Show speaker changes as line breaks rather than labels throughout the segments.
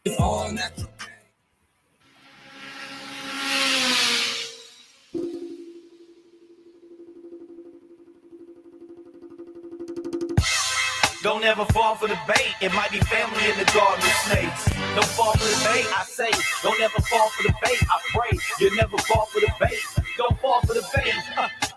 It's all natural.
Don't ever fall for the bait. It might be family in the garden of snakes. Don't fall for the bait, I say. Don't ever fall for the bait, I pray. You never fall for the bait. Don't fall for the bait.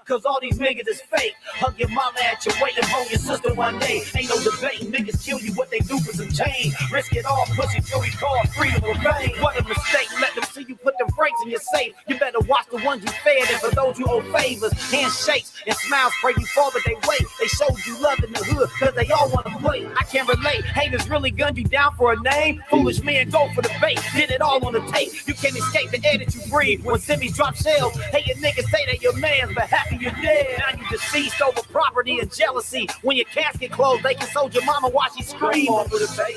Cause all these niggas is fake. Hug your mama at your weight and hold your sister one day. Ain't no debate. Niggas kill you what they do for some change. Risk it all, pussy till we call freedom of fame. What a mistake. Let them see you put them brakes in your safe. You better watch the ones you fed, and for those you owe favors, handshakes and smiles pray you fall, but they wait. They showed you love in the hood, cause they all wanna play. I can't relate. Haters really gunned you down for a name. Foolish men go for the bait. Did it all on the tape. You can't escape the air that you breathe. When semis drop shells, hey, your niggas say they your mans, but happy you're dead. Now you deceased over property and jealousy. When your casket closed, they can sold your mama while she screamed. Don't fall for the bait.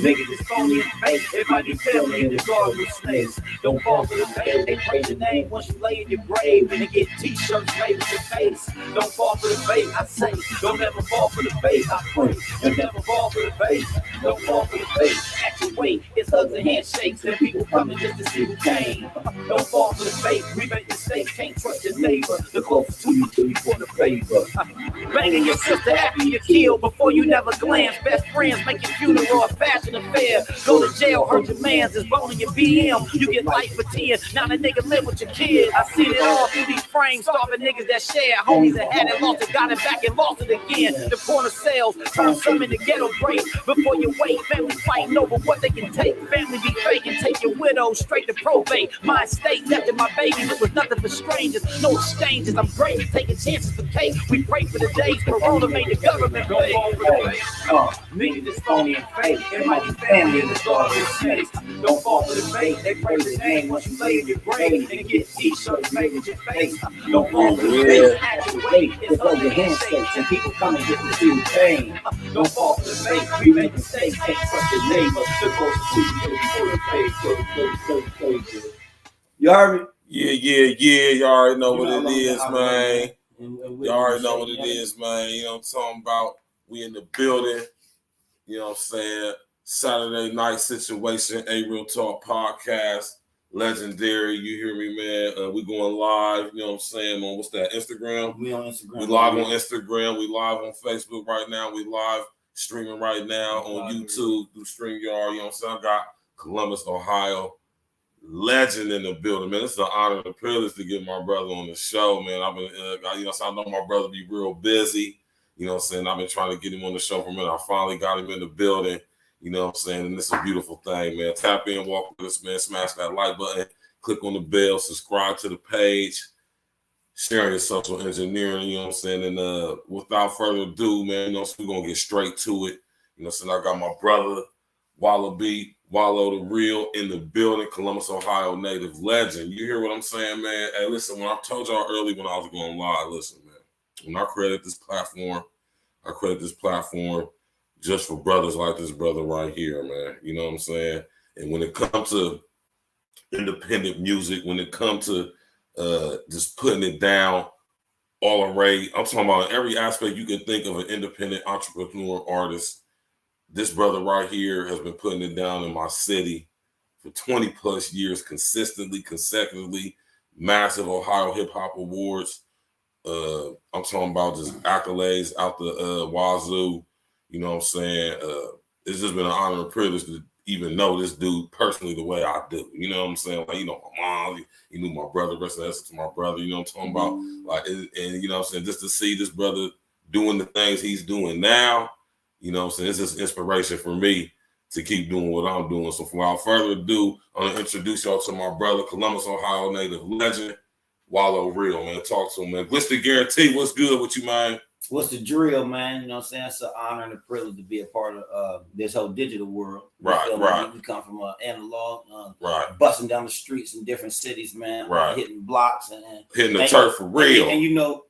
Niggas is phony and fake. It might be family in the garden with snakes. Don't fall for the bait. They praise your name once you lay in your grave, and they get t-shirts made with your face. Don't fall for the bait, I say. Don't ever fall for the bait, I pray. You never fall for the bait. Don't fall for the bait. At your weight, it's hugs and handshakes, and people coming just to see who came. Don't fall for the bait. We make mistakes, can't trust your neighbor. The closest to you for the favor. Banging your sister after you kill before you never glance. Best friends make your funeral a fashion affair. Go to jail, hurt your mans, is boning your BM. You get life for 10. Now the nigga live with your kid. I seen it all through these frames. Starving niggas that share. Homies that had it, lost it, got it back and lost it again. The corner sales turn some into ghetto breaks. Before you wait, family fighting over what they can take. Family be fake and take your widow straight to probate. My estate after my babies, it was nothing for strangers. No exchanges, I'm great, taking chances for cake. We pray for the days Corona made the government pay. Niggas is phony and fake. It might be family in the garden with snakes. Don't fall for the bait. They pray the name once you lay in your grave and get t-shirts made with your face. Don't fall for the bait. At your weight, it's on your handshakes and people coming just to see you pain. Don't fall for the bait. We make mistakes. Can't trust your neighbor. The closest to you for the face. You heard me?
Yeah. You already know what it is, man. You already know what it is, man. You know what I'm talking about? We in the building. You know what I'm saying? Saturday night situation, A Real Talk podcast. Legendary. You hear me, man? We going live, you know what I'm saying, on what's that, Instagram?
We on Instagram.
We live on Instagram. We live on Facebook right now. We live streaming right now on YouTube through StreamYard. You know what I'm saying? I got Columbus, Ohio. Legend in the building, man. It's an honor and a privilege to get my brother on the show, man. I've been, you know, so I know my brother be real busy. You know what I'm saying? I've been trying to get him on the show for a minute. I finally got him in the building. You know what I'm saying? And it's a beautiful thing, man. Tap in, walk with us, man. Smash that like button. Click on the bell. Subscribe to the page. Sharing your social engineering, you know what I'm saying? And without further ado, man, you know, so we're going to get straight to it. You know what I'm saying? I got my brother, WALLABE, Wallo the Real, in the building, Columbus, Ohio native legend. You hear what I'm saying, man? Hey, listen, when I told y'all early when I was going live, listen, man. When I created this platform, just for brothers like this brother right here, man. You know what I'm saying? And when it comes to independent music, when it comes to just putting it down all array, I'm talking about every aspect you can think of an independent entrepreneur artist. This brother right here has been putting it down in my city for 20 plus years, consistently, consecutively. Massive Ohio Hip Hop Awards. I'm talking about just accolades out the wazoo. You know what I'm saying? It's just been an honor and privilege to even know this dude personally the way I do. You know what I'm saying? Like, you know, my mom, you knew my brother, rest in essence to my brother, you know what I'm talking about? Like, and you know what I'm saying? Just to see this brother doing the things he's doing now, you know what I'm saying? It's just inspiration for me to keep doing what I'm doing. So without further ado, I'm going to introduce y'all to my brother, Columbus, Ohio native legend, Wallo Real, man. Talk to him, man. What's the guarantee? What's good with you, man?
What's the drill, man? You know what I'm saying? It's an honor and a privilege to be a part of this whole digital world.
Right.
We come from analog,
right,
busting down the streets in different cities, man.
Right.
Hitting blocks and
hitting the turf for real.
And you know,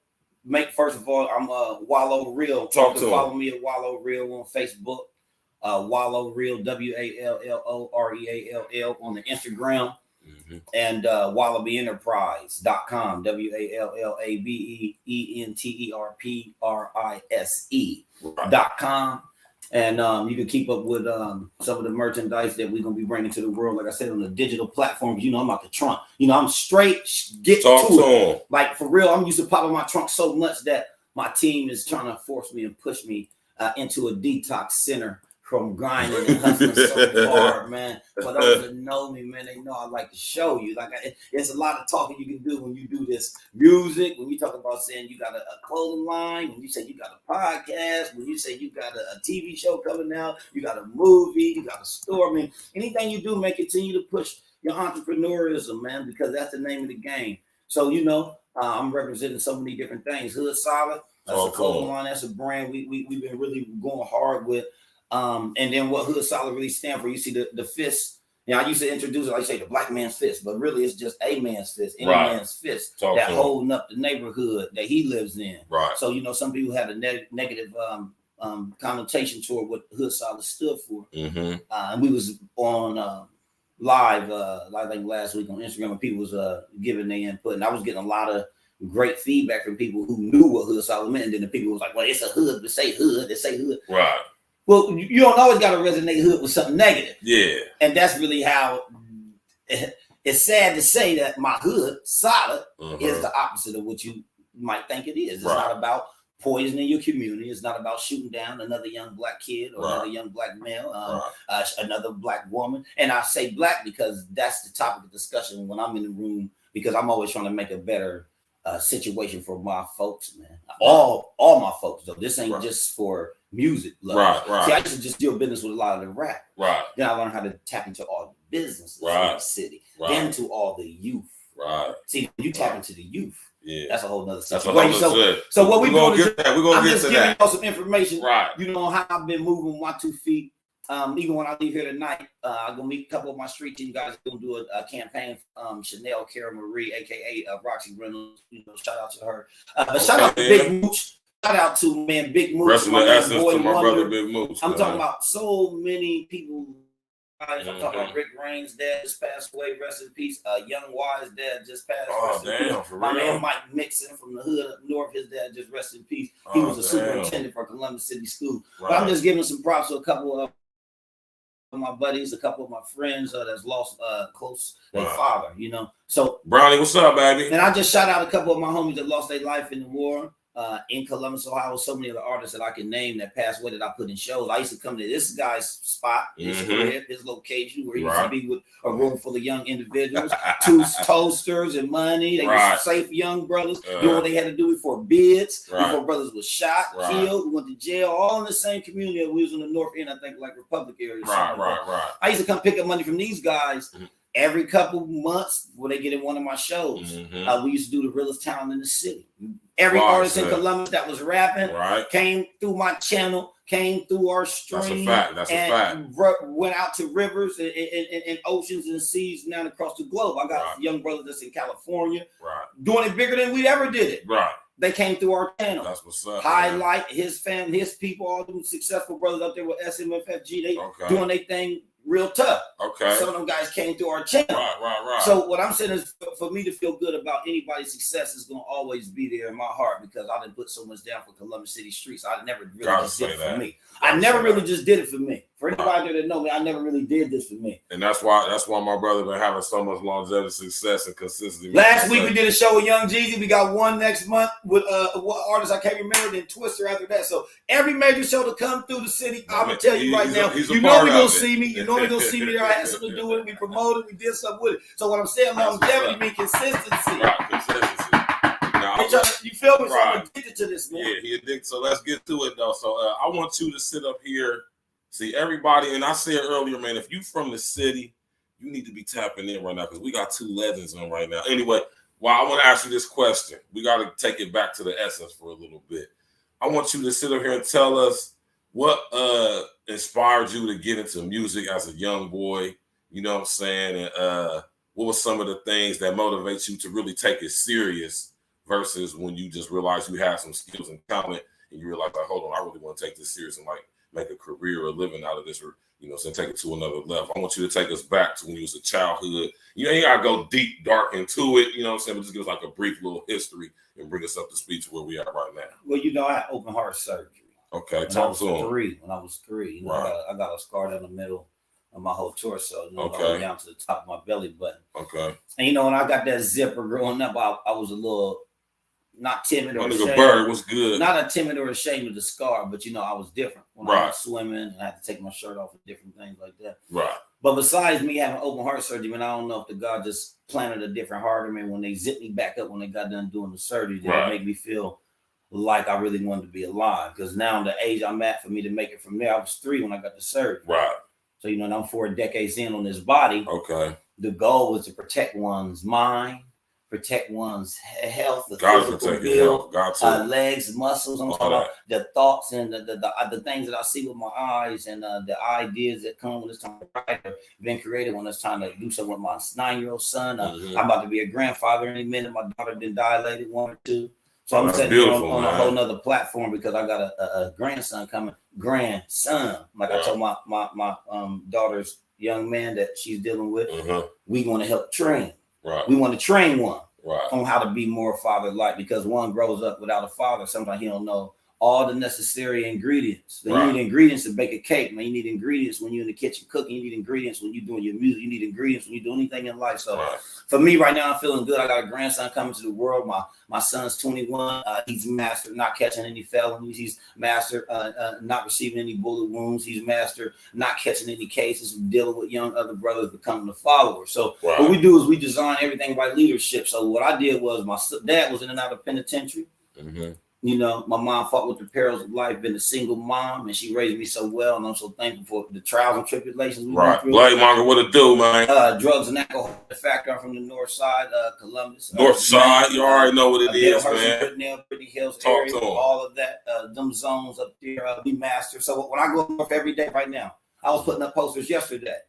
first of all, I'm Wallo Real.
Talk to him.
Follow me at Wallo Real on Facebook. Wallo Real, WALLOREALL on the Instagram. And WALLABEenterprise.com, WALLABEENTERPRISE.com.
And you can keep up with some of the merchandise that we're gonna be bringing to the world. Like I said, on the digital platforms, you know, I'm out the trunk. You know, I'm straight get
Talk
to
to
it.
him.
Like for real, I'm used to popping my trunk so much that my team is trying to force me and push me into a detox center from grinding and hustling so hard, man. For those that know me, man, they know I like to show you. Like, it's a lot of talking you can do when you do this music. When you talk about saying you got a clothing line, when you say you got a podcast, when you say you got a TV show coming out, you got a movie, you got a store. I mean, anything you do, man, continue to push your entrepreneurism, man, because that's the name of the game. So, you know, I'm representing so many different things. Hood Solid, that's a clothing line, that's a brand we've been really going hard with. And then what Hood Solid really stand for, you see the fist. You know, I used to introduce it, like I say, the black man's fist, but really it's just a man's fist, any man's fist that holding up the neighborhood that he lives in.
Right.
So, you know, some people have a negative connotation toward what Hood Solid stood for. And we was on live, I think last week on Instagram, and people was giving their input, and I was getting a lot of great feedback from people who knew what Hood Solid meant, and then the people was like, well, it's a hood, they say hood.
Right.
Well, you don't always got to resonate hood with something negative.
Yeah.
And that's really how it's sad to say that my hood solid is the opposite of what you might think it is. It's not about poisoning your community. It's not about shooting down another young black kid or another young black male, another black woman. And I say black because that's the topic of discussion when I'm in the room, because I'm always trying to make a better situation for my folks, man. All my folks, though. This ain't just for music love. See, I used to just deal business with a lot of the rap. Then I learned how to tap into all the businesses in the city. Then to all the youth. See, when you tap into the youth, that's a whole nother situation. So what we're doing is I'm just giving y'all some information, you know, how I've been moving my 2 feet. Even when I leave here tonight, I'm gonna meet a couple of my street team guys. Gonna do a campaign. Chanel Cara Marie, aka Roxy Reynolds. You know, shout out to her. But shout out to Big Mooch. Shout out to Big Mooch.
Rest in the essence to my brother Big Mooch.
I'm talking about so many people. I'm talking about Rick Rain's dad just passed away. Rest in peace. Young Wise dad just passed. My man Mike Mixon from the hood up north. His dad just rest in peace. He was a superintendent for Columbus City School. But I'm just giving some props to a couple of my buddies, a couple of my friends that's lost close their father, you know. So
Brownie, what's up, baby?
And I just shout out a couple of my homies that lost their life in the war in Columbus, Ohio. So many of the artists that I can name that passed away that I put in shows. I used to come to this guy's spot, his crib, his location, where he used to be with a room full of young individuals, 2 toasters and money. They were safe young brothers doing what they had to do before bids, before brothers was shot, killed, went to jail, all in the same community. We was on the north end, I think, like Republic area. I used to come pick up money from these guys every couple months when they get in one of my shows. We used to do the realest town in the city. Every artist in Columbus that was rapping came through my channel, came through our stream.
That's a fact.
Went out to rivers and oceans and seas down across the globe. I got young brothers that's in California doing it bigger than we ever did it. They came through our channel.
That's what's up.
Highlight his family, his people, all them successful brothers up there with SMFFG. They doing their thing real tough. Some of them guys came through our channel. So what I'm saying is, for me to feel good about anybody's success is going to always be there in my heart, because I didn't put so much down for Columbus City streets. I never really just did it for me. I never really just did it for me. For anybody that know me, I never really did this for me.
And that's why my brother been having so much longevity, success, and consistency.
Last week we did a show with Young Jeezy. We got one next month with what artist I can't remember. Then Twister after that. So every major show to come through the city, I'm gonna tell you right now. You know we gonna see me. You know we gonna see me there. I had something to do with it. We promoted. We did something with it. So what I'm saying, longevity means consistency.
Consistency.
You feel me? So I'm addicted to this, man.
Yeah, he addicted. So let's get to it though. So I want you to sit up here. See, everybody, and I said earlier, man, if you from the city, you need to be tapping in right now, because we got 2 legends on right now. Anyway, I want to ask you this question. We got to take it back to the essence for a little bit. I want you to sit up here and tell us what inspired you to get into music as a young boy, you know what I'm saying? And what were some of the things that motivate you to really take it serious versus when you just realized you had some skills and talent and you realize, like, hold on, I really want to take this serious and like make a career or living out of this, or, you know, so take it to another level. I want you to take us back to when you was a childhood. You know, you gotta go deep, dark into it, you know what I'm saying? But just give us like a brief little history and bring us up to speed to where we are right now.
Well, you know, I had open heart surgery.
Okay,
When I was three. When I was 3, you know,
Right.
I got a scar down the middle of my whole torso, you know, all the
Okay.
way down to the top of my belly button.
Okay.
And you know, when I got that zipper growing up, I was a little not timid or ashamed.
Bird was good.
Not a timid or ashamed of the scar, but you know, I was different when I was swimming. I had to take my shirt off and different things like that.
Right.
But besides me having open heart surgery, man, I don't know if the God just planted a different heart in me when they zipped me back up when they got done doing the surgery. It made me feel like I really wanted to be alive. Because now the age I'm at for me to make it from there, I was 3 when I got the surgery.
Right.
So, you know, and I'm 4 decades in on this body.
Okay.
The goal was to protect one's mind, protect one's health, the
physical build,
legs, muscles. I'm talking about the thoughts and the things that I see with my eyes and the ideas that come when it's time to write have been created when it's time to do something with my 9-year-old son. I'm about to be a grandfather any minute. My daughter been dilated 1 or 2. So I'm sitting on a whole nother platform because I got a grandson coming. Grandson, like I told my daughter's young man that she's dealing with, we want to help train.
Right.
We want to train one on how to be more father-like, because one grows up without a father. Sometimes he don't know all the necessary ingredients. You need ingredients to bake a cake, man. You need ingredients when you're in the kitchen cooking. You need ingredients when you're doing your music. You need ingredients when you do anything in life. So for me right now, I'm feeling good. I got a grandson coming to the world. My son's 21. He's mastered not catching any felonies. He's mastered not receiving any bullet wounds. He's mastered not catching any cases, dealing with young other brothers becoming a follower. So what we do is we design everything by leadership. So what I did was my dad was in and out of penitentiary. You know, my mom fought with the perils of life, been a single mom, and she raised me so well, and I'm so thankful for the trials and tribulations we went through.
Blade Monger, what it do, man?
Drugs and alcohol. The fact I'm from the north side, Columbus.
North side, you already know what it is, man.
Brittany Hills area, all of that, them zones up there, we master. So when I go north every day right now, I was putting up posters yesterday.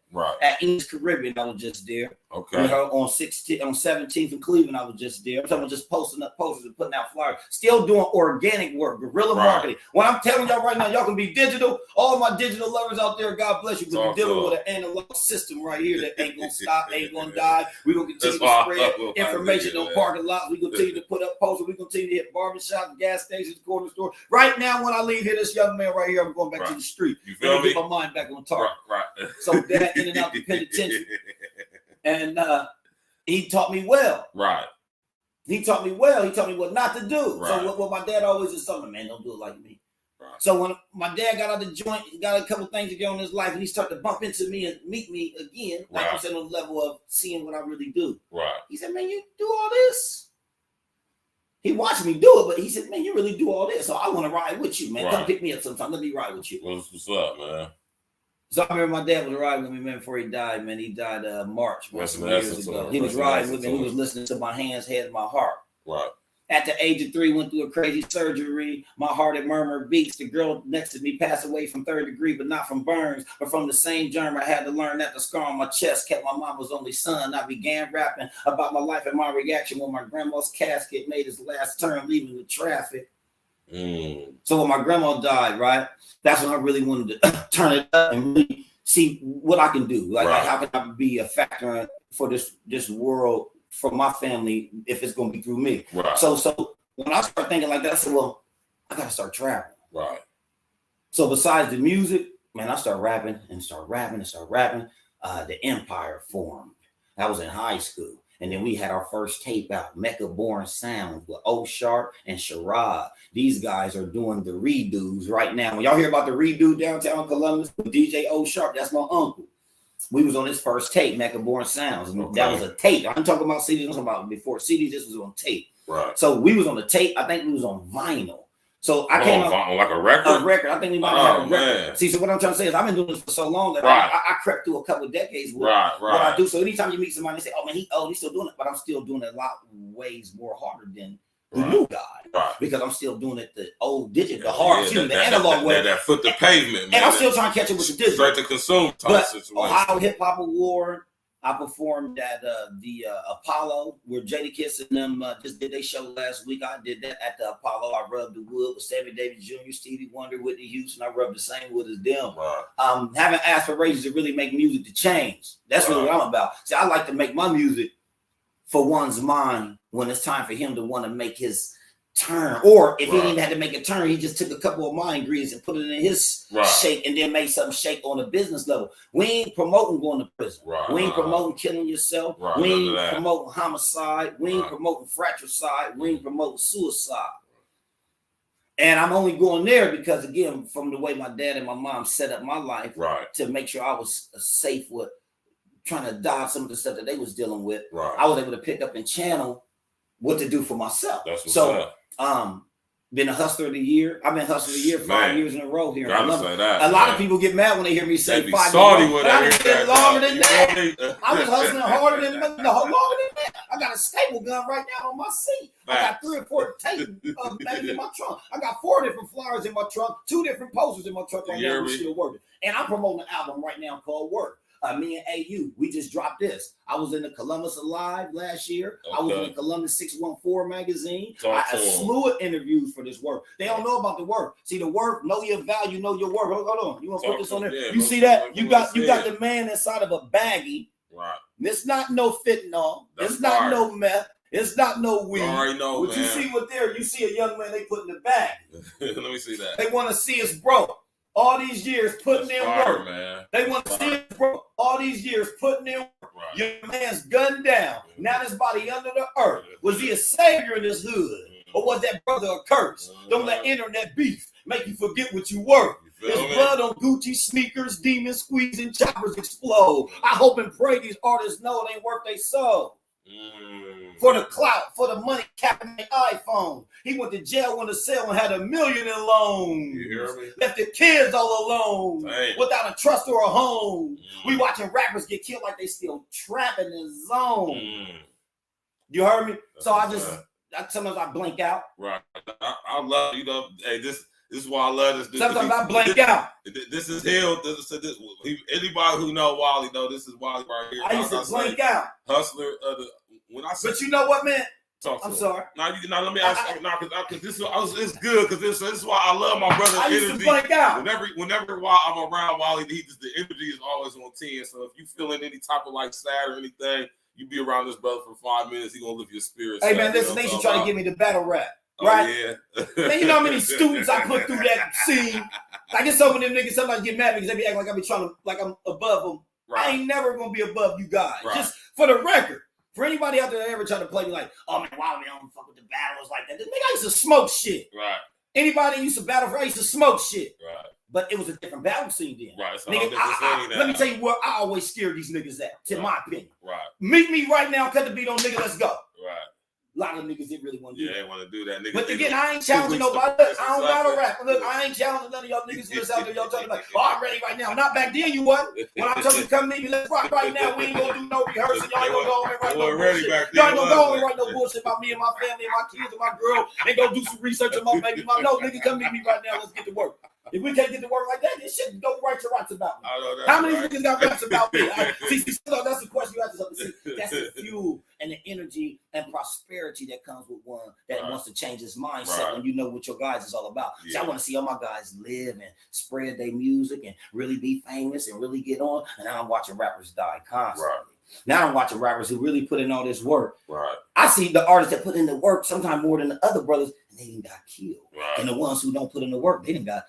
At East Caribbean, I was just there.
Okay.
You know, on 17th in Cleveland, I was just there. I'm talking about just posting up posters and putting out flyers. Still doing organic work, guerrilla marketing. When I'm telling y'all right now, y'all can be digital. All my digital lovers out there, God bless you. Because we're dealing with an analog system right here that ain't gonna stop, ain't gonna die. We're gonna continue to spread information on parking lots. We continue to put up posters. We continue to hit barbershops, gas stations, corner store. Right now, when I leave here, this young man right here, I'm going back to the street.
You feel me?
Get my mind back on target. So that in and out the penitentiary. And he taught me well. He taught me well. He taught me what not to do. So what my dad always is something, man, don't do it like me. So when my dad got out of the joint, he got a couple things to go in his life, and he started to bump into me and meet me again, like I said, on the level of seeing what I really do. He said, man, you do all this. He watched me do it, but he said, man, you really do all this. So I want to ride with you, man. Come pick me up sometime. Let me ride with you.
What's up, man?
So I remember my dad was riding with me, man, before he died, man. He died March years ago. He was riding with me. He was listening to my hands, head, and my heart. At the age of 3, went through a crazy surgery. My heart had murmured beats. The girl next to me passed away from 3rd degree, but not from burns, but from the same germ. I had to learn that the scar on my chest kept my mama's only son. I began rapping about my life and my reaction when my grandma's casket made its last turn, leaving the traffic. So when my grandma died, that's when I really wanted to turn it up and really see what I can do. Like how can I be a factor for this world, for my family, if it's going to be through me. So when I started thinking like that, I said, well, I got to start traveling. So besides the music, man, I started rapping. The Empire formed. I was in high school. And then we had our first tape out, Mecca Born Sound, with O Sharp and Sherrod. These guys are doing the redos right now. When y'all hear about the redo downtown Columbus with DJ O Sharp, that's my uncle. We was on his first tape, Mecca Born Sounds. And that was a tape. I'm talking about CDs. I'm talking about before CDs. This was on tape. So we was on the tape. I think we was on vinyl. So I came on
like a record.
A record. I think we might have a record. Man. See, so what I'm trying to say is I've been doing this for so long that I crept through a couple of decades with what I do. So anytime you meet somebody and say, "Oh man, he's still doing it," but I'm still doing it a lot ways more harder than the new guy, because I'm still doing it the old digital, the hard, the analog way.
That foot the pavement, man.
And I'm still trying to catch it with the digital.
Straight to consume type situation.
Ohio Hip Hop Award. I performed at the Apollo, where Jadakiss and them just did their show last week. I did that at the Apollo. I rubbed the wood with Sammy Davis Jr., Stevie Wonder, Whitney Houston. I rubbed the same wood as them. Having aspirations to really make music to change. That's really what I'm about. See, I like to make my music for one's mind when it's time for him to want to make his turn. Or if he didn't have to make a turn, he just took a couple of my ingredients and put it in his shake and then made something shake on a business level. We ain't promoting going to prison. We ain't promoting killing yourself. We ain't promoting homicide. We ain't promoting fratricide. We ain't promoting suicide. And I'm only going there because, again, from the way my dad and my mom set up my life to make sure I was safe with trying to dodge some of the stuff that they was dealing with. I was able to pick up and channel what to do for myself.
That's what's up.
Been a hustler of the year. I've been hustler of the year 5 years in a row here.
Gotta say that,
a lot of people get mad when they hear me say 5 years. But I done been longer than that. I was hustling harder than longer than that. I got a staple gun right now on my seat. I got 3 or 4 tape bags in my trunk. I got 4 different flyers in my trunk, 2 different posters in my trunk right now. We're still working. And I'm promoting an album right now called Work. Me and AU, we just dropped this. I was in the Columbus Alive last year. I was in the Columbus 614 magazine. I a slew of interviews for this work. They don't know about the work. See the work, know your value, know your work. Hold on. You want to put this on there? You see that? You got the man inside of a baggie.
Right.
It's not no fentanyl. It's not no meth. It's not no weed.
I already know,
what you see with there, you see a young man they put in the bag.
Let me see that.
They want to see us broke. All these years putting in work,
man.
They want to see us broke. All these years putting in work. Your man's gunned down. Now this body under the earth. Was he a savior in his hood? Or was that brother a curse? Don't let internet beef make you forget what you were. There's blood on Gucci sneakers, demons squeezing, choppers explode. I hope and pray these artists know it ain't worth their soul. For the clout, for the money, capping the iPhone. He went to jail, went to cell, and had $1 million in loans.
You hear me?
Left the kids all alone, without a trust or a home. We watching rappers get killed like they still trapping the zone. You heard me? So sometimes I blink out.
Right. I love, hey, this is why I love this.
Sometimes I blank out.
This is hell. Anybody who know Wally know this is Wally right here.
I used to blank out.
Hustler of the
but you know what, man? I'm sorry.
Now let me ask you because it's good because this is why I love my brother's energy.
I used to blank out.
Whenever I'm around Wally, the energy is always on 10. So if you feeling any type of like sad or anything, you be around this brother for 5 minutes, he gonna lift your spirits.
Hey man, listen, they should try to give me the battle rap. Right?
Oh, yeah.
Man, you know how many students I put through that scene? I get some of them niggas sometimes get mad because they be acting like I be trying to, like I'm above them. Right. I ain't never gonna be above you guys. Right. Just for the record. For anybody out there that ever try to play me like, oh man, why we don't fuck with the battles like that? This nigga, I used to smoke shit.
Right.
Anybody used to battle for, I used to smoke shit.
Right.
But it was a different battle scene then.
Right. So
nigga, let me tell you where I always scare these niggas at, in my opinion.
Right.
Meet me right now, cut the beat on nigga, let's go.
Right.
A lot of niggas didn't really want to do that.
Yeah, they want to do that. Niggas,
but again, I ain't challenging nobody. Look, I don't battle rap. Look, I ain't challenging none of y'all niggas who's out there. Y'all talking about, oh, I'm ready right now. Not back then, you wasn't. When I told you to come meet me, let's rock right now. We ain't gonna do no rehearsal. Y'all ain't gonna go on and write no bullshit. Y'all ain't gonna go on and write no bullshit about me and my family and my kids and my girl. Ain't gonna do some research on my baby mom. No, nigga, come meet me right now. Let's get to work. If we can't get to work like that, this shit don't write your raps about me. How many niggas got raps about me? See, that's the question you have to see. That's the fuel and the energy and prosperity that comes with one that wants to change his mindset when you know what your guys is all about. Yeah. See, I want to see all my guys live and spread their music and really be famous and really get on. And now I'm watching rappers die constantly. Right. Now I'm watching rappers who really put in all this work. Right. I see the artists that put in the work sometimes more than the other brothers, and they didn't got killed. Right. And the ones who don't put in the work, they didn't got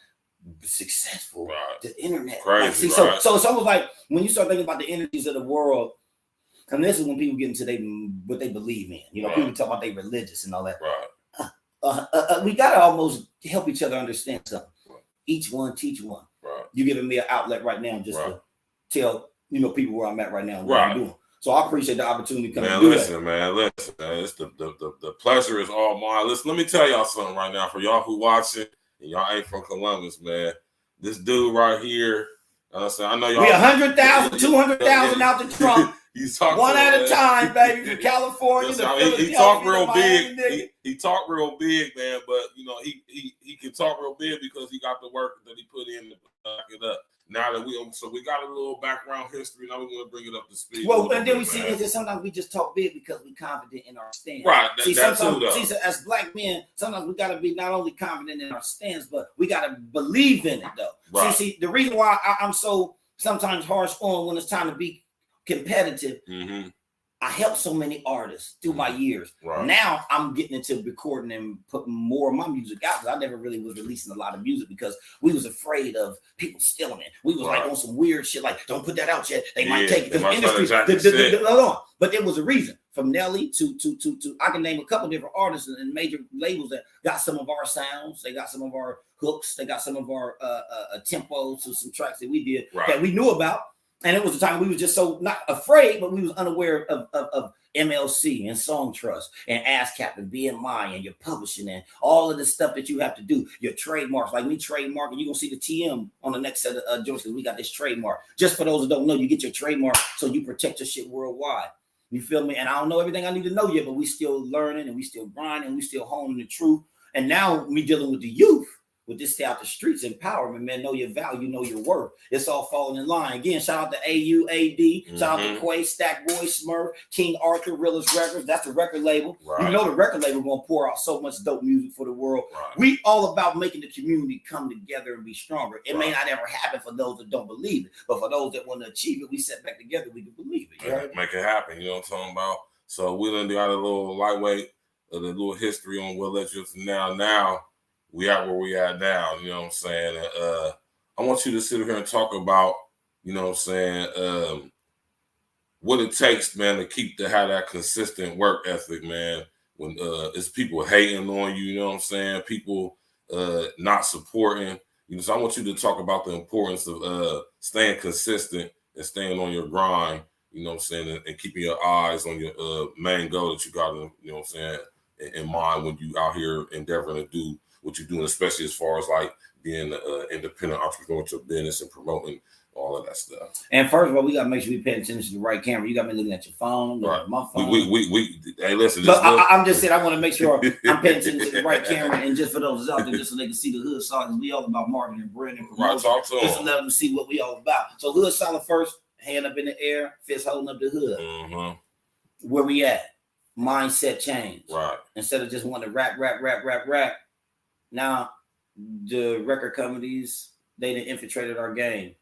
successful. Right. The internet.
Crazy,
like, see, so it's almost like when you start thinking about the energies of the world, and this is when people get into what they believe in. You know, people talk about they religious and all that. Right. We gotta almost help each other understand something. Right. Each one teach one. Right. You're giving me an outlet right now just to tell people where I'm at right now and what I'm doing. So I appreciate the opportunity to come and do that. Man, listen, it's the pleasure is all mine. Listen, let me tell y'all something right now for y'all who watching. Y'all ain't from Columbus, man. This dude right here, I know y'all. We 100,000, 200,000 out the trunk. One at a time, baby, from California.
He talk real big. He talk real big, man. But he can talk real big because he got the work that he put in to back it up. Now that we got a little background history. Now we want to bring it up to speed.
Well, and then we see that sometimes we just talk big because we're confident in our stance.
Right.
As black men, sometimes we got to be not only confident in our stance, but we got to believe in it, though. Right. See, the reason why I'm so sometimes harsh on when it's time to be competitive, I helped so many artists through my years.
Right.
Now I'm getting into recording and putting more of my music out because I never really was releasing a lot of music because we was afraid of people stealing it. We was like on some weird shit, like don't put that out yet. They might take it because industry. But there was a reason. From Nelly to I can name a couple different artists and major labels that got some of our sounds. They got some of our hooks. They got some of our tempos to some tracks that we did that we knew about. And it was a time we was just so not afraid, but we was unaware of MLC and Song Trust and ASCAP and BMI and your publishing and all of the stuff that you have to do. Your trademarks, like me trademarking, you're going to see the TM on the next set of joints because we got this trademark. Just for those that don't know, you get your trademark so you protect your shit worldwide. You feel me? And I don't know everything I need to know yet, but we still learning and we still grinding and we still honing the truth. And now me dealing with the youth. With this stay out the streets empowerment, man, know your value, know your worth. It's all falling in line. Again, shout out to AUAD, shout out to Quay, Stack Boy, Smurf, King Arthur, Realist Records. That's the record label. You know the record label gonna pour out so much dope music for the world. We all about making the community come together and be stronger. It may not ever happen for those that don't believe it, but for those that want to achieve it, we set back together, we can believe it. You
make it happen. You know what I'm talking about? So we done got a little lightweight, a little history on what led you to now. We at where we at now, you know what I'm saying? I want you to sit here and talk about, you know what I'm saying, what it takes, man, to have that consistent work ethic, man. When it's people hating on you, you know what I'm saying? People not supporting. You know, so I want you to talk about the importance of staying consistent and staying on your grind, you know what I'm saying, and keeping your eyes on your main goal that you got, you know what I'm saying, in mind when you out here endeavoring to do what you're doing, especially as far as like being an independent entrepreneur to business and promoting all of that stuff.
And first of all, we gotta make sure we pay attention to the right camera. You got me looking at your phone, at my phone.
We hey, listen.
But I'm just saying, I want to make sure I'm paying attention to the right camera, and just for those out there, just so they can see the Hood Solid. We all about marketing and branding, promotion,
talk to
just to let them see what we all about. So Hood Solid first, hand up in the air, fist holding up the hood. Where we at? Mindset change.
Right.
Instead of just wanting to rap. Now, the record companies, they done infiltrated our game.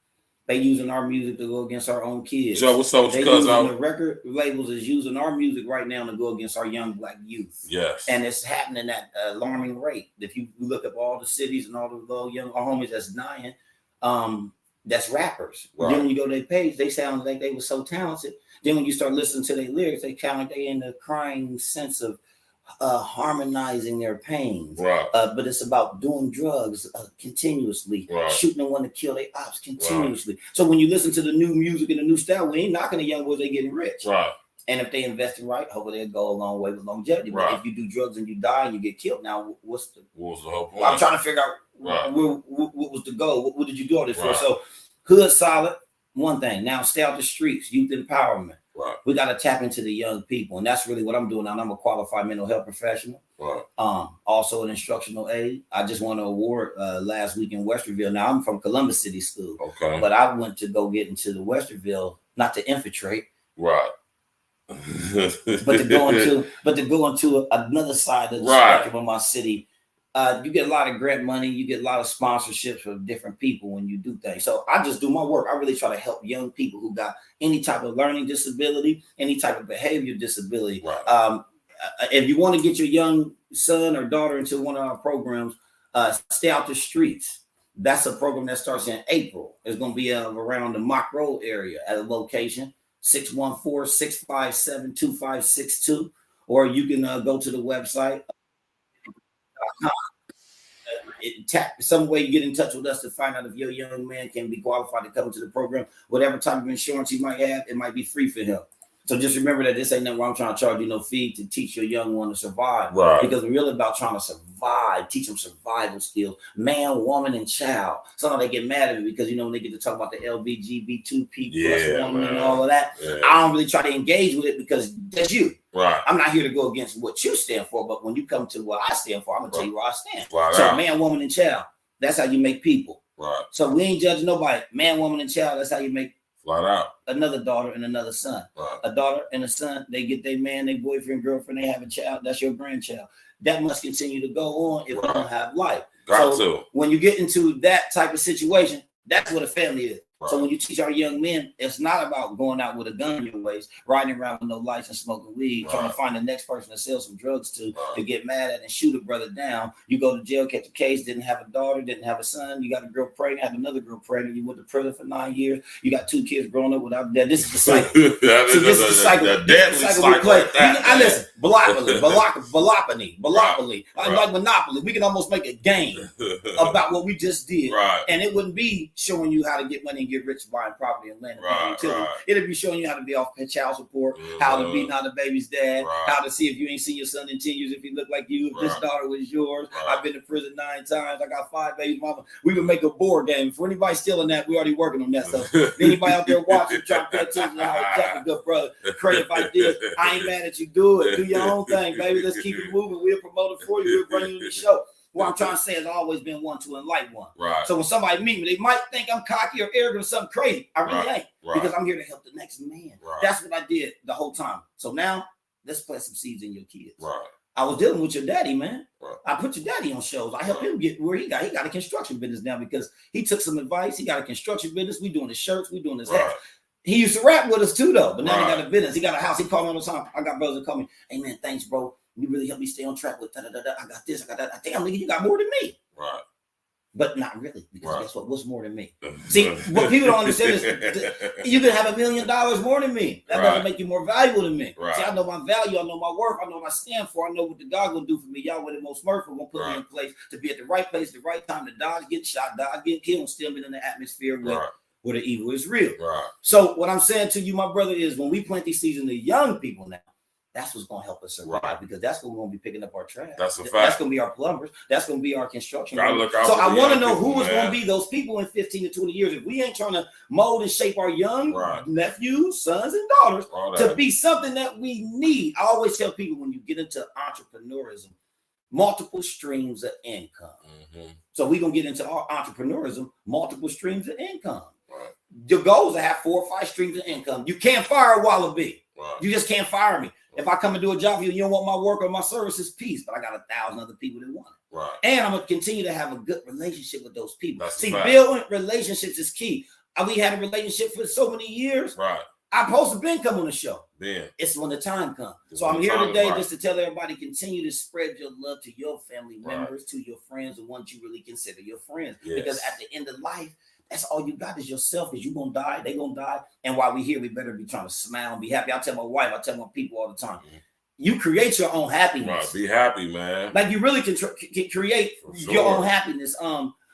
They using our music to go against our own kids.
So what's up with you?
The record labels is using our music right now to go against our young black youth.
Yes.
And it's happening at an alarming rate. If you look up all the cities and all the little young homies that's dying, that's rappers. Then when you go to their page, they sound like they were so talented. Then when you start listening to their lyrics, they sound like they in the crying sense of harmonizing their pains, but it's about doing drugs continuously, shooting the one to kill their ops continuously. So when you listen to the new music and the new style, we ain't knocking the young boys, they getting rich. And if they invest in right, hopefully they'll go a long way with longevity. But if you do drugs and you die and you get killed, now what's the whole point? I'm trying to figure out what was the goal. What did you do all this for? So Hood Solid, one thing. Now stay out the streets, youth empowerment. We got to tap into the young people, and that's really what I'm doing now. I'm a qualified mental health professional, also an instructional aide. I just won an award last week in Westerville. Now I'm from Columbus City School, but I went to go get into the Westerville, not to infiltrate, but to go into another side of the spectrum of my city. You get a lot of grant money, you get a lot of sponsorships from different people when you do things. So I just do my work. I really try to help young people who got any type of learning disability, any type of behavior disability. If you want to get your young son or daughter into one of our programs, Stay Out the Streets. That's a program that starts in April. It's going to be around the Mock Road area at a location, 614-657-2562. Or you can go to the website. Some way you get in touch with us to find out if your young man can be qualified to come into the program. Whatever type of insurance he might have, it might be free for him. So just remember that this ain't nothing where I'm trying to charge you no fee to teach your young one to survive. Because we're really about trying to survive, teach them survival skills, man, woman, and child. Sometimes they get mad at me because, you know, when they get to talk about the LBGB2P plus woman and all of that, I don't really try to engage with it because that's you. I'm not here to go against what you stand for, but when you come to what I stand for, I'm going to tell you where I stand. So man, woman, and child, that's how you make people. So we ain't judging nobody. Man, woman, and child, that's how you make another daughter and another son. A daughter and a son, they get their man, their boyfriend, girlfriend, they have a child. That's your grandchild. That must continue to go on if we don't have life. So when you get into that type of situation, that's what a family is. So when you teach our young men, it's not about going out with a gun in your waist, riding around with no license, smoking weed, trying to find the next person to sell some drugs to get mad at and shoot a brother down. You go to jail, catch a case, didn't have a daughter, didn't have a son, you got a girl pregnant, had another girl pregnant, you went to prison for 9 years, you got 2 kids growing up without dad. This is the cycle. So this is the cycle. We play. I listen, Balopony, like Monopoly. We can almost make a game about what we just did. And it wouldn't be showing you how to get money and get rich buying property and land. It'll be showing you how to be off child support, how to be not a baby's dad, how to see if you ain't seen your son in 10 years, if he looked like you, if this daughter was yours. I've been to prison 9 times. I got 5 babies, mama. We would make a board game. For anybody stealing that, we already working on that stuff. Anybody out there watching, trying to pay attention to how Jack a good brother, credit like this. I ain't mad at you. Do it. Do your own thing, baby. Let's keep it moving. We'll promote it for you. We'll bring you to the show. What I'm trying to say has always been one to enlighten one. So when somebody meet me, they might think I'm cocky or arrogant or something crazy. I really ain't, because I'm here to help the next man. That's what I did the whole time. So now let's plant some seeds in your kids. I was dealing with your daddy, man. I put your daddy on shows. I helped him get where he got. He got a construction business now because he took some advice. He got a construction business. We doing his shirts. We doing his hats. He used to rap with us too, though. But now he got a business. He got a house. He called me all the time. I got brothers that call me, hey, man, thanks, bro. You really helped me stay on track with da-da-da-da. I got this, I got that. Damn, nigga, you got more than me. But not really, because guess what? What's more than me? See, what people don't understand is you can have $1 million more than me. That doesn't make you more valuable than me. See, I know my value, I know my worth, I know what I stand for, I know what the God will do for me. Y'all with the most merciful gonna put me in place to be at the right place, the right time. The dodge getting shot, dodge getting killed, and still be in the atmosphere where the evil is real. So what I'm saying to you, my brother, is when we plant these seeds in the young people now, that's what's going to help us survive, because that's when we're going to be picking up our trash. That's a fact. That's going to be our plumbers. That's going to be our construction. So I want to know who is going to be those people in 15 to 20 years. If we ain't trying to mold and shape our young nephews, sons, and daughters to be something that we need. I always tell people, when you get into entrepreneurism, multiple streams of income. So we're going to get into our entrepreneurism, multiple streams of income. Your goal is to have 4 or 5 streams of income. You can't fire WALLABE. You just can't fire me. If I come and do a job for you, you don't want my work or my services, peace. But I got 1,000 other people that want it. And I'm going to continue to have a good relationship with those people. See, building relationships is key. We had a relationship for so many years. I supposed to been come on the show. It's when the time comes. So I'm here today just to tell everybody, continue to spread your love to your family members, to your friends, the ones you really consider your friends. Because at the end of life, that's all you got is yourself, because you're going to die. They're going to die. And while we're here, we better be trying to smile and be happy. I tell my wife, I tell my people all the time, you create your own happiness.
Be happy, man.
Like, you really can create your own happiness.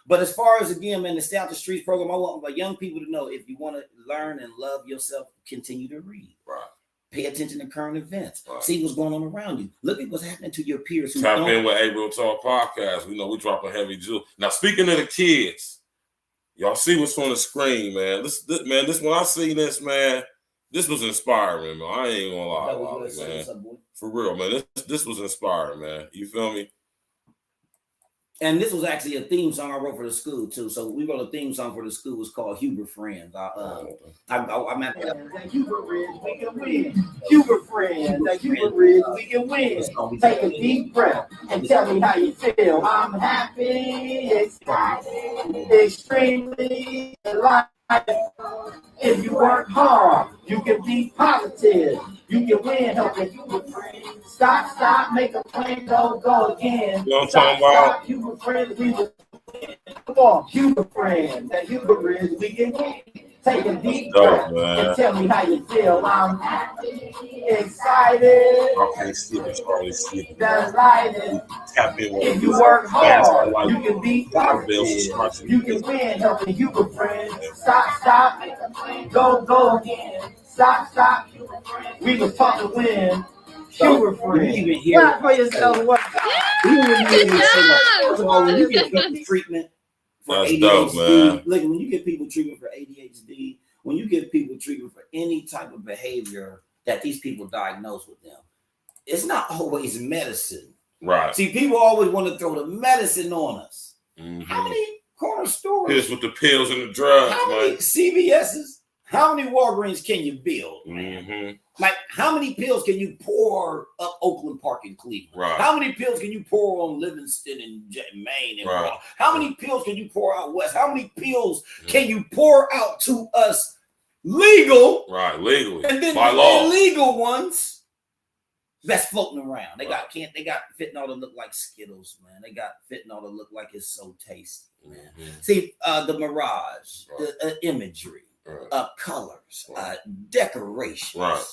But as far as, again, man, the Stay Out the Streets program, I want my young people to know, if you want to learn and love yourself, continue to read. Pay attention to current events. See what's going on around you. Look at what's happening to your peers. Who
Tap in with April Talk Podcast. We know we dropping heavy jewel. Now, speaking of the kids, y'all see what's on the screen, man. This when I see this, man, this was inspiring, man. I ain't gonna lie, man. For real, man. This was inspiring, man. You feel me?
And this was actually a theme song I wrote for the school too. So we wrote a theme song for the school. It's called Huber Friends. I'm at that.
Huber Friends, we can win. Huber Friends, Huber Friends, we can win. Take a deep breath and tell me how you feel. I'm happy, excited, extremely alive. If you work hard, you can be positive. You can win, helping Huber Friends. Stop, make a plan, go again.
You know what I'm talking about?
Huber Friends, we will win. Come on, Huber Friends, Huber Friends, we can win. Take a deep breath and tell me how you feel. I'm happy, excited.
I can't see it. Already see it.
Delighted.
Tap in with
if you work hard, you can be positive. You can win, helping Huber Friends. Stop, go again. Stop. We can fucking win. Huber Friends. Clap for yourself.
When you get people treatment for ADHD, look, when you get people treatment for ADHD, when you give people treatment for any type of behavior that these people diagnose with them, it's not always medicine. See, people always want to throw the medicine on us. How many corner stores?
Here's with the pills and the drugs.
How many CVS's? how many Walgreens can you build?
Mm-hmm.
Like, how many pills can you pour up Oakland Park in Cleveland?
Right.
How many pills can you pour on Livingston and Maine? And
right.
How many pills can you pour out west? How many pills can you pour out to us legal?
Right, legally.
And then
by
the
law.
illegal ones that's floating around. They got fentanyl to look like Skittles, man. They got fentanyl to look like it's so tasty, man. See, the mirage, the imagery, colors, decorations.
Right.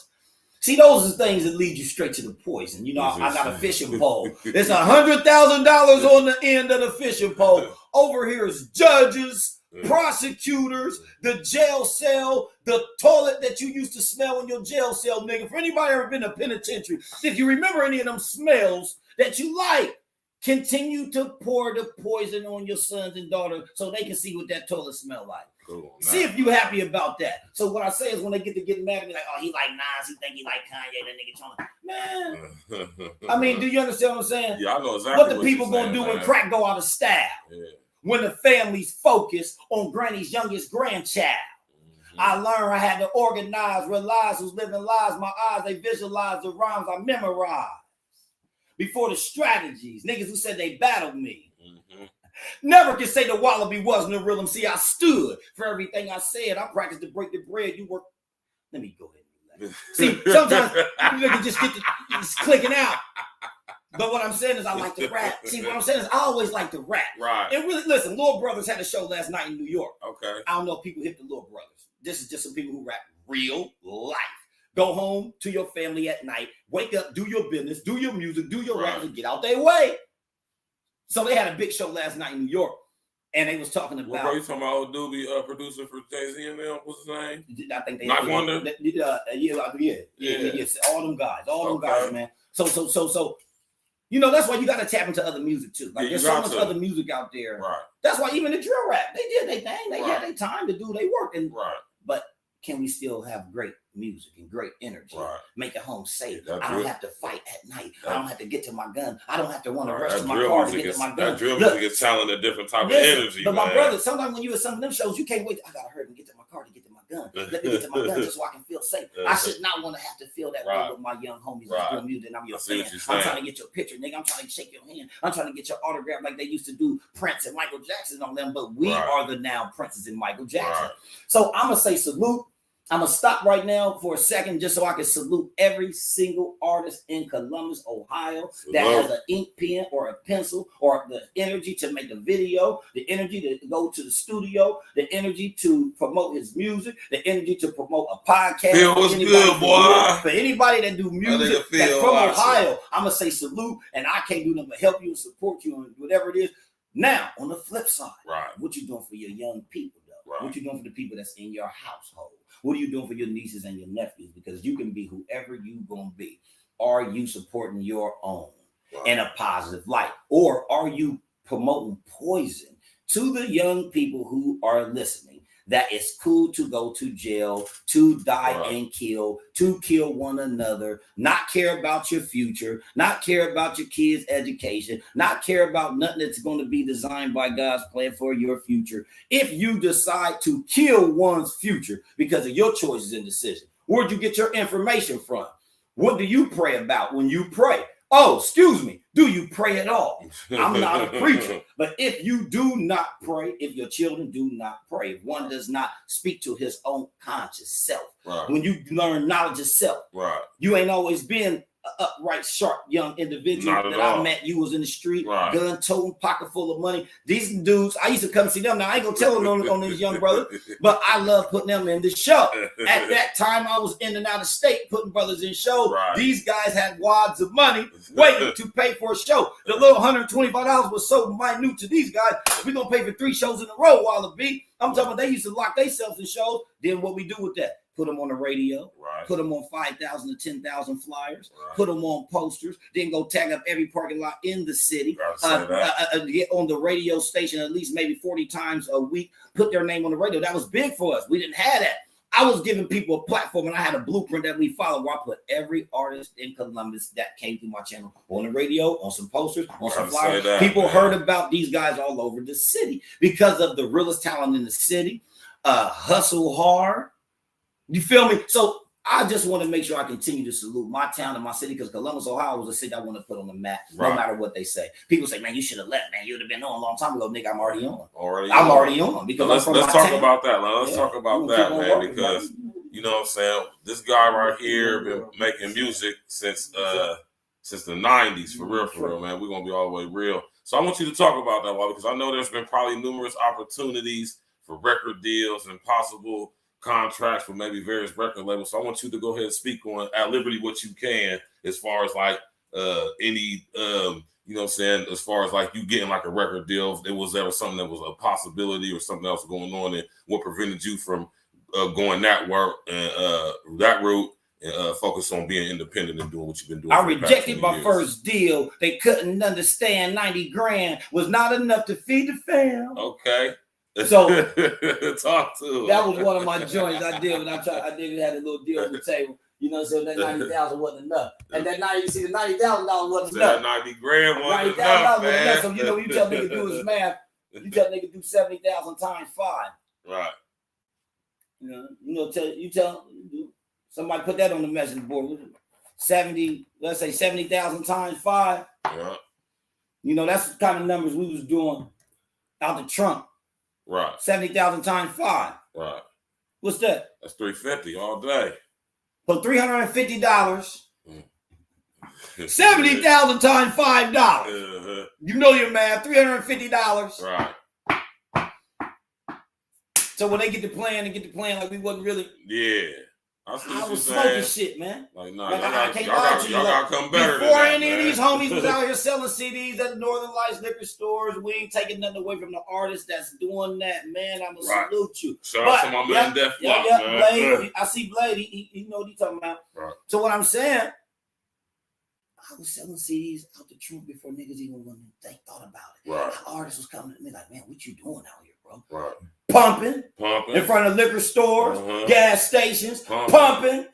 See, those are things that lead you straight to the poison. You know, I got a fishing pole. There's $100,000 on the end of the fishing pole. Over here is judges, prosecutors, the jail cell, the toilet that you used to smell in your jail cell, nigga. For anybody ever been to penitentiary, if you remember any of them smells that you like, continue to pour the poison on your sons and daughters so they can see what that toilet smell like.
Cool.
See if you happy about that. So what I say is when they get to getting mad at me, like, oh, he like Nas, he think he like Kanye, that nigga trying to, man. I mean, do you understand what I'm saying?
Yeah, I know exactly
what the people gonna do when crack go out of style.
Yeah.
When the family's focused on granny's youngest grandchild. I learned I had to organize, realize who's living lies. My eyes, they visualize the rhymes I memorize. Before the strategies, niggas who said they battled me. Never can say the WALLABE wasn't a real MC. I stood for everything I said. I practiced to break the bread. You work. Let me go ahead and do that. See, sometimes you can just get it's clicking out. But what I'm saying is I like to rap. See, what I'm saying is I always like to rap.
Right.
And really, listen, Lil Brothers had a show last night in New York.
Okay.
I don't know if people hit the Lil Brothers. This is just some people who rap real life. Go home to your family at night. Wake up, do your business, do your music, do your rap, and get out their way. So they had a big show last night in New York, and they was talking about.
Bro, you talking about old Doobie, producer for Jay-Z and them? What's his name?
I think they.
Knock Wonder.
Yeah. All them guys, man. So. You know, that's why you got to tap into other music too. Like there's so much other music out there.
Right.
That's why even the drill rap, they did their thing. They had their time to do their work. And but can we still have great music and great energy?
Right.
Make it home safe.
Yeah,
I don't have to fight at night. I don't have to get to my gun. I don't have to want to rush to my car to get to my gun.
That drill music is telling a different type of energy.
But my brother, sometimes when you at some of them shows, you can't wait. I gotta hurry and get to my car to get to my gun. Let me get to my gun just so I can feel safe. I should not want to have to feel that way with my young homies that's doing music. And I'm your fan. I'm trying to get your picture, nigga. I'm trying to shake your hand. I'm trying to get your autograph like they used to do Prince and Michael Jackson on them. But we are the now Princes and Michael Jackson. So I'm gonna say salute. I'm going to stop right now for a second just so I can salute every single artist in Columbus, Ohio that has an ink pen or a pencil or the energy to make a video, the energy to go to the studio, the energy to promote his music, the energy to promote a podcast.
Feels good, boy.
For anybody that do music that's from Ohio, I'm going to say salute, and I can't do nothing but help you and support you and whatever it is. Now, on the flip side, what you doing for your young people, though? What you doing for the people that's in your household? What are you doing for your nieces and your nephews? Because you can be whoever you gonna be. Are you supporting your own in a positive light? Or are you promoting poison to the young people who are listening? That it's cool to go to jail, to die and kill, to kill one another, not care about your future, not care about your kids' education, not care about nothing that's going to be designed by God's plan for your future. If you decide to kill one's future because of your choices and decisions, where'd you get your information from? What do you pray about when you pray? Oh, excuse me. Do you pray at all? I'm not a preacher. But if you do not pray, if your children do not pray, if one does not speak to his own conscious self, when you learn knowledge of self, you ain't always been an upright, sharp, young individual that I met. You was in the street, gun toting, pocket full of money. These dudes, I used to come see them. Now, I ain't going to tell them on these young brothers, but I love putting them in the show. At that time, I was in and out of state putting brothers in shows. These guys had wads of money waiting to pay for a show. The little $125 was so minute to these guys. We're going to pay for 3 shows in a row, WALLABE. I'm talking about they used to lock themselves in shows. Then what we do with that? Put them on the radio, put them on 5,000 to 10,000 flyers, put them on posters, then go tag up every parking lot in the city, get on the radio station at least maybe 40 times a week, put their name on the radio. That was big for us. We didn't have that. I was giving people a platform, and I had a blueprint that we followed where I put every artist in Columbus that came through my channel on the radio, on some posters, on some flyers. People heard about these guys all over the city because of the realest talent in the city, hustle hard, You feel me? So I just want to make sure I continue to salute my town and my city, because Columbus, Ohio was a city I want to put on the map, no matter what they say. People say, man, you should have left, man. You would have been on a long time ago. Nigga, I'm already on. I'm already on. Because
let's talk about that. Let's talk about that, man, because you know what I'm saying? This guy right here been making music since the 90s, for real, man. We're gonna be all the way real. So I want you to talk about that, Wally, because I know there's been probably numerous opportunities for record deals and possible contracts with maybe various record labels. So I want you to go ahead and speak on at liberty what you can, as far as like any you know what I'm saying, as far as like you getting like a record deal, if there was ever something that was a possibility or something else going on, and what prevented you from going that work and that route, and focus on being independent and doing what you've been doing.
I rejected my first deal. They couldn't understand 90 grand was not enough to feed the fam.
Okay.
So
talk to
that was one of my joints I did when I had a little deal on the table. You know, so that 90,000 wasn't enough, and that $90,000 wasn't enough.
That 90 grand wasn't
enough,
man.
So you know, you tell nigga do his math. You tell nigga do 70,000 times 5.
Right.
You tell somebody put that on the message board. 70, let's say 70,000 times 5.
Yeah.
You know, that's the kind of numbers we was doing out the trunk.
Right.
70,000 times 5.
Right.
What's that?
That's $350 all day.
For $350. 70,000 times $5. You know your math. $350.
Right.
So when they get to playing like we wasn't really.
Yeah.
I was smoking shit, man.
Like, nah,
like,
y'all gotta come better.
Before any of these homies was out here selling CDs at Northern Lights liquor stores, we ain't taking nothing away from the artist that's doing that, man. I'm gonna salute you.
Shout out to my man, Def man.
Blade, I see Blade. He know what he's talking about.
Right.
So what I'm saying, I was selling CDs out the trunk before niggas even thought about it.
Right.
The artist was coming to me like, man, what you doing out here, bro?
Right.
Pumping in front of liquor stores, gas stations, pumping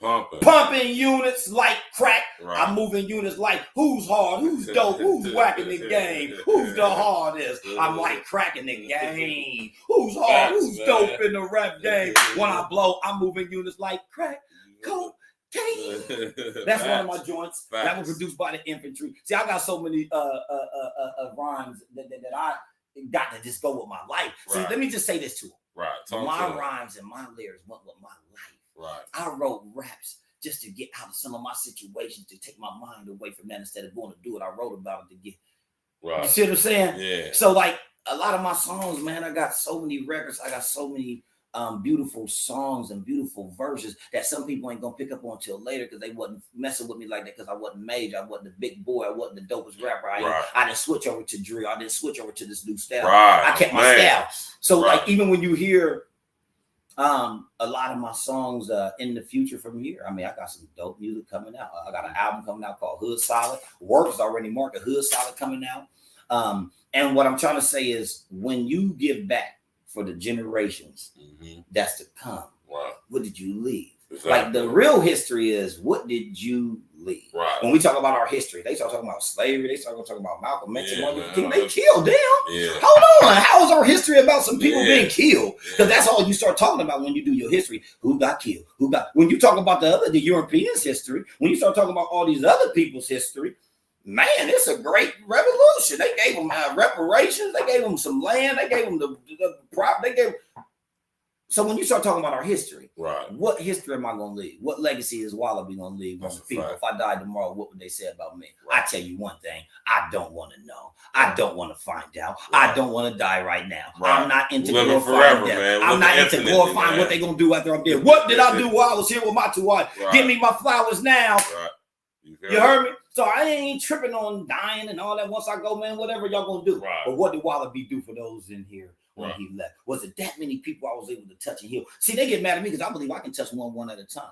units like crack. Right. I'm moving units like who's hard, who's dope, who's whacking the game, who's the hardest. I'm like cracking the game. Who's hard, who's dope in the rap game. When I blow, I'm moving units like crack, coke. That's one of my joints. That was produced by the infantry. See, I got so many rhymes that I got to just go with my life. See, let me just say this to him.
Right.
My rhymes and my lyrics went with my life.
Right.
I wrote raps just to get out of some of my situations, to take my mind away from that instead of going to do it. I wrote about it to get. Right. You see what I'm saying?
Yeah.
So like a lot of my songs, man, I got so many records. I got so many beautiful songs and beautiful verses that some people ain't gonna pick up on until later, because they wasn't messing with me like that, because I wasn't major, I wasn't the big boy, I wasn't the dopest rapper. I didn't switch over to drill, I didn't switch over to this new style. I kept my style. So like even when you hear a lot of my songs in the future from here, I mean, I got some dope music coming out. I got an album coming out called Hood Solid. Work is already marked, Hood Solid coming out. And what I'm trying to say is, when you give back for the generations that's to come, what did you leave? Exactly. Like the real history is, what did you leave? Right. When we talk about our history, they start talking about slavery, they start talking about Malcolm X and Martin Luther King. They killed them. Yeah. Hold on, how is our history about some people being killed? Because that's all you start talking about when you do your history. Who got killed? When you talk about the Europeans' history, when you start talking about all these other people's history, man, it's a great revolution. They gave them reparations. They gave them some land. They gave them the prop. So when you start talking about our history, what history am I going to leave? What legacy is WALLABE going to leave on the people? If I died tomorrow, what would they say about me? I tell you one thing, I don't want to know. I don't want to find out. I don't want to die right now. I'm not into glorifying death. I'm not into glorifying what they're going to do after I'm dead. What did I do while I was here with my two wives? Give me my flowers now. You heard me? So I ain't tripping on dying and all that. Once I go, man, whatever y'all gonna do. But what did WALLABE do for those in here when he left? Was it that many people I was able to touch and heal? See, they get mad at me because I believe I can touch one at a time.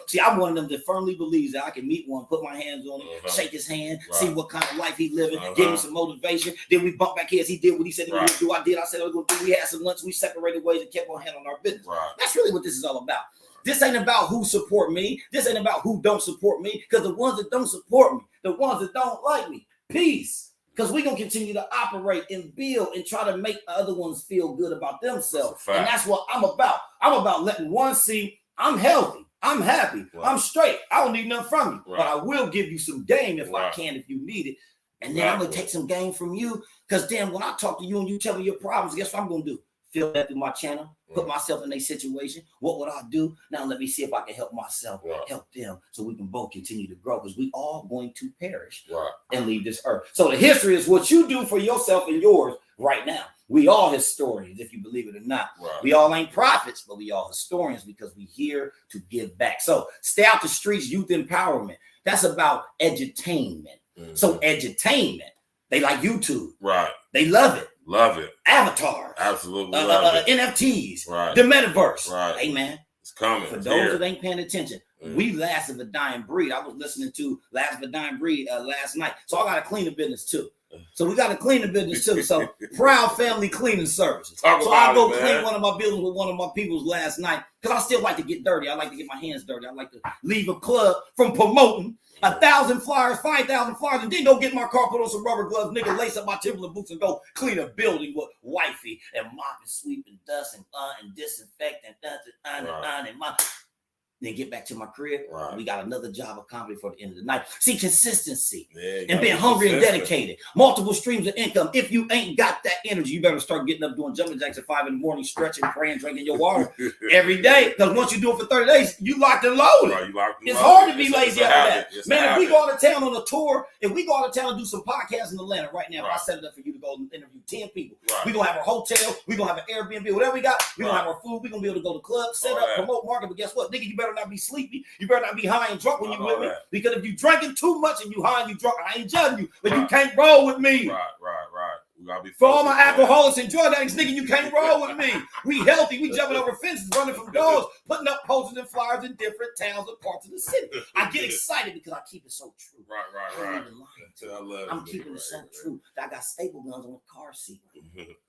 See, I'm one of them that firmly believes that I can meet one, put my hands on him, shake his hand, see what kind of life he living, give him some motivation. Then we bump back heads. He did what he said he was gonna do. I said I was gonna do. We had some lunch. We separated ways and kept on handling our business. That's really what this is all about. This ain't about who support me. This ain't about who don't support me. Because the ones that don't support me, the ones that don't like me, peace. Because we're going to continue to operate and build and try to make other ones feel good about themselves. And that's what I'm about. I'm about letting one see I'm healthy. I'm happy.
Right.
I'm straight. I don't need nothing from you.
Right.
But I will give you some game if I
Right.
can, if you need it. And then I'm going to take some game from you. Because then when I talk to you and you tell me your problems, guess what I'm going to do? Fill that through my channel, put myself in a situation. What would I do? Now let me see if I can help myself, help them, so we can both continue to grow, because we all going to perish and leave this earth. So the history is what you do for yourself and yours right now. We all historians, if you believe it or not.
Right.
We all ain't prophets, but we all historians, because we here to give back. So stay out the streets, youth empowerment. That's about edutainment. So edutainment, they like YouTube.
Right.
They love it.
Love it.
Avatars.
Absolutely love it.
NFTs.
Right.
The metaverse.
Right.
Hey, man.
It's coming.
For
It's
those
here.
that ain't paying attention, we last of a dying breed. I was listening to Last of a Dying Breed last night. So I got to clean the business too. So we got to clean the business too. So Proud Family Cleaning Services. So I go clean one of my buildings with one of my people's last night, because I still like to get dirty. I like to get my hands dirty. I like to leave a club from promoting 1,000 flyers, 5,000 flyers, and then go get my car, put on some rubber gloves, nigga, lace up my Timberland boots, and go clean a building with wifey and mop and sweep and dust and disinfect and mop. Then get back to my crib.
Right.
We got another job accomplished for the end of the night. See, consistency and
and
being hungry and dedicated. Multiple streams of income. If you ain't got that energy, you better start getting up doing jumping jacks at 5 in the morning, stretching, praying, drinking your water every day. Because once you do it for 30 days, you locked and loaded.
Right,
it's hard to be lazy after that.
It's
Man, if we go out of town on a tour, if we go out of town and do some podcasts in Atlanta right now, I set it up for you to go and interview 10 people. We're going to have our hotel. We're going to have an Airbnb, whatever we got. We're going to have our food. We're going to be able to go to clubs, set up, promote, market. But guess what? Nigga, you better not be sleepy. You better not be high and drunk when you with me. Because if you drinking too much and you high and you drunk, I ain't judging you. But you can't roll with me.
Right. We gotta be
for all my alcoholics and drug addicts, nigga, you can't roll with me. We healthy. We jumping over fences, running from dogs, putting up posters and flyers in different towns and parts of the city. I get excited because I keep it so true.
Right.
I'm keeping it so true that I got staple guns on the car seat.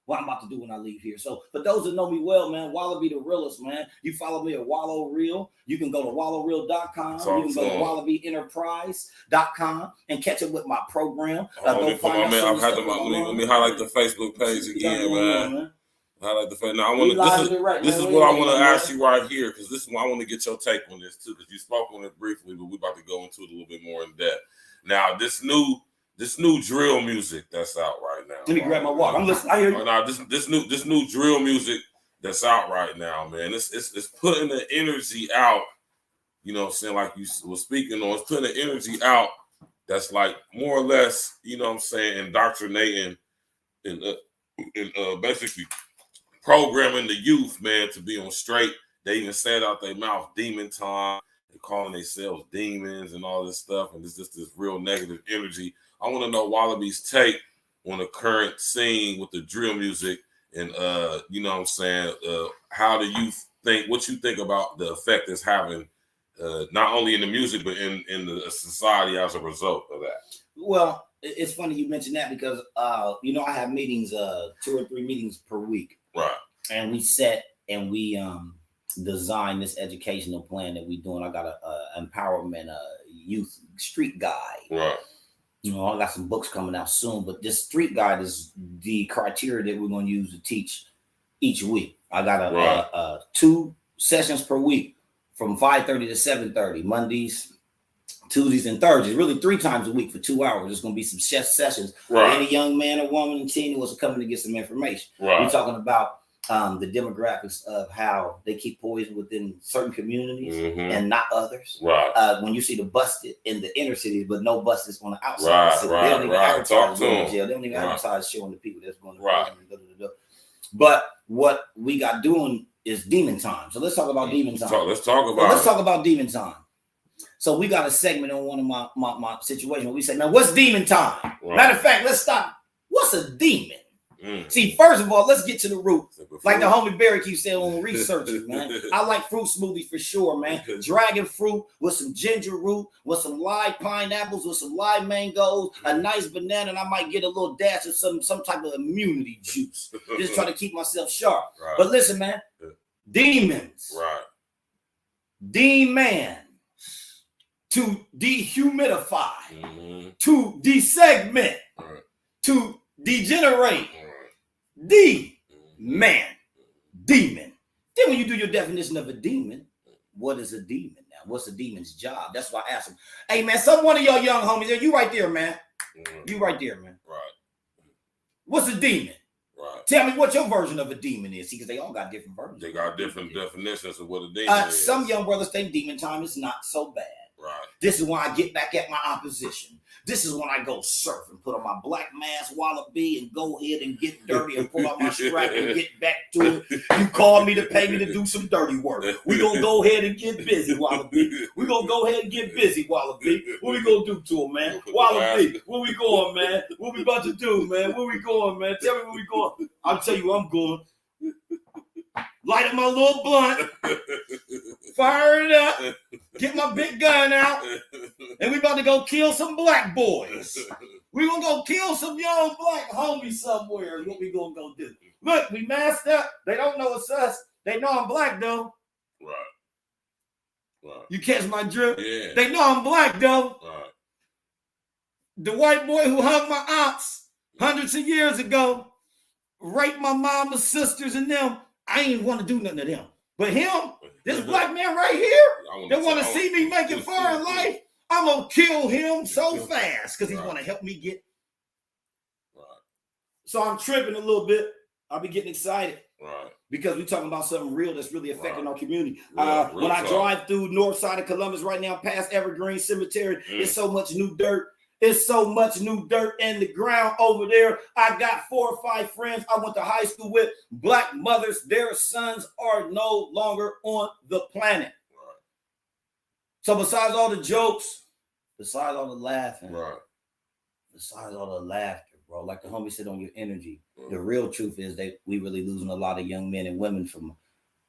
What I'm about to do when I leave here. So for those that know me well, man, Wallaby the realest, man. You follow me at Wallow Real. You can go to wallowreal.com. You can go to wallabyenterprise.com and catch up with my program.
Let me highlight the Facebook page again, man. Highlight the Facebook. Now, this is what I want to ask you right here, because this is what I want to get your take on this too, because you spoke on it briefly, but we're about to go into it a little bit more in depth. Now, this new drill music that's out right now.
Let me grab my water. I'm listening. I hear you.
Now, this new drill music that's out right now, man. It's putting the energy out. You know what I'm saying? Like you were speaking on, it's putting the energy out that's like more or less, you know what I'm saying, indoctrinating and basically programming the youth, man, to be on straight. They even said out their mouth, demon time. They're calling themselves demons and all this stuff. And it's just this real negative energy. I want to know Wallaby's take on the current scene with the drill music. And, you know what I'm saying, how do you think, what you think about the effect it's having, not only in the music, but in the society as a result of that? Well,
it's funny you mentioned that because, you know, I have meetings, 2 or 3 meetings per week.
Right.
And we set and we design this educational plan that we're doing. I got a empowerment youth street guide.
Right.
You know, I got some books coming out soon, but this street guide is the criteria that we're going to use to teach each week. I got 2 sessions per week from 5:30 to 7:30, Mondays, Tuesdays, and Thursdays. Really 3 times a week for 2 hours. There's going to be some sessions for any young man or woman and teen who wants to come in to get some information. We're talking about the demographics of how they keep poison within certain communities and not others. When you see the busted in the inner cities, but no busted on the outside. They don't even advertise in jail. They don't even advertise showing the people that's going to prison. But what we got doing is demon time. So let's talk about demon time.
Let's talk about
demon time. So we got a segment on one of my situations where we say, man, what's demon time? Matter of fact, let's stop. What's a demon? See, first of all, let's get to the root. Like the homie Barry keeps saying on researching, man. I like fruit smoothies for sure, man. Dragon fruit with some ginger root, with some live pineapples, with some live mangoes, a nice banana, and I might get a little dash of some type of immunity juice. Just trying to keep myself sharp. But listen, man, demons. Demon. To dehumidify. To desegment. To degenerate. Demon. Then when you do your definition of a demon, what is a demon now? What's a demon's job? That's why I asked him. Hey man, some one of y'all young homies there, you right there, man. You right there, man.
Right.
What's a demon?
Right.
Tell me what your version of a demon is. See, because they all got different versions.
They got different definitions of what a demon is.
Some young brothers think demon time is not so bad.
Right.
This is when I get back at my opposition. This is when I go surfing, put on my black mask WALLABE and go ahead and get dirty and pull out my strap and get back to it. You called me to pay me to do some dirty work. We gonna go ahead and get busy, WALLABE. We gonna go ahead and get busy, WALLABE. What we gonna do to him, man? WALLABE, where we going, man? What we about to do, man? Where we going, man? Tell me where we going. I'll tell you where I'm going. Light up my little blunt, fire it up, get my big gun out, and we about to go kill some black boys. We gonna go kill some young black homies somewhere. What we gonna go do? Look, we masked up. They don't know it's us. They know I'm black though.
Right. Right.
You catch my drift?
Yeah.
They know I'm black though.
Right.
The white boy who hung my aunts hundreds of years ago, raped my mama's sisters and them. I ain't want to do nothing to them. But him, this black man right here, that want to see me making far in life, I'm going to kill him so fast because he's going to help me get.
Right.
So I'm tripping a little bit. I'll be getting excited.
Right.
Because we're talking about something real that's really affecting our community.
Real
when I
talk.
drive through north side of Columbus right now, past Evergreen Cemetery, it's so much new dirt. It's so much new dirt in the ground over there. I got 4 or 5 friends I went to high school with, black mothers. Their sons are no longer on the planet. Right. So besides all the jokes, besides all the laughing,
right.
besides all the laughter, bro, like the homie said on your energy, the real truth is that we really losing a lot of young men and women from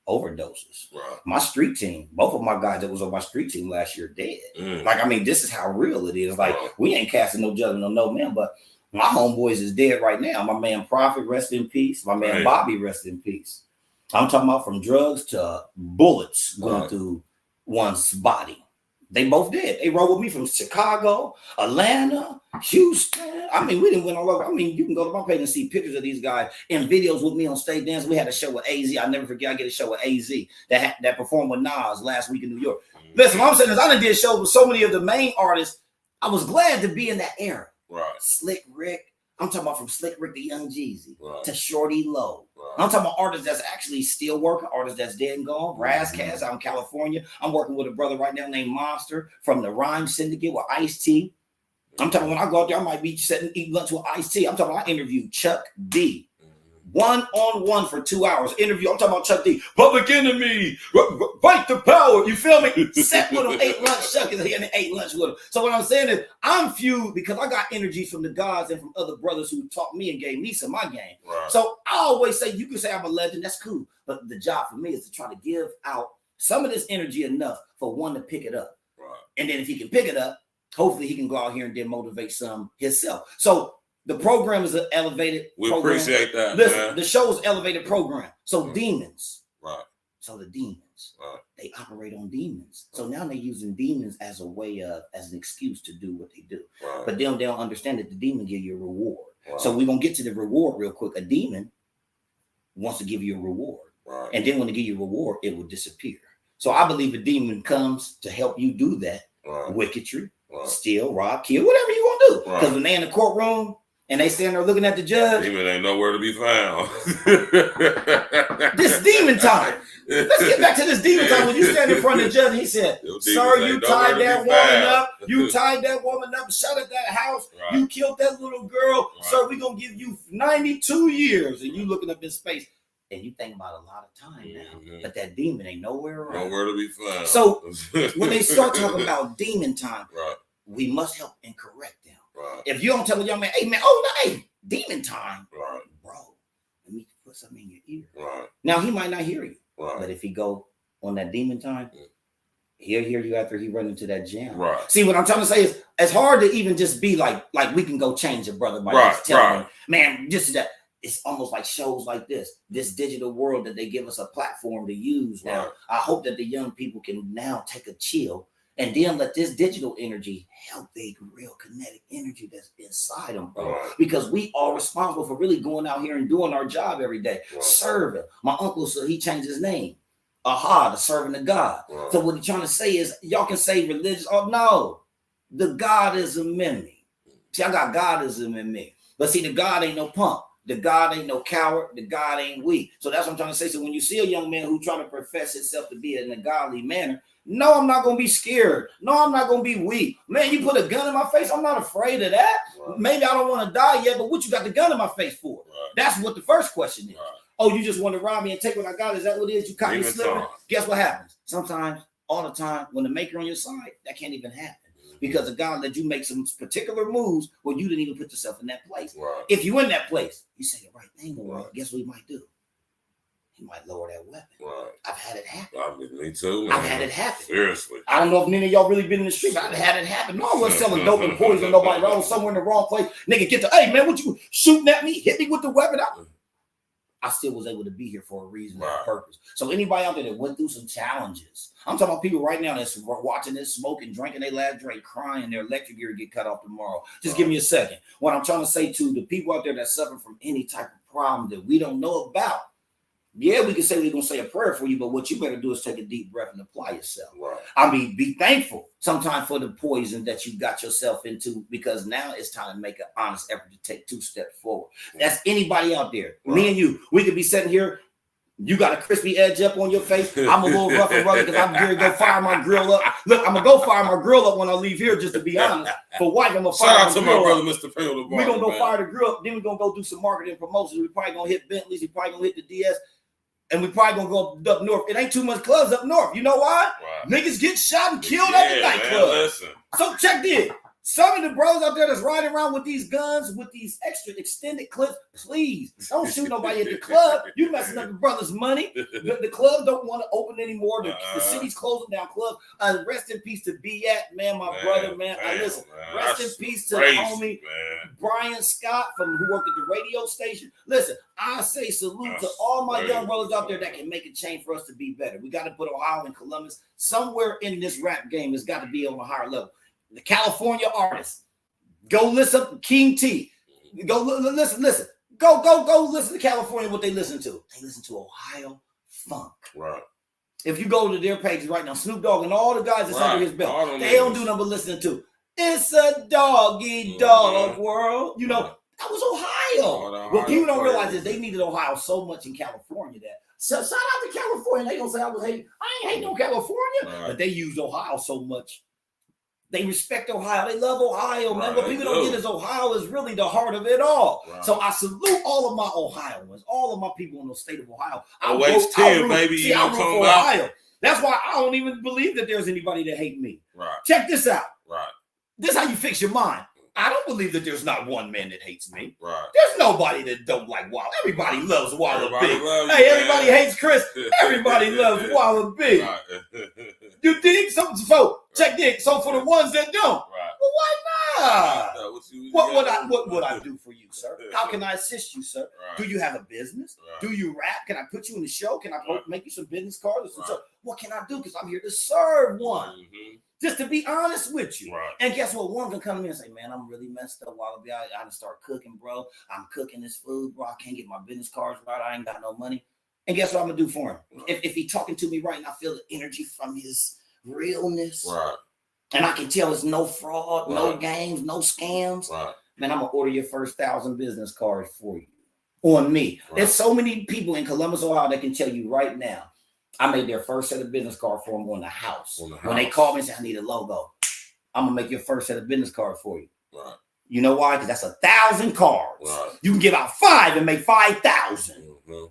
overdoses.
Right.
My street team, both of my guys that was on my street team last year dead. Like, I mean, this is how real it is. Like, we ain't casting no judgment on no man, but my homeboys is dead right now. My man Prophet, rest in peace. My man Bobby, rest in peace. I'm talking about from drugs to bullets going through one's body. They both did. They rode with me from Chicago, Atlanta, Houston. I mean, we didn't win all over. I mean, you can go to my page and see pictures of these guys and videos with me on stage dance. We had a show with AZ. I never forget. I get a show with AZ that performed with Nas last week in New York. Listen, what I'm saying is I done did shows with so many of the main artists. I was glad to be in that era.
Right.
Slick Rick. I'm talking about from Slick Rick to Young Jeezy
to
Shorty Low. I'm talking about artists that's actually still working, artists that's dead and gone. Razzcast out in California. I'm working with a brother right now named Monster from the Rhyme Syndicate with Ice-T. I'm talking when I go out there, I might be sitting eating lunch with Ice-T. I'm talking about I interviewed Chuck D. One-on-one for 2 hours. Interview. I'm talking about Chuck D. Public Enemy. Fight the power. You feel me? Sat with him, ate lunch. Chuck is here and ate lunch with him. So what I'm saying is I'm few because I got energy from the gods and from other brothers who taught me and gave me some of my game.
Right.
So I always say, you can say I'm a legend. That's cool. But the job for me is to try to give out some of this energy enough for one to pick it up.
Right.
And then if he can pick it up, hopefully he can go out here and then motivate some himself. So the program is an elevated program.
We appreciate that.
Listen,
man.
the show is elevated program. So demons.
Right.
So the demons.
Right.
They operate on demons. So now they're using demons as a way of, as an excuse to do what they do.
Right.
But then they don't understand that the demon give you a reward.
Right.
So we're going to get to the reward real quick. A demon wants to give you a reward.
Right.
And then when they give you a reward, it will disappear. So I believe a demon comes to help you do that.
Right.
Wickedry,
Right.
steal, rob, kill, whatever you want to do. Because
Right.
when they in the courtroom, and they stand there looking at the judge.
Demon ain't nowhere to be found.
This demon time. Let's get back to this demon time. When you stand in front of the judge, he said, "Sir, you tied that woman up. You tied that woman up, shot at that house.
Right.
You killed that little girl.
Right.
Sir, we're going to give you 92 years." And you looking up in space. And you think about a lot of time now. But that demon ain't nowhere around.
Nowhere to be found.
So when they start talking about demon time,
right.
we must help and correct them.
Right.
If you don't tell a young man, "Hey man, oh no, hey, demon time,"
Right.
bro, let me put something in your ear.
Right.
Now he might not hear you,
Right.
but if he go on that demon time, he'll hear you after he run into that jam.
Right.
See, what I'm trying to say is, it's hard to even just be like we can go change a brother by just telling him, man, just that. It's almost like shows like this digital world that they give us a platform to use. Now,
Right.
I hope that the young people can now take a chill and then let this digital energy help the real kinetic energy that's inside them, bro.
Right.
Because we are responsible for really going out here and doing our job every day,
Right.
serving. My uncle, so he changed his name. Aha, the servant of God.
Right.
So what he's trying to say is, y'all can say religious. Oh no, the Godism in me. See, I got Godism in me. But see, the God ain't no punk. The God ain't no coward. The God ain't weak. So that's what I'm trying to say. So when you see a young man who trying to profess himself to be in a godly manner, no, I'm not going to be scared. No, I'm not going to be weak. Man, you put a gun in my face, I'm not afraid of that. Right. Maybe I don't want to die yet, but what you got the gun in my face for? Right. That's what the first question is. Right. Oh, you just want to rob me and take what I got? Is that what it is? You caught me slipping? Guess what happens? Sometimes, all the time, when the maker on your side, that can't even happen. Because of God let you make some particular moves where you didn't even put yourself in that place. Right. If you in that place, you say the right thing, right. Guess what he might do? He might lower that weapon. Right. I've had it happen.
Me too, man.
I've had it happen.
Seriously.
I don't know if many of y'all really been in the street, but I've had it happen. No, I wasn't selling dope and poison nobody. I was somewhere in the wrong place. Nigga, get the, hey man, what you shooting at me? Hit me with the weapon. I still was able to be here for a reason and a purpose. So anybody out there that went through some challenges, I'm talking about people right now that's watching this, smoking, drinking their last drink, crying, their electric gear get cut off tomorrow. Just give me a second. What I'm trying to say to the people out there that suffer from any type of problem that we don't know about, yeah, we can say we're going to say a prayer for you, but what you better do is take a deep breath and apply yourself. Right. I mean, be thankful sometimes for the poison that you got yourself into, because now it's time to make an honest effort to take 2 steps forward. That's anybody out there. Right. Me and you, we could be sitting here. You got a crispy edge up on your face. I'm a little rough and rugged because I'm going to go fire my grill up. Look, I'm going to go fire my grill up when I leave here, just to be honest. For wife, I'm going to fire
Shout out to my brother, Mr. Fielder.
We're going to go fire the grill up. Then we're going to go do some marketing promotions. We're probably going to hit Bentleys. We're probably going to hit the DS. And we probably gonna go up north. It ain't too much clubs up north. You know why? Right. Niggas get shot and killed at the nightclub. So check this. Some of the bros out there that's riding around with these guns, with these extra extended clips, please don't shoot nobody at the club. You messing up your brother's money. The club don't want to open anymore. The city's closing down clubs. Rest in peace to man, my brother, man. Listen, rest in peace to homie Brian Scott who worked at the radio station. Listen, I say salute to all my young brothers out there that can make a change for us to be better. We got to put Ohio and Columbus somewhere in this rap game. It's got to be on a higher level. The California artists, go listen to King T. Go listen. Go listen to California. What they listen to? They listen to Ohio funk. Right. If you go to their pages right now, Snoop Dogg and all the guys that's under his belt, they don't do nothing but listening to "It's a Doggy Dog World." You know that was Ohio. What people don't realize is they needed Ohio so much in California that. So shout out to California. They gonna say I was hating. I ain't hating on California, but they used Ohio so much. They respect Ohio. They love Ohio, man. What people don't get is Ohio is really the heart of it all. Right. So I salute all of my Ohioans, all of my people in the state of Ohio.
I root for
Ohio. That's why I don't even believe that there's anybody that hate me. Right. Check this out. Right. This is how you fix your mind. I don't believe that there's not one man that hates me. Right. There's nobody that don't like Walla. Everybody loves WALLABE. Hey, everybody hates Chris. Everybody loves WALLABE. Right. You dig? So check this. So for the ones that don't, well, why not? What would I do for you, sir? How can I assist you, sir? Right. Do you have a business? Right. Do you rap? Can I put you in the show? Can I make you some business cards? Or some What can I do? Because I'm here to serve one. Mm-hmm. Just to be honest with you. Right. And guess what? One can come to me and say, man, I'm really messed up. WALLABE, I gotta start cooking, bro. I'm cooking this food, bro. I can't get my business cards right. I ain't got no money. And guess what I'm gonna do for him? Right. If he talking to me right and I feel the energy from his realness, and I can tell it's no fraud, no games, no scams, man, I'm gonna order your first 1,000 business cards for you on me. Right. There's so many people in Columbus, Ohio that can tell you right now, I made their first set of business cards for them on the house. When they called me and said, I need a logo, I'm going to make your first set of business cards for you. Right. You know why? Because that's 1,000 cards. Right. You can give out 5 and make 5,000. Mm-hmm.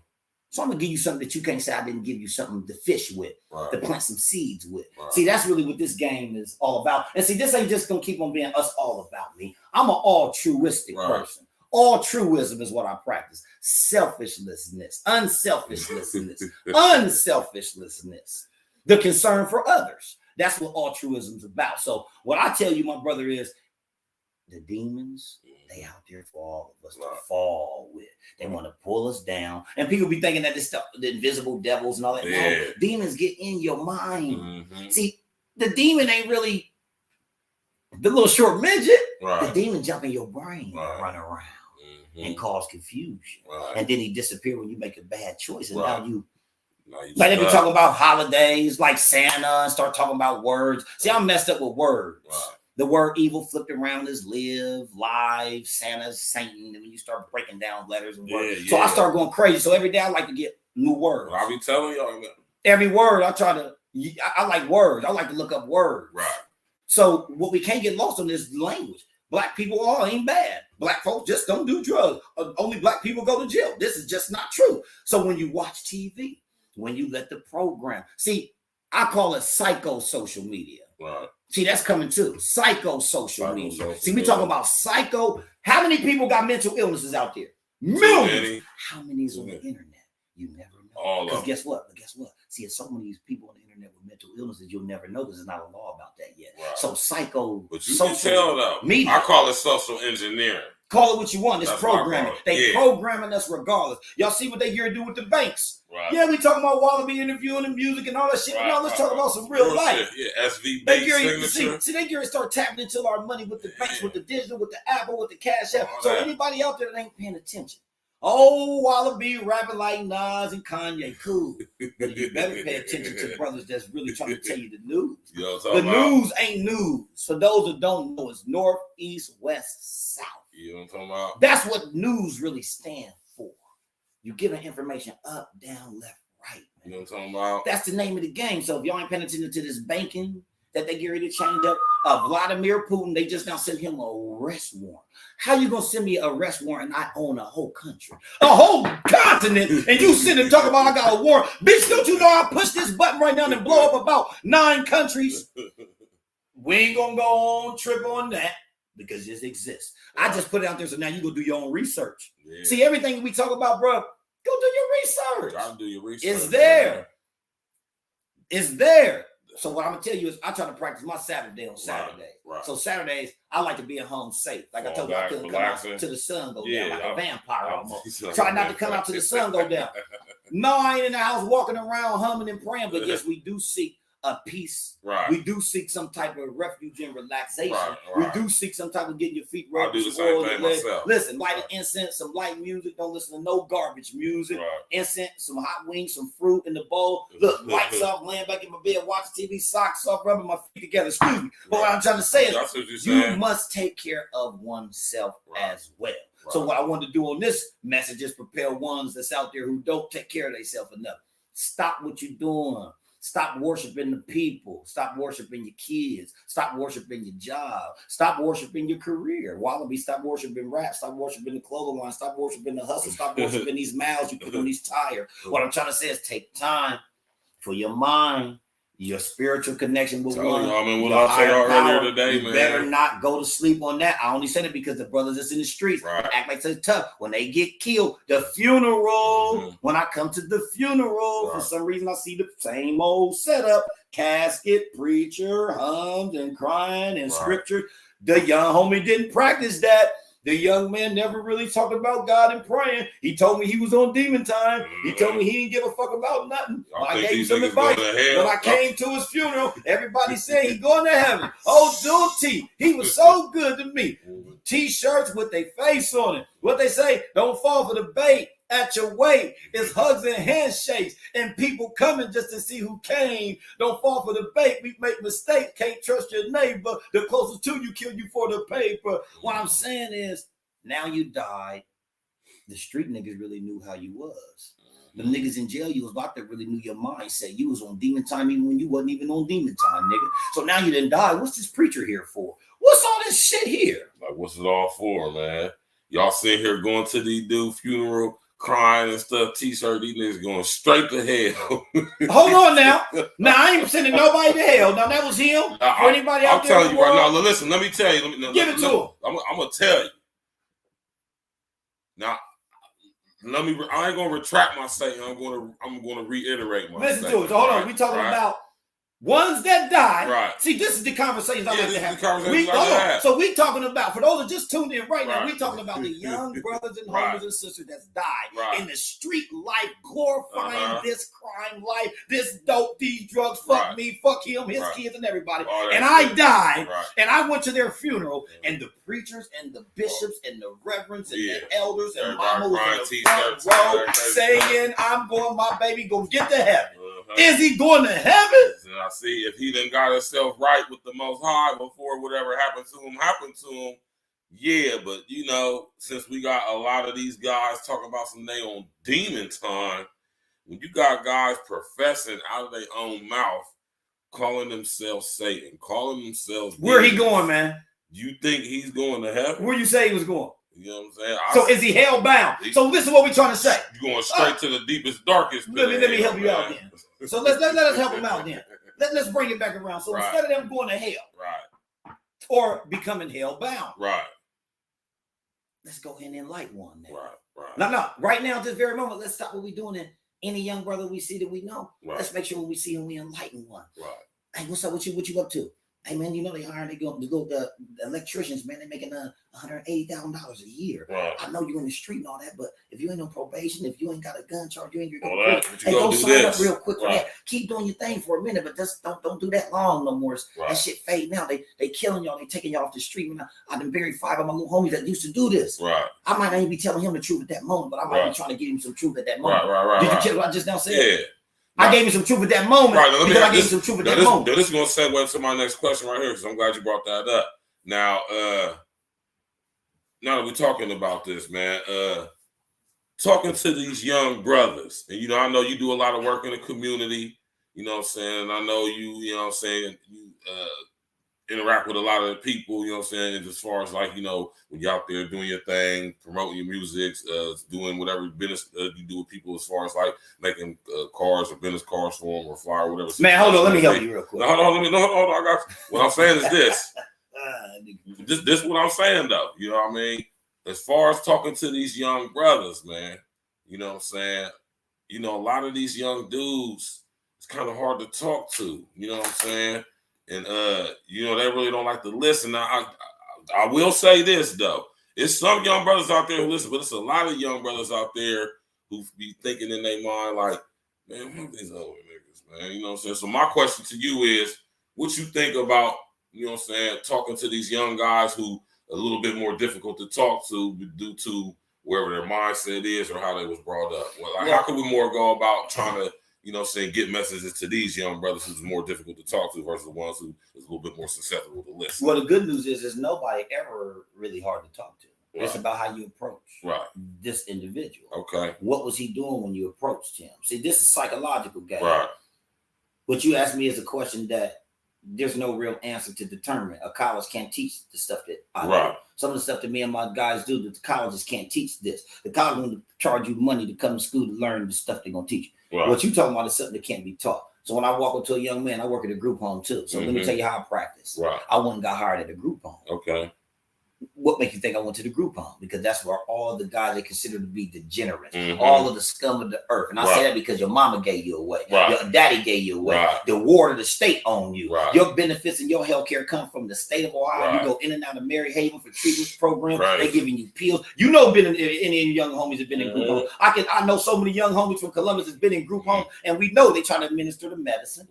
So I'm going to give you something that you can't say I didn't give you something to fish with, to plant some seeds with. Right. See, that's really what this game is all about. And see, this ain't just going to keep on being us all about me. I'm an altruistic person. All truism is what I practice. Selfishlessness, unselfishlessness, unselfishlessness, the concern for others. That's what altruism is about. So what I tell you, my brother, is the demons, they out there for all of us to fall with. They want to pull us down. And people be thinking that this stuff, the invisible devils and all that. Yeah. No, demons get in your mind. Mm-hmm. See, the demon ain't really the little short midget. The demon jump in your brain and run around. And cause confusion, and then he disappear when you make a bad choice, and now Like they be talking about holidays, like Santa, and start talking about words. See, I'm messed up with words. Right. The word evil flipped around is live, live, Santa's Satan. And when you start breaking down letters and words. So I start going crazy. So every day I like to get new words.
Well, I be telling y'all.
Every word I try to, I like words. I like to look up words.
Right.
So what we can't get lost on is language. Black people all ain't bad. Black folks just don't do drugs. Only black people go to jail. This is just not true. So when you watch TV, when you let the program, see, I call it psycho-social media.
Right.
See, that's coming too. Psycho-social media. See, we talking about psycho. How many people got mental illnesses out there? Millions. How many is on the internet? You never know. Because guess what? See, there's so many people on the internet with mental illnesses, you'll never know because there's not a law about that yet. Right. So psycho.
But you can tell though.
Media.
I call it social engineering.
Call it what you want. It's programming. They programming us regardless. Y'all see what they here to do with the banks. Right. Yeah, we talking about WALLABE interviewing and music and all that shit. Right. No, let's talk about some real life.
Shit. Yeah, SV signature.
See, they here to start tapping into our money with the banks, with the digital, with the Apple, with the Cash App. So anybody out there that ain't paying attention. Oh, WALLABE rapping like Nas and Kanye, cool. But you better pay attention to brothers that's really trying to tell you the news. The news ain't news. For those that don't know, it's north, east, west, south.
You know what I'm talking about?
That's what news really stand for. You giving information up, down, left, right. Man.
You know what I'm talking about?
That's the name of the game. So if y'all ain't paying attention to this banking that they get ready to change up, Vladimir Putin, they just now sent him an arrest warrant. How you gonna send me an arrest warrant and I own a whole country, a whole continent, and you sit and talk about I got a warrant? Bitch, don't you know I push this button right now and blow up about 9 countries? We ain't gonna go on trip on that because this exists. I just put it out there so now you go do your own research. Yeah. See, everything we talk about, bro, go do your research.
I'll do your research.
It's there. Man. It's there. So what I'm gonna tell you is I try to practice my Saturday on Saturday. Right. So Saturdays, I like to be at home safe. Like I told you, I couldn't come out till the sun go down like a vampire almost. Try not to come out till the sun go down. No, I ain't in the house walking around humming and praying, but yes, we do seek a peace. Right. We do seek some type of refuge and relaxation. Right. We do seek some type of getting your feet rubbed.
I do the same thing myself.
Listen, light an incense, some light music. Don't listen to no garbage music. Right. Incense, some hot wings, some fruit in the bowl. Look, lights off, laying back in my bed, watching TV, socks off, rubbing my feet together. Excuse me. But what I'm trying to say is you must take care of oneself as well. Right. So what I want to do on this message is prepare ones that's out there who don't take care of themselves enough. Stop what you're doing. Stop worshiping the people. Stop worshiping your kids. Stop worshiping your job. Stop worshiping your career. WALLABE, stop worshiping rap. Stop worshiping the clothing line. Stop worshiping the hustle. Stop worshiping these miles you put on these tires. What I'm trying to say is take time for your mind, your spiritual connection with one.
What I tell y'all earlier today,
you better not go to sleep on that. I only said it because the brothers that's in the streets act like they're tough. When they get killed, the funeral, when I come to the funeral, for some reason I see the same old setup. Casket, preacher, hummed and crying and scripture. The young homie didn't practice that. The young man never really talked about God and praying. He told me he was on demon time. He told me he didn't give a fuck about nothing. I gave him some advice. When I came to his funeral, everybody said he's going to heaven. Oh, Dual T, he was so good to me. T-shirts with their face on it. What they say, don't fall for the bait. At your weight, it's hugs and handshakes and people coming just to see who came. Don't fall for the bait. We make mistakes. Can't trust your neighbor. The closest to you kill you for the paper. What I'm saying is, now you died. The street niggas really knew how you was. The niggas in jail you was locked up really knew your mindset. You was on demon time even when you wasn't even on demon time, nigga. So now you didn't die. What's this preacher here for? What's all this shit here?
Like, what's it all for, man? Y'all sitting here going to the dude funeral, crying and stuff, T-shirt, these niggas going straight to hell.
Hold on now. Now, I ain't sending nobody to hell. Now, that was him. For anybody out there. I'm telling you right now. Listen, let me tell you. Give it to him.
I'm going to tell you. Now, I ain't going to retract my statement. I'm going to reiterate my
statement. Listen to it. So, hold on. We talking about Ones that died.
Right.
See, this is the conversations I like to have.
Have.
So we talking about, for those that just tuned in right now, we talking about the young brothers and homies and sisters that's died in the street life, glorifying this crime life, this dope, these drugs, fuck me, fuck him, his kids and everybody. And I died, and I went to their funeral, and the preachers and the bishops and the reverends and the elders and mamas in the front row saying, I'm going, my baby, go get to heaven. Is he going to heaven?
And I see if he done got himself right with the Most High before whatever happened to him. Yeah, but you know, since we got a lot of these guys talking about some they on demon time, when you got guys professing out of their own mouth, calling themselves Satan, calling themselves
where he going, man?
You think he's going to heaven?
Where you say he was going?
You know what I'm saying?
So is he hell bound? So this is what we're trying to say.
You're going straight to the deepest, darkest.
Let me help you out then. So let us help him out then. Let's bring it back around. So instead of them going to hell, or becoming hell bound, let's go ahead and enlighten one. Then. No. Right now, at this very moment, let's stop what we're doing. And any young brother we see that we know, let's make sure when we see him, we enlighten one. Hey, what's up? What you up to? Hey man, you know they hiring the electricians, man. They're making $180,000 a year. I know you're in the street and all that, but if you ain't on probation, if you ain't got a gun charge, you ain't your hey, go sign up real quick for that. Keep doing your thing for a minute, but just don't do that long no more. That shit fade now. They killing y'all. They taking y'all off the street. I done buried 5 of my little homies that used to do this. I might not even be telling him the truth at that moment, but I might be trying to give him some truth at that moment. Did you catch what I just now said? Yeah. I gave you some truth at that moment. I gave you some truth at that moment.
This is going to segue to my next question right here, because I'm glad you brought that up. Now that we're talking about this, man, talking to these young brothers, and you know, I know you do a lot of work in the community. You know what I'm saying? I know you know what I'm saying, you interact with a lot of people, you know what I'm saying, as far as like, you know, when you're out there doing your thing, promoting your music, doing whatever business you do with people as far as like making cars or business cards for them or flyer, whatever.
Man, hold on, let me help you real quick.
Hold on, I got you. What I'm saying is this. This is what I'm saying though, you know what I mean? As far as talking to these young brothers, man, you know what I'm saying? You know, a lot of these young dudes, it's kind of hard to talk to, you know what I'm saying? And you know, they really don't like to listen. Now, I will say this though. It's some young brothers out there who listen, but it's a lot of young brothers out there who be thinking in their mind like, man, what these other niggas, man? You know what I'm saying? So my question to you is, what you think about, you know what I'm saying, talking to these young guys who a little bit more difficult to talk to due to wherever their mindset is or how they was brought up? Well, like, how can we more go about trying to, you know, say get messages to these young brothers who's more difficult to talk to versus the ones who is a little bit more susceptible to listen?
Well, the good news is nobody ever really hard to talk to. It's about how you approach this individual.
Okay.
What was he doing when you approached him? See, this is psychological, guys. What you asked me is a question that there's no real answer to determine. A college can't teach the stuff that I do. Some of the stuff that me and my guys do, that the colleges can't teach this. The college going to charge you money to come to school to learn the stuff they're going to teach you. What you talking about is something that can't be taught. So when I walk up to a young man, I work at a group home too. So let me tell you how I practice. I went and got hired at a group home.
Okay.
What makes you think I went to the group home? Because that's where all the guys they consider to be degenerates, all of the scum of the earth. And I say that because your mama gave you away, your daddy gave you away, the ward of the state owned you. Your benefits and your health care come from the state of Ohio. You go in and out of Mary Haven for treatment program. They giving you pills. You know, been in any young homies have been in group home. I know so many young homies from Columbus has been in group home, and we know they trying to administer the medicine.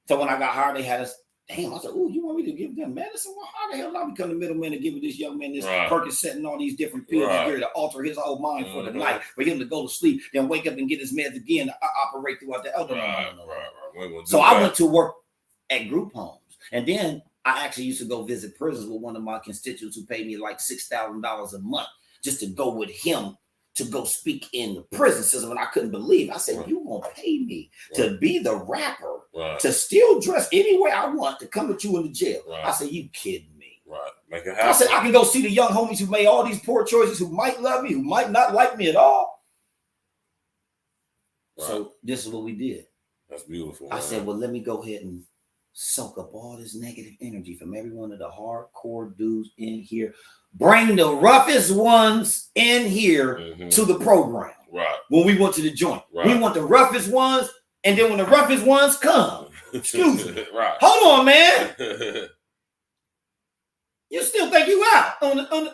So when I got hired, they had us. Damn, I said, "Oh, you want me to give them medicine? Well, how the hell did I become the middleman to give this young man this Percocet and all these different pills here to alter his whole mind for the night, for him to go to sleep, then wake up and get his meds again to operate throughout the other So I went to work at group homes, and then I actually used to go visit prisons with one of my constituents who paid me like $6,000 a month just to go with him to go speak in the prison system. And I couldn't believe. I said, you gonna pay me to be the rapper, to still dress any way I want, to come with you in the jail? I said, you kidding me?
Make it happen.
I said, I can go see the young homies who made all these poor choices, who might love me, who might not like me at all. So this is what we did.
That's beautiful.
I said, well, let me go ahead and soak up all this negative energy from every one of the hardcore dudes in here. Bring the roughest ones in here to the program. When we went to the joint, we want the roughest ones, and then when the roughest ones come, Excuse me.
Right.
Hold on, man. You still think you out on the man,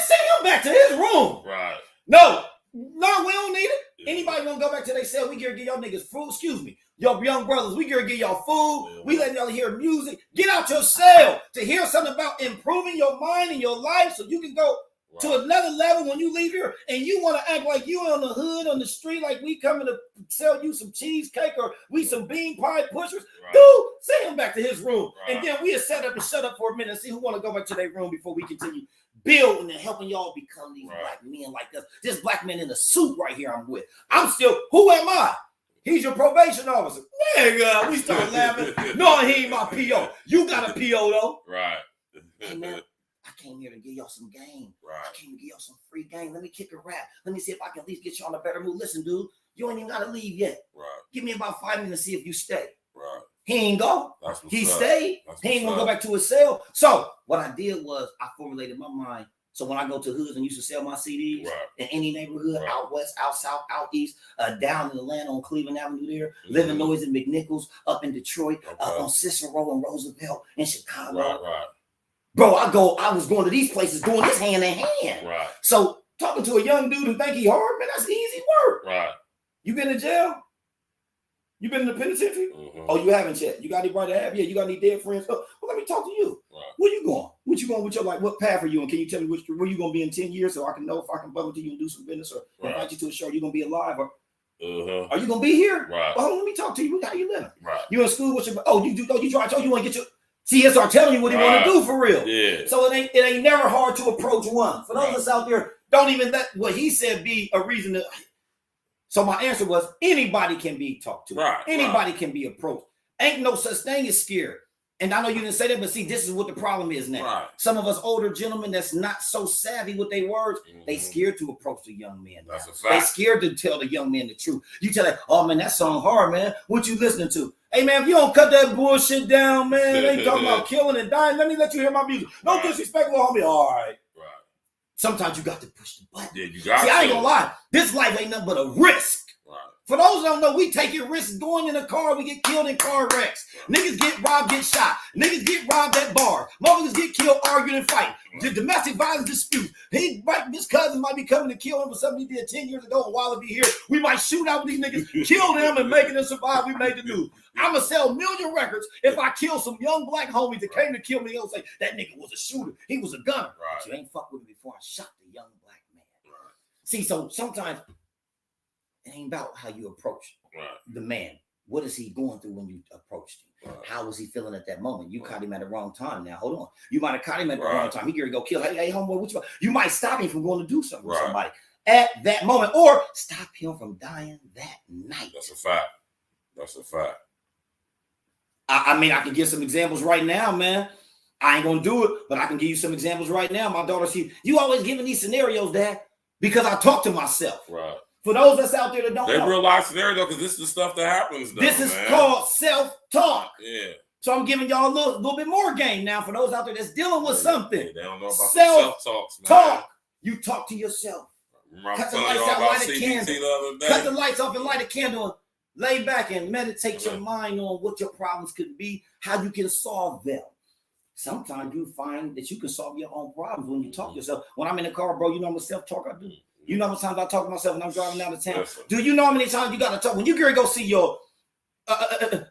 send him back to his room.
Right.
No, we don't need it. Anybody want to go back to their cell? We get y'all niggas food. Excuse me. Your young brothers, we get y'all food. We letting y'all hear music. Get out your cell to hear something about improving your mind and your life so you can go to another level when you leave here. And you want to act like you on the hood, on the street, like we coming to sell you some cheesecake or we some bean pie pushers. Dude, send him back to his room. And then we'll set up and shut up for a minute and see who want to go back to their room before we continue building and helping y'all become these black men like us. This black man in a suit right here I'm with. I'm still, who am I? He's your probation officer. Nigga, we start laughing. No, he ain't my PO. You got a PO though.
Right.
Hey man, I came here to give y'all some game.
Right.
I came to give y'all some free game. Let me kick a rap. Let me see if I can at least get y'all in a better mood. Listen, dude, you ain't even gotta leave yet.
Right.
Give me about 5 minutes to see if you stay.
Right.
He ain't go. He stayed. He ain't gonna go back to his cell. So what I did was I formulated my mind. So when I go to hoods and used to sell my CDs in any neighborhood, out west, out south, out east, down in Atlanta on Cleveland Avenue there, living noise in McNichols, up in Detroit, on Cicero and Roosevelt in Chicago. Bro, I was going to these places doing this hand in hand.
Right.
So talking to a young dude who think he hard, man, that's easy work.
Right.
You been in jail? You been in the penitentiary? Oh, you haven't yet. You got anybody to have? Yeah, you got any dead friends? Oh, well, let me talk to you. Right. Where you going? What you going with your life? What path are you on? Can you tell me where you going to be in 10 years so I can know if I can bump into you and do some business or invite you to a show? You going to be alive or are you going to be here? Right. Well, let me talk to you. How you living? Right. You in school? What's your, you try to tell you want to get your CSR telling you what he want to do for real. Yeah. So it ain't never hard to approach one. For those of us out there, don't even let what he said be a reason to. So my answer was anybody can be talked to. Right. Anybody can be approached. Ain't no such thing as scared. And I know you didn't say that, but see, this is what the problem is now. Right. Some of us older gentlemen that's not so savvy with their words, they scared to approach the young man. That's a fact. They scared to tell the young man the truth. You tell them, oh man, that song hard, man. What you listening to? Hey man, if you don't cut that bullshit down, man, they ain't talking about killing and dying. Let me let you hear my music. No disrespect, little homie. All right. Sometimes you got to push the button. Yeah, you got to. I ain't gonna lie. This life ain't nothing but a risk. Right. For those who don't know, we taking risks going in a car. We get killed in car wrecks. Niggas get robbed, get shot. Niggas get robbed at bars. Motherfuckers get killed arguing and fighting. The domestic violence dispute. His cousin might be coming to kill him for something he did 10 years ago. And while he be here, we might shoot out with these niggas, kill them, and making them survive. We made the news. I'm gonna sell million records if I kill some young black homies that came to kill me. They'll say that nigga was a shooter. He was a gunner. Right. But you ain't fuck with me before I shot the young black man. Right. See, so sometimes it ain't about how you approach the man. What is he going through when you approached him? Right. How was he feeling at that moment? You caught him at the wrong time. Now, hold on. You might have caught him at the wrong time. He gonna go kill. Hey, homeboy, what you might stop him from going to do something with somebody at that moment, or stop him from dying that night. That's a fact. That's a fact. I mean, I can give some examples right now, man. I ain't gonna do it, but I can give you some examples right now. My daughter, you always giving these scenarios, Dad, because I talk to myself. Right. For those that's out there that don't know. Real life scenario, because this is the stuff that happens. Though, this is called self-talk. Yeah. So I'm giving y'all a little bit more game now for those out there that's dealing with something. They don't know about self-talks, man. Talk. You talk to yourself. Cut the lights out, light a candle. Cut the lights off and light a candle. Lay back and meditate your mind on what your problems could be, how you can solve them. Sometimes you find that you can solve your own problems when you talk to yourself. When I'm in the car, bro, you know how much self-talk I do. You know how many times I talk to myself when I'm driving out of town. Do you know how many times you got to talk? When you go see your, I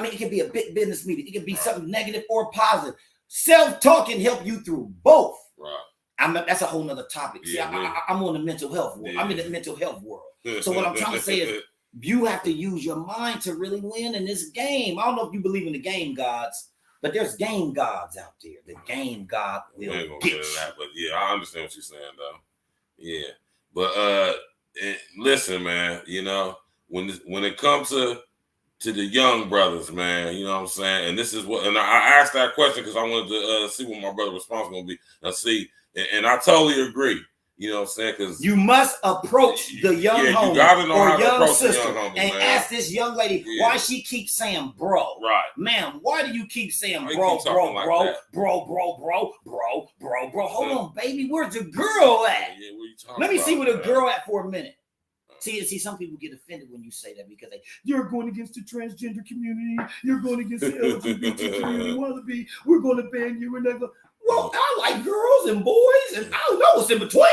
mean, it can be a big business meeting. It can be something negative or positive. Self-talk can help you through both. Right. That's a whole nother topic. See, I'm on the mental health world. I'm in the mental health world. So what I'm trying to say is, you have to use your mind to really win in this game. I don't know if you believe in the game gods, but there's game gods out there. The game god will get you. But yeah, I understand what you're saying, though. Yeah, but listen, man. You know, when it comes to the young brothers, man, you know what I'm saying. And this is what, and I asked that question because I wanted to see what my brother's response was gonna be. Now, see, and I totally agree. You know what I'm saying? Because you must approach the young homie or young sister and ask this young lady why she keeps saying bro. Right. Ma'am, why do you keep saying bro? Hold on, baby. Where's the girl at? Let me see where the girl at for a minute. See, some people get offended when you say that because you're going against the transgender community, you're going against the LGBT community, WALLABE, we're going to ban you. Well, I like girls and boys, and I don't know what's in between.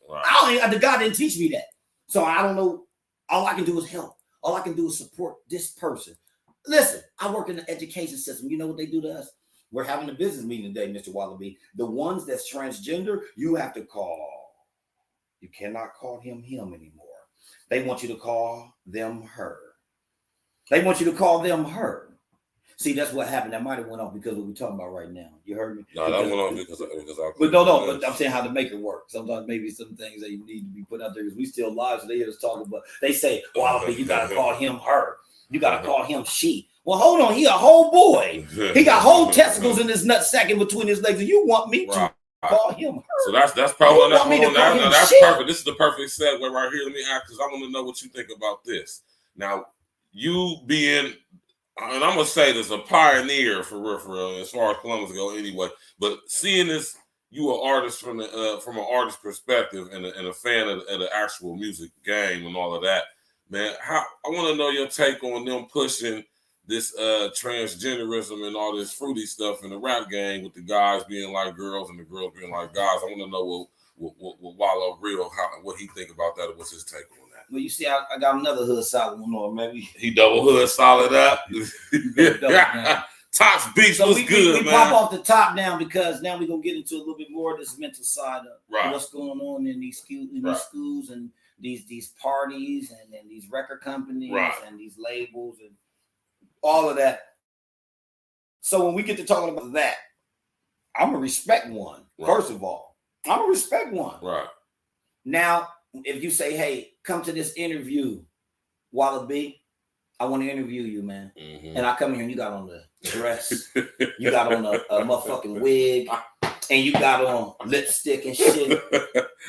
Right. The God didn't teach me that. So I don't know. All I can do is help. All I can do is support this person. Listen, I work in the education system. You know what they do to us? We're having a business meeting today, Mr. WALLABE. The ones that's transgender, you have to call. You cannot call him anymore. They want you to call them her. They want you to call them her. See, that's what happened. That might have went off because of what we're talking about right now. You heard me?
No, that went off because I.
But no. But I'm saying how to make it work. Sometimes maybe some things that need to be put out there because we still live, so they hear us talking. But they say, WALLABE, you gotta call him her. You gotta call him she. Well, hold on. He a whole boy. He got whole testicles in his nutsack in between his legs, and you want me to call him her?
So that's probably that's perfect. This is the perfect segue right here. Let me ask, because I want to know what you think about this. Now, you being, and I'm gonna say this, a pioneer for real, as far as Columbus go anyway. But seeing this, you an artist from an artist perspective and a fan of the actual music game and all of that, man. I want to know your take on them pushing this transgenderism and all this fruity stuff in the rap game, with the guys being like girls and the girls being like guys. I want to know what Wallo Real, what he think about that, and what's his take on that.
Well, you see, I got another hood solid one on, maybe.
He double hood solid up. Tops beats was good,
we
man.
pop off the top now because now we're going to get into a little bit more of this mental side of what's going on in these schools and these parties and then these record companies and these labels and all of that. So when we get to talking about that, I'm gonna respect one. First of all, I'm gonna respect one.
Right.
Now, if you say, "Hey, come to this interview, WALLABE, I want to interview you, man," and I come here and you got on the dress, you got on a motherfucking wig, and you got on lipstick and shit,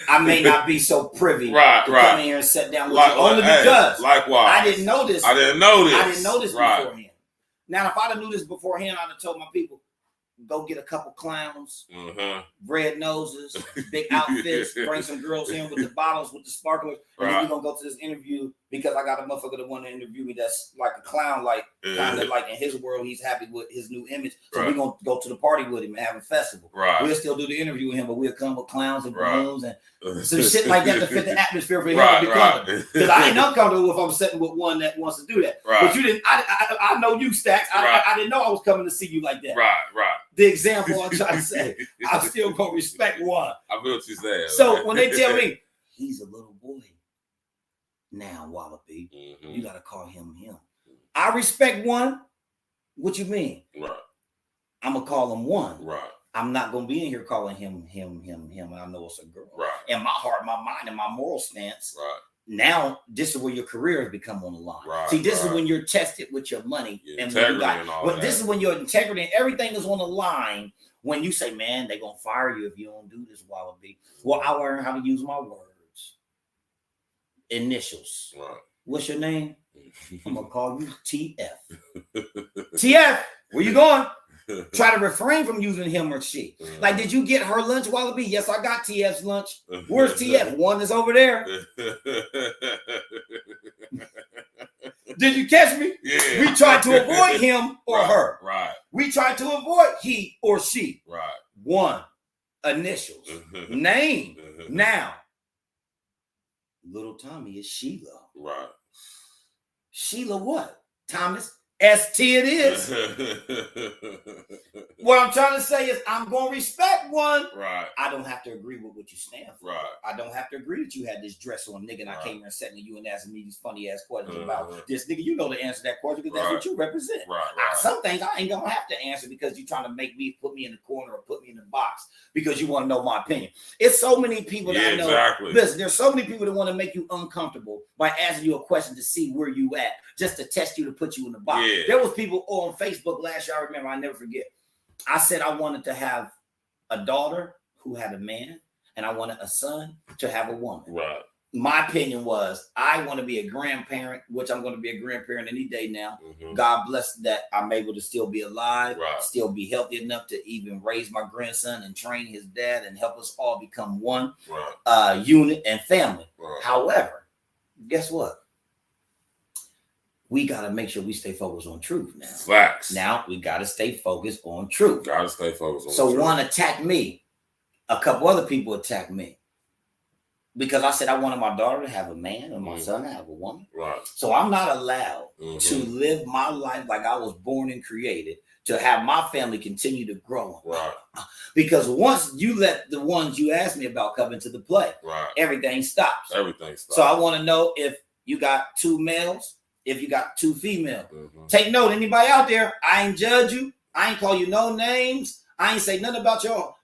I may not be so privy to come here and sit down with you, only because
likewise
I didn't know this.
I didn't know this
beforehand. Now, if I'd have knew this beforehand, I'd have told my people, go get a couple clowns, red noses, big outfits, bring some girls in with the bottles, with the sparklers, and then we're going to go to this interview because I got a motherfucker that want to interview me that's like a clown, like kind of like in his world, he's happy with his new image. So we're going to go to the party with him and have a festival. We'll still do the interview with him, but we'll come with clowns and balloons and some shit like that to fit the atmosphere for him to be comfortable. Because I ain't uncomfortable if I'm sitting with one that wants to do that. But you didn't, I know you, Stacks. I didn't know I was coming to see you like that. The example I'm trying to say, I'm still going to respect one.
I feel what you saying.
So when they tell me, he's a little boy now, WALLABE, you got to call him him. I respect one. What you mean? I'm going to call him one. I'm not going to be in here calling him. And I know it's a girl. And my heart, my mind, and my moral stance. Now, this is where your career has become on the line. See, this is when you're tested with your money. And when you got, this is when your integrity and everything is on the line. When you say, man, they're going to fire you if you don't do this, WALLABE. Well, I learned how to use my words. Initials. What's your name? I'm going to call you TF. TF, where you going? Try to refrain from using him or she. Like, did you get her lunch, WALLABE? Yes, I got TF's lunch. Where's TF? One is over there. Did you catch me?
Yeah.
We tried to avoid him or her.
Right.
We tried to avoid he or she.
Right.
One. Initials. Name. Now. Little Tommy is Sheila.
Right.
Sheila what? Thomas. ST it is. What I'm trying to say is I'm going to respect one.
Right.
I don't have to agree with what you stand for.
Right.
I don't have to agree that you had this dress on, nigga, and I came here and sat with you and asking me these funny ass questions about this, nigga. You know the answer to that question because that's what you represent. Some things I ain't going to have to answer because you're trying to make me put me in the corner or put me in the box because you want to know my opinion. It's so many people that I know.
Exactly.
Listen, there's so many people that want to make you uncomfortable by asking you a question to see where you at, just to test you, to put you in the box. Yeah. There was people on Facebook last year, I remember, I never forget. I said I wanted to have a daughter who had a man, and I wanted a son to have a woman.
Right.
My opinion was I want to be a grandparent, which I'm going to be a grandparent any day now. God bless that I'm able to still be alive, still be healthy enough to even raise my grandson and train his dad and help us all become one unit and family. However, guess what? We got to make sure we stay focused on truth now.
Facts.
Now we got to stay focused on truth.
Got to stay focused on
so
truth.
One attacked me. A couple other people attacked me. Because I said I wanted my daughter to have a man and my son to have a woman.
Right.
So I'm not allowed to live my life like I was born and created, to have my family continue to grow.
Right.
Because once you let the ones you asked me about come into the play, everything stops.
Everything stops.
So I want to know if you got 2 males, if you got 2 females. Take note, anybody out there, I ain't judge you. I ain't call you no names. I ain't say nothing about your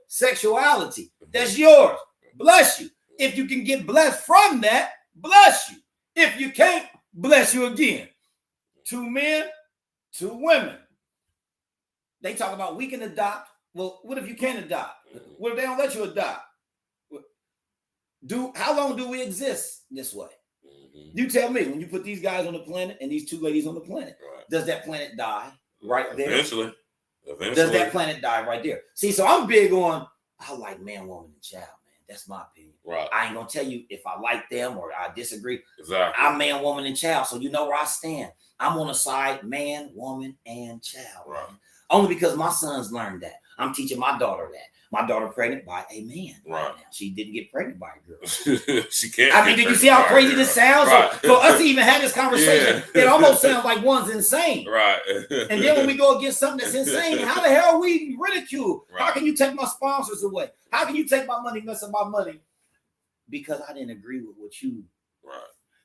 sexuality. That's yours. Bless you. If you can get blessed from that, bless you. If you can't, bless you again. 2 men, 2 women. They talk about we can adopt. Well, what if you can't adopt? What if they don't let you adopt? How long do we exist this way? You tell me, when you put these guys on the planet and these 2 ladies on the planet, does that planet die right there?
Eventually.
Does that planet die right there? See, so I'm big on, I like man, woman, and child, man. That's my opinion.
Right.
I ain't gonna tell you if I like them or I disagree.
Exactly.
I'm man, woman, and child. So you know where I stand. I'm on the side man, woman, and child.
Right.
Man. Only because my sons learned that. I'm teaching my daughter that. My daughter pregnant by a man.
Right.
Now. She didn't get pregnant by a girl.
She can't.
I mean, did you see how crazy this sounds?
Right.
So for us to even have this conversation, it almost sounds like one's insane.
Right.
And then when we go against something that's insane, how the hell are we ridiculed?
Right.
How can you take my sponsors away? How can you take my money, mess up my money? Because I didn't agree with what you.
Right.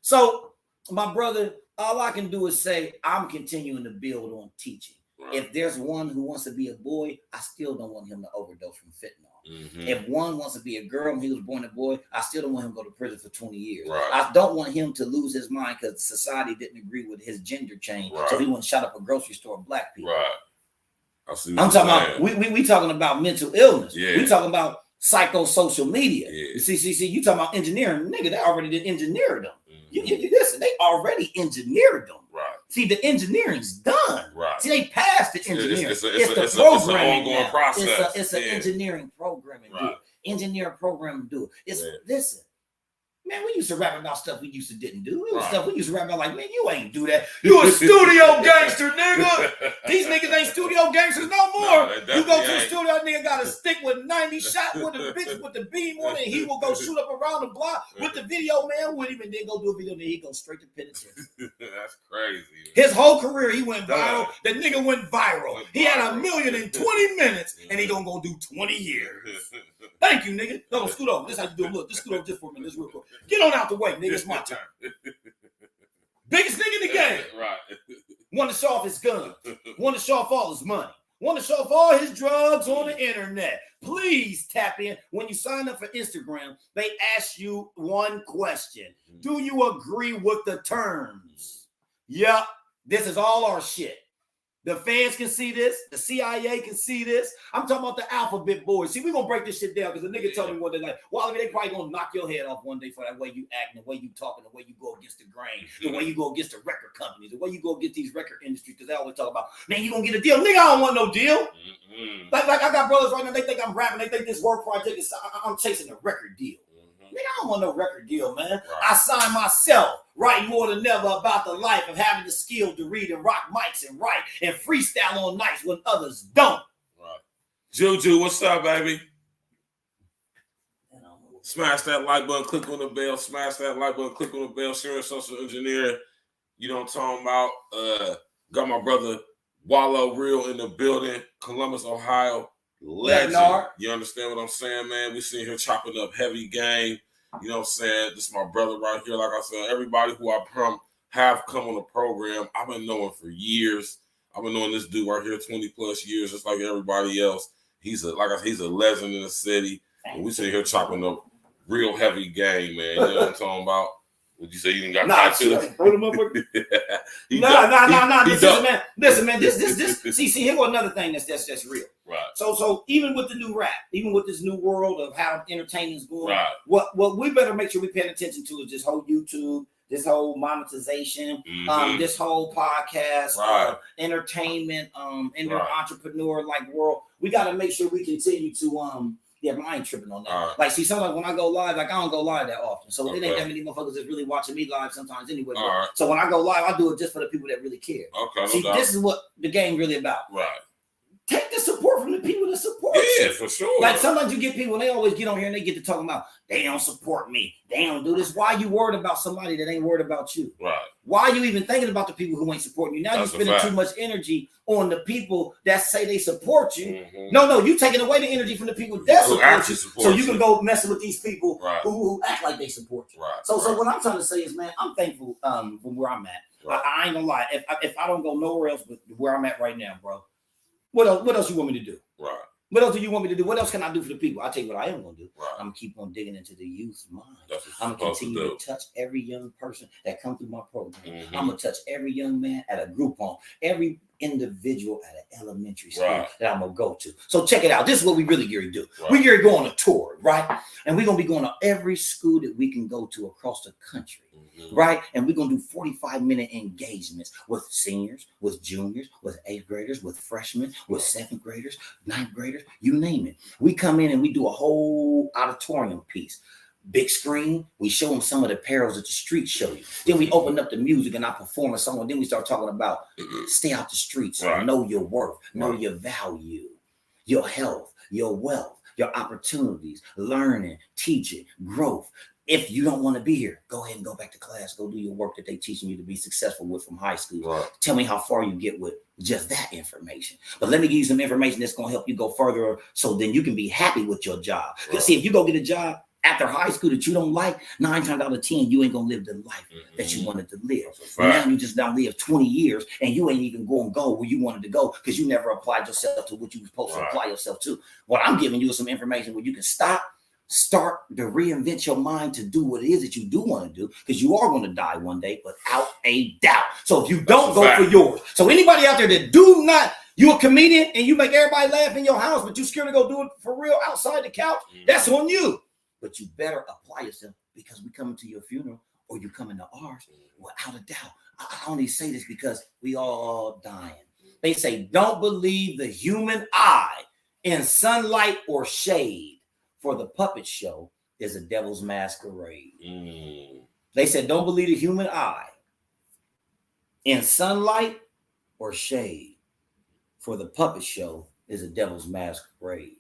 So, my brother, all I can do is say I'm continuing to build on teaching. Right. If there's one who wants to be a boy, I still don't want him to overdose from fentanyl. If one wants to be a girl and he was born a boy, I still don't want him to go to prison for 20 years.
Right.
I don't want him to lose his mind because society didn't agree with his gender change.
Right.
So he wouldn't shut up a grocery store of black people.
Right.
I'm talking about we talking about mental illness.
Yeah.
We talking about psychosocial media.
Yeah.
See, you talking about engineering, nigga, they already did engineer them. You listen, they already engineered them.
Right.
See, the engineering's done.
Right.
See, they passed the engineering.
It's
the
programming.
programming
It's an ongoing process.
It's an engineering programming.
Right.
Engineering program do it. Listen, man, we used to rap about stuff we used to didn't do. It was stuff we used to rap about like, man, you ain't do that. You a studio gangster, nigga. These niggas ain't studio gangsters no more. You go to the studio, that nigga got a stick with 90 shot with a bitch with the beam on it, and he will go shoot up around the block with the video man with him, and then go do a video, and then he go straight to penitentiary.
That's crazy.
His whole career, he went viral. The nigga went viral. He had 1 million in 20 minutes, and he gonna go do 20 years. Thank you, nigga. No, scoot over. This is how you do it. Look, just scoot over just for a minute. This real quick. Get on out the way, nigga. It's my turn. Biggest nigga in the game.
Right.
Want to show off his gun. Want to show off all his money. Want to show off all his drugs on the internet. Please tap in. When you sign up for Instagram, they ask you one question. Do you agree with the terms? Yep. This is all our shit. The fans can see this. The CIA can see this. I'm talking about the alphabet boys. See, we're going to break this shit down because the nigga told me one day, like, well, I mean, they probably going to knock your head off one day for that way you act, the way you talking, the way you go against the grain, the way you go against the record companies, the way you go against these record industries, because they always talk about, man, you going to get a deal. Nigga, I don't want no deal. Like I got brothers right now, they think I'm rapping. They think this work project is, I'm chasing a record deal. Nigga, I don't want no record deal, man. Right. I signed myself writing more than ever about the life of having the skill to read and rock mics and write and freestyle on nights when others don't.
Right. Juju, what's up, baby? Smash that like button, click on the bell. Smash that like button, click on the bell. Sharing social engineering. You know what I'm talking about? Got my brother WALLABE Real in the building, Columbus, Ohio. Legend. You understand what I'm saying, man? We sitting here chopping up heavy game. You know what I'm saying? This is my brother right here. Like I said, everybody who have come on the program, I've been knowing for years. I've been knowing this dude right here 20 plus years, just like everybody else. He's a legend in the city. And we sitting here chopping up real heavy game, man. You know what I'm talking about? Would you say you didn't got time to?
No. Listen, man. This. See, here go another thing that's real.
Right.
So even with the new rap, even with this new world of how entertainment is going,
right.
What we better make sure we pay attention to is this whole YouTube, this whole monetization, this whole podcast,
right.
Entertainment, entrepreneur like world. We got to make sure we continue to Yeah, but I ain't tripping on that.
Right.
Like, see, sometimes when I go live, like I don't go live that often, so it ain't that many motherfuckers that's really watching me live sometimes anyway.
Right.
So when I go live, I do it just for the people that really care.
Okay.
See, this is what the game really about.
Right.
Take the support from the people that support
Yeah,
you.
for sure.
Like sometimes you get people, they always get on here and they get to talking about they don't support me, they don't do this. Why are you worried about somebody that ain't worried about you?
Right.
Why are you even thinking about the people who ain't supporting you? Now you're spending too much energy on the people that say they support you. No, you taking away the energy from the people that support you, so you can go messing with these people who act like they support you.
Right.
So what I'm trying to say is, man, I'm thankful from where I'm at. Right. I ain't gonna lie. If I don't go nowhere else but where I'm at right now, bro, what else you want me to do? Right. What else do you want me to do? What else can I do for the people? I'll tell you what I am going to do. Right. I'm going to keep on digging into the youth's mind. I'm going to continue to touch every young person that comes through my program. I'm going to touch every young man at a group home, every individual at an elementary school that I'm going to go to. So check it out. This is what we really gear to do. We're geared to go on a tour, right? And we're going to be going to every school that we can go to across the country. Right, and we're gonna do 45-minute engagements with seniors, with juniors, with 8th graders, with freshmen, with 7th graders, 9th graders, you name it. We come in and we do a whole auditorium piece, big screen. We show them some of the perils that the streets show you. Then we open up the music and I perform a song. And then we start talking about stay out the streets, know your worth, know your value, your health, your wealth, your opportunities, learning, teaching, growth. If you don't want to be here, go ahead and go back to class. Go do your work that they're teaching you to be successful with from high school. Right. Tell me how far you get with just that information. But let me give you some information that's going to help you go further so then you can be happy with your job. Because see, if you go get a job after high school that you don't like, 9 times out of 10, you ain't going to live the life that you wanted to live. Now you just now live 20 years and you ain't even going to go where you wanted to go because you never applied yourself to what you were supposed to apply yourself to. What I'm giving you is some information where you can start to reinvent your mind to do what it is that you do want to do, because you are going to die one day without a doubt. So if you don't go for yours, so anybody out there that do not, you a comedian and you make everybody laugh in your house, but you scared to go do it for real outside the couch, that's on you. But you better apply yourself, because we coming to your funeral or you coming to ours without a doubt. I only say this because we all dying. They say, don't believe the human eye in sunlight or shade, for the puppet show is a devil's masquerade. They said, don't believe the human eye in sunlight or shade, for the puppet show is a devil's masquerade.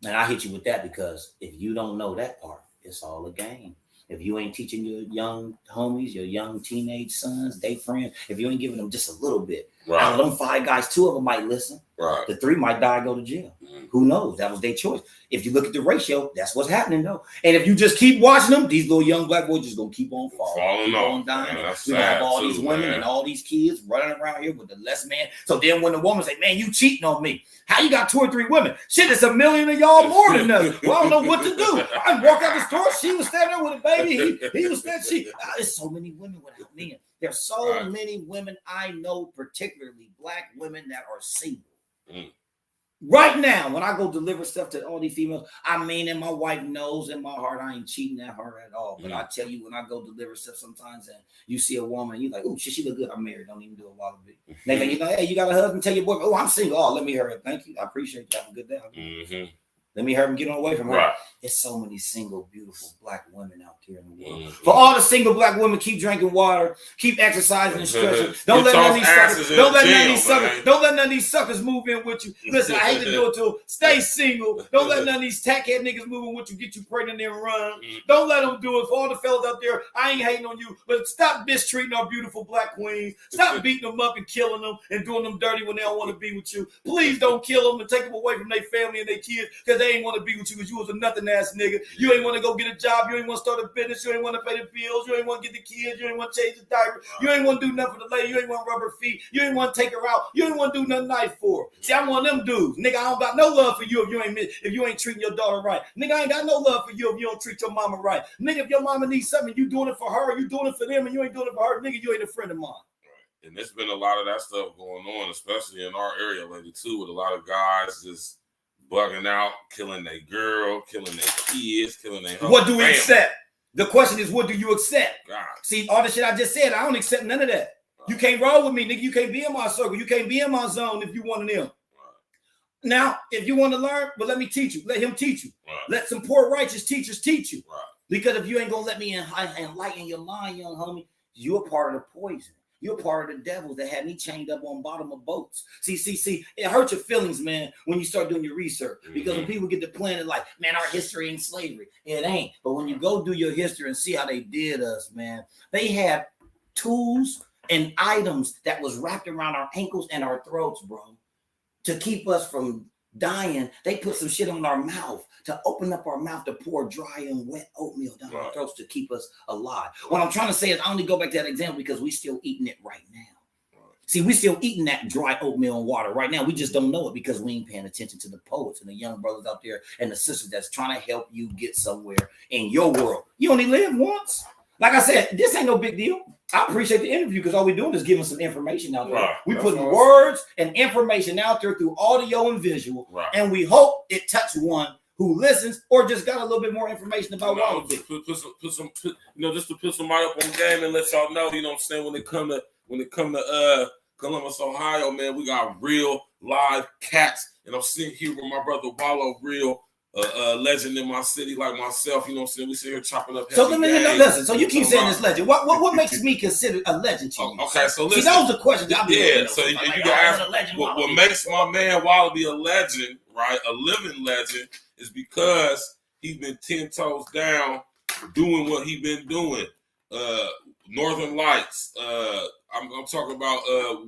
And I hit you with that because if you don't know that part, it's all a game. If you ain't teaching your young homies, your young teenage sons, they friends, if you ain't giving them just a little bit, out of them 5 guys, 2 of them might listen. The 3 might die and go to jail. Who knows? That was their choice. If you look at the ratio, that's what's happening though. And if you just keep watching them, these little young black boys just gonna keep on falling on dying. We have all these women and all these kids running around here with the less man. So then when the woman say, man, you cheating on me. How you got 2 or 3 women? Shit, it's a million of y'all more than us. Well, I don't know what to do. I walk out the store. She was standing there with a baby. He was standing. There's so many women without men. There's so many women I know, particularly black women, that are single. Right now, when I go deliver stuff to all these females, I mean, and my wife knows in my heart I ain't cheating at her at all. But I tell you, when I go deliver stuff sometimes and you see a woman, you like, oh, shit, she look good. I'm married. Don't even do a lot of it. They go, you know, hey, you got a husband? Tell your boy, oh, I'm single. Oh, let me hear it. Thank you. I appreciate you. Have a good day. Let me hurry and get on away from her. There's so many single, beautiful black women out there in the world. For all the single black women, keep drinking water, keep exercising and stretching. Don't let none of these suckers. Don't let none of these suckers. Don't let none of these suckers move in with you. Listen, I hate to do it to them. Stay single. Don't let none of these tackhead niggas move in with you, get you pregnant and run. Don't let them do it. For all the fellas out there, I ain't hating on you, but stop mistreating our beautiful black queens. Stop beating them up and killing them and doing them dirty when they don't want to be with you. Please don't kill them and take them away from their family and their kids, because they ain't want to be with you because you was a nothing ass nigga. You ain't want to go get a job. You ain't want to start a business. You ain't want to pay the bills. You ain't want to get the kids. You ain't want to change the diaper. You ain't want to do nothing for the lady. You ain't want to rub her feet. You ain't want to take her out. You ain't want to do nothing nice for her. See, I'm one of them dudes. Nigga, I don't got no love for you if you ain't treating your daughter right. Nigga, I ain't got no love for you if you don't treat your mama right. Nigga, if your mama needs something, you doing it for her, you doing it for them, and you ain't doing it for her, nigga, you ain't a friend of mine.
And there's been a lot of that stuff going on, especially in our area lately too, with a lot of guys just bugging out, killing their girl, killing their kids, killing their husband.
What do we accept? The question is, what do you accept?
God.
See, all the shit I just said, I don't accept none of that. You can't roll with me, nigga. You can't be in my circle. You can't be in my zone if you one of them. Now, if you want to learn, well, let me teach you. Let him teach you.
Right.
Let some poor righteous teachers teach you.
Right.
Because if you ain't gonna let me enlighten your mind, young homie, you're part of the poison. You're part of the devil that had me chained up on bottom of boats. See, it hurts your feelings, man, when you start doing your research. Because when people get to planning like, man, our history ain't slavery. It ain't. But when you go do your history and see how they did us, man, they had tools and items that was wrapped around our ankles and our throats, bro, to keep us from dying. They put some shit on our mouth to open up our mouth to pour dry and wet oatmeal down our throats to keep us alive. What I'm trying to say is I only go back to that example because we still eating it right now. See, we still eating that dry oatmeal and water right now. We just don't know it because we ain't paying attention to the poets and the young brothers out there and the sisters that's trying to help you get somewhere in your world. You only live once. Like I said, this ain't no big deal. I appreciate the interview because all we're doing is giving some information out there.
Right.
We putting words and information out there through audio and visual, and we hope it touches one who listens or just got a little bit more information about WALLABE.
Put some, you know, just to put somebody up on game and let y'all know, you know what I'm saying, when it come to Columbus, Ohio, man, we got real live cats, and I'm sitting here with my brother Wallo, real legend in my city like myself, you know what I'm saying? We sit here chopping up.
So let me listen. So you keep saying this legend. What makes me consider a legend to you?
Okay, so listen.
See, that was the question.
Yeah, so you can ask what makes my man WALLABE a legend, right? A living legend, is because he's been 10 toes down doing what he's been doing. Northern Lights. I'm talking about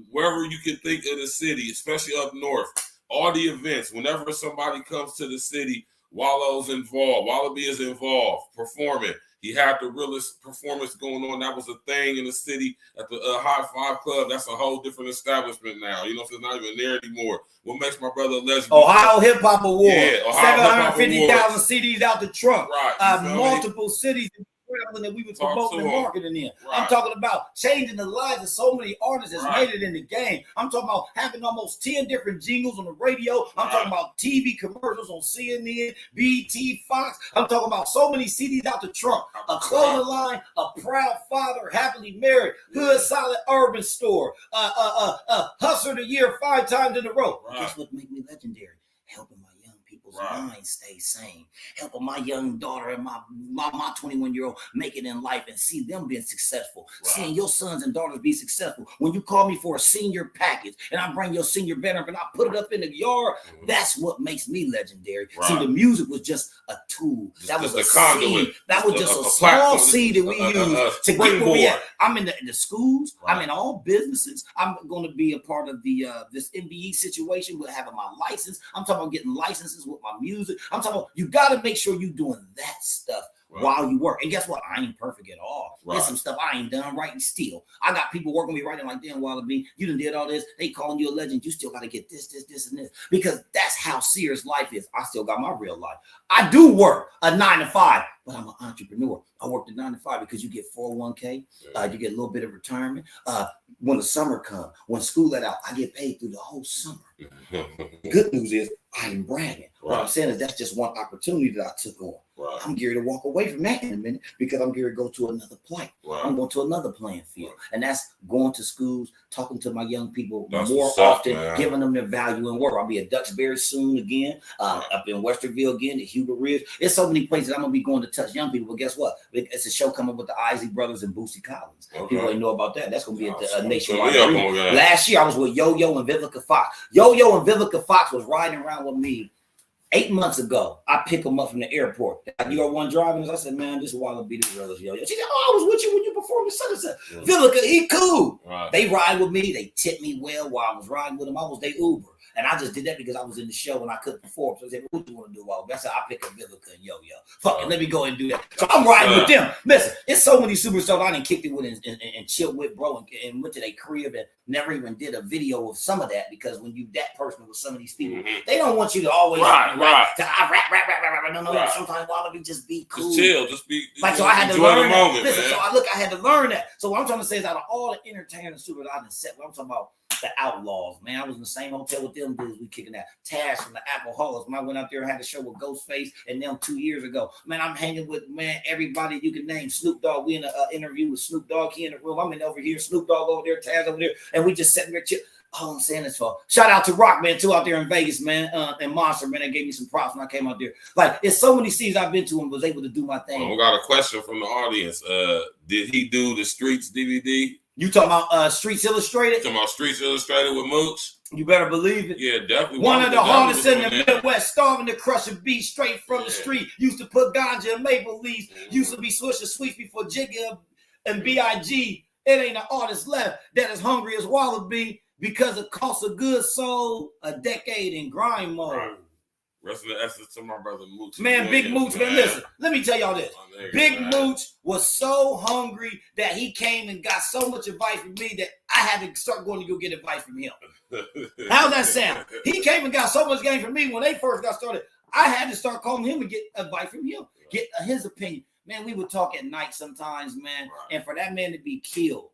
wherever you can think of the city, especially up north. All the events, whenever somebody comes to the city, Wallo's involved. WALLABE is involved, performing. He had the realest performance going on. That was a thing in the city at the High Five Club. That's a whole different establishment now. You know, it's not even there anymore. What makes my brother a legend?
Ohio Hip Hop Award.
Yeah,
750,000 CDs out the trunk.
Right.
Multiple cities that we were promoting and marketing in. Right. I'm talking about changing the lives of so many artists that's made it in the game. I'm talking about having almost 10 different jingles on the radio. I'm talking about TV commercials on CNN, BT, Fox. I'm talking about so many CDs out the trunk. A clothing line, a proud father, happily married, hood solid urban store, hustler of the year 5 times in a row. That's what make me legendary. Helping my young people's minds stay sane. Helping my young daughter and my 21-year-old make it in life and see them being successful. Seeing your sons and daughters be successful. When you call me for a senior package and I bring your senior banner up and I put it up in the yard, that's what makes me legendary. See, the music was just a tool. That was a seed. That was just a small seed that we used to get where we at. I'm in the schools. I'm in all businesses. I'm going to be a part of the this MBE situation with having my license. I'm talking about getting licenses with my music. I'm talking about you got to make sure you're doing that stuff while you work. And guess what? I ain't perfect at all. There's some stuff I ain't done right, and still I got people working with me writing like, damn, WALLABE, you done did all this. They calling you a legend. You still got to get this, and this. Because that's how serious life is. I still got my real life. I do work a 9 to 5, but I'm an entrepreneur. I work the 9 to 5 because you get 401k. You get a little bit of retirement. When the summer comes, when school let out, I get paid through the whole summer. Good news is I ain't bragging. What I'm saying is that's just one opportunity that I took on. I'm geared to walk away from that in a minute because I'm geared to go to another plight. I'm going to another playing field. And that's going to schools, talking to my young people more often, giving them their value and work. I'll be at Duxbury soon again, up in Westerville again, at Hubert Ridge. There's so many places I'm going to be going to touch young people. But guess what? It's a show coming with the Isley Brothers and Boosie Collins. People ain't know about that. That's going to be at Nationwide. Last year, I was with Yo-Yo and Vivica Fox. Yo-Yo and Vivica Fox was riding around with me 8 months ago. I pick them up from the airport. You are one driving. I said, man, this is WALLABE, this realest Yo-Yo. She said, oh, I was with you when you performed the such and such. Vivica, he cool. They ride with me. They tip me well while I was riding with them. I was their Uber. And I just did that because I was in the show and I couldn't perform. So I said, what do you want to do, WALLABE? I said, I pick up Vivica and Yo-Yo. Fuck it, let me go and do that. So I'm riding with them. Listen, it's so many superstars I done kicked it with and chilled with, bro, and went to their crib and never even did a video of some of that, because when you that person with some of these people, they don't want you to always rap. No. Sometimes WALLABE just be cool.
Just chill, just be
like, so I had to learn that. Listen, so I had to learn that. So what I'm trying to say is, out of all the entertainment super that I've been set, what I'm talking about, the Outlaws, man. I was in the same hotel with them dudes. We kicking that. Taz from the Alcoholics. When I went out there and had a show with Ghostface and them 2 years ago. Man, I'm hanging with, man, everybody you can name. Snoop Dogg. We in an interview with Snoop Dogg. He in the room. I'm in over here. Snoop Dogg over there. Taz over there. And we just sitting there. all I'm saying is for shout out to Rockman too out there in Vegas, man, and Monster, man. They gave me some props when I came out there. Like, it's so many cities I've been to and was able to do my thing.
We got a question from the audience. Did he do the Streets DVD?
You talking about Streets Illustrated?
Talking about Streets Illustrated with Mooch?
You better believe it.
Yeah, definitely.
One of the hardest in the Midwest, starving to crush a beat straight from the street. Used to put ganja and maple leaves. Used to be Swisher Sweets before Jigga and B.I.G. It ain't an artist left that is hungry as WALLABE because of cost of goods sold, a decade in grind mode.
Right. Rest of the essence to my brother Mooch.
Man, Big Mooch, man, listen, let me tell y'all this. Big Mooch was so hungry that he came and got so much advice from me that I had to start going to go get advice from him. How's that sound? He came and got so much game from me when they first got started. I had to start calling him and get advice from him, get his opinion. Man, we would talk at night sometimes, man, and for that man to be killed,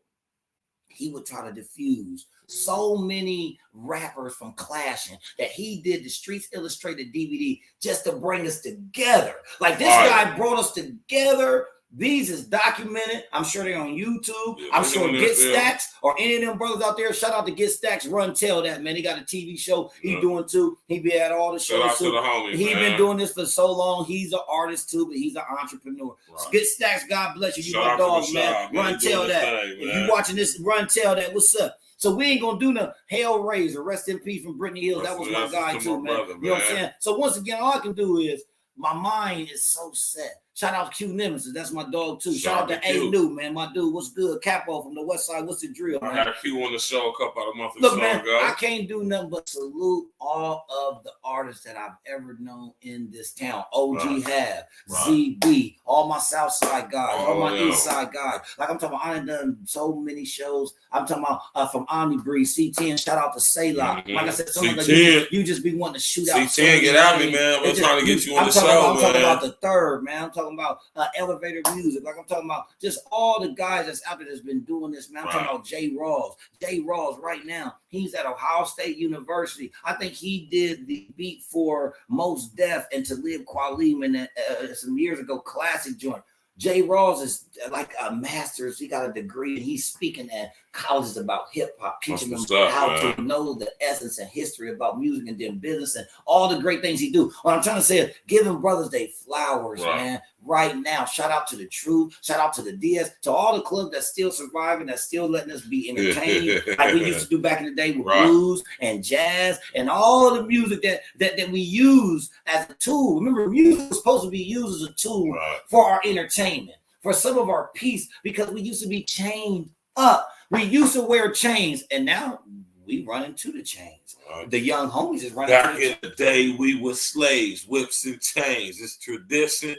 he would try to diffuse so many rappers from clashing that he did the Streets Illustrated DVD just to bring us together. Like, this guy brought us together. These is documented. I'm sure they're on YouTube. Yeah, I'm sure Get Stacks or any of them brothers out there. Shout out to Get Stacks. Run Tell that, man. He got a TV show he doing too. He be at all the shows.
Shout out to the homie,
He been doing this for so long. He's an artist too, but he's an entrepreneur. Right. Get Stacks, God bless you. You my dog, man. Run Tell that. If you watching this, Run Tell that. What's up? So we ain't gonna do no Hellraiser. Rest in peace from Brittany Hills. That was my guy too, man. You know what I'm saying? So once again, all I can do is my mind is so set. Shout out to Q Nemesis. That's my dog too. Shout out to A New, man. My dude, what's good? Capo from the West Side. What's the drill, man?
I had a Q on the show a couple of months
ago. Look, man, I can't do nothing but salute all of the artists that I've ever known in this town. OG Have, ZB, all my South Side guys, all my East Side guys. Like, I'm talking about, I done done so many shows. I'm talking about from Omni Breeze, C10. Shout out to Sayla. Like I said, you just be wanting to shoot out.
C10, get at me, man. We're trying to get you on the show,
I'm talking about the third, man. I'm talking about Elevator Music. Like, I'm talking about just all the guys that's out there that's been doing this, man. I'm talking about Jay Rawls. Jay Rawls right now, he's at Ohio State University. I think he did the beat for Mos Def and Talib Kweli in some years ago, classic joint. Jay Rawls is like a master's. He got a degree and he's speaking at colleges about hip hop, teaching them how to know the essence and history about music and then business and all the great things he do. What I'm trying to say is giving brothers they flowers, man, right now. Shout out to the Truth. Shout out to the DS, to all the clubs that's still surviving, that's still letting us be entertained like we used to do back in the day with blues and jazz and all the music that we use as a tool. Remember, music was supposed to be used as a tool for our entertainment, for some of our peace, because we used to be chained up. We used to wear chains, and now we run into the chains. The young homies is running.
Back in the day, we were slaves, whips and chains. It's tradition.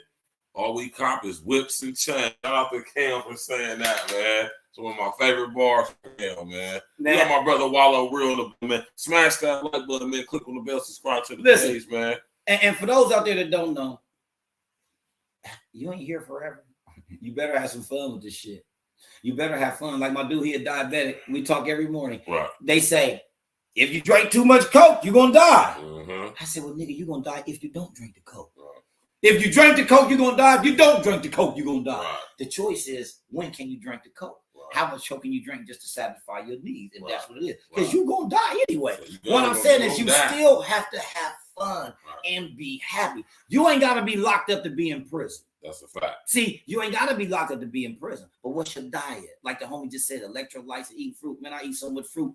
All we cop is whips and chains. Shout out to Cam for saying that, man. It's one of my favorite bars from Cam, man. You know my brother Wallow Real, man. Smash that like button, man. Click on the bell, subscribe to the page, man.
And for those out there that don't know, you ain't here forever. You better have some fun with this shit. You better have fun. Like my dude, he a diabetic. We talk every morning. They say, if you drink too much Coke, you're going to die. I said, well, nigga, you're going to die if you don't drink the Coke. If you drink the Coke, you're going to die. If you don't drink the Coke, you're going to die. The choice is, when can you drink the Coke? How much Coke can you drink just to satisfy your needs? And that's what it is. Because you're going to die anyway. What I'm saying is you still have to have fun and be happy. You ain't got to be locked up to be in prison.
That's a fact.
See, you ain't got to be locked up to be in prison. But what's your diet? Like the homie just said, electrolytes and eat fruit. Man, I eat so much fruit.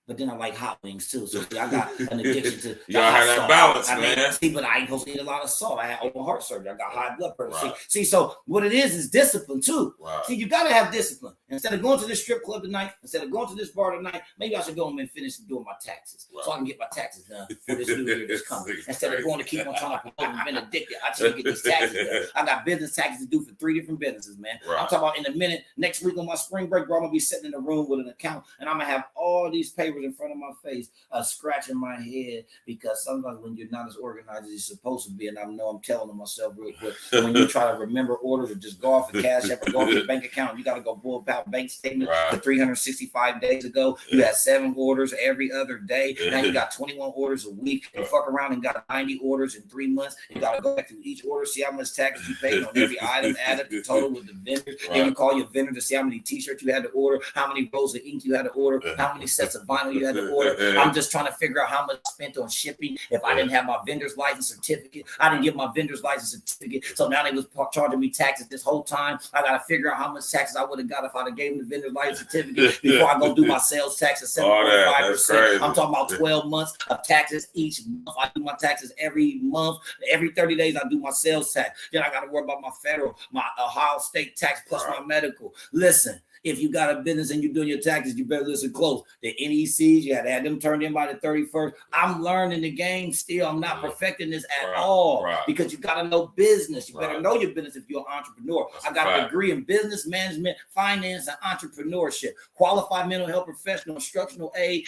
But then I like hot wings too. So I got an addiction to
you gotta have that balance, man.
See, but I ain't supposed to eat a lot of salt. I had open heart surgery. I got high blood pressure. See, so what it is discipline too. See, you gotta have discipline. Instead of going to this strip club tonight, instead of going to this bar tonight, maybe I should go home and finish doing my taxes. So I can get my taxes done for this new year that's coming. Instead of going to keep on trying to promote and been addicted, I should get these taxes done. I got business taxes to do for 3 different businesses, man. I'm talking about in a minute, next week on my spring break, bro, I'm gonna be sitting in a room with an account and I'm gonna have all these papers in front of my face. Scratching my head, because sometimes when you're not as organized as you're supposed to be, and I know I'm telling myself real quick, when you try to remember orders or just go off the cash app or go off the bank account, you got to go bull power a bank statement for 365 days ago. You had 7 orders every other day. Now you got 21 orders a week. You fuck around and got 90 orders in 3 months. You got to go back through each order, see how much taxes you paid on every item, add up the total with the vendor. Then you call your vendor to see how many t-shirts you had to order, how many rolls of ink you had to order, how many sets of vinyl you had to order. I'm just trying to figure out how much I spent on shipping. If I didn't have my vendor's license certificate, I didn't get my vendor's license certificate. So now they was charging me taxes this whole time. I got to figure out how much taxes I would have got if I'd have gave them the vendor's license certificate before I go do my sales tax at 7.5%. I'm talking about 12 months of taxes each month. I do my taxes every month. Every 30 days, I do my sales tax. Then I got to worry about my federal, my Ohio state tax plus my medical. Listen. If you got a business and you're doing your taxes, you better listen close. The NECs, you had to have them turned in by the 31st. I'm learning the game still. I'm not perfecting this at all because you got to know business. You better know your business if you're an entrepreneur. I got a degree in business management, finance, and entrepreneurship. Qualified mental health professional, instructional aid,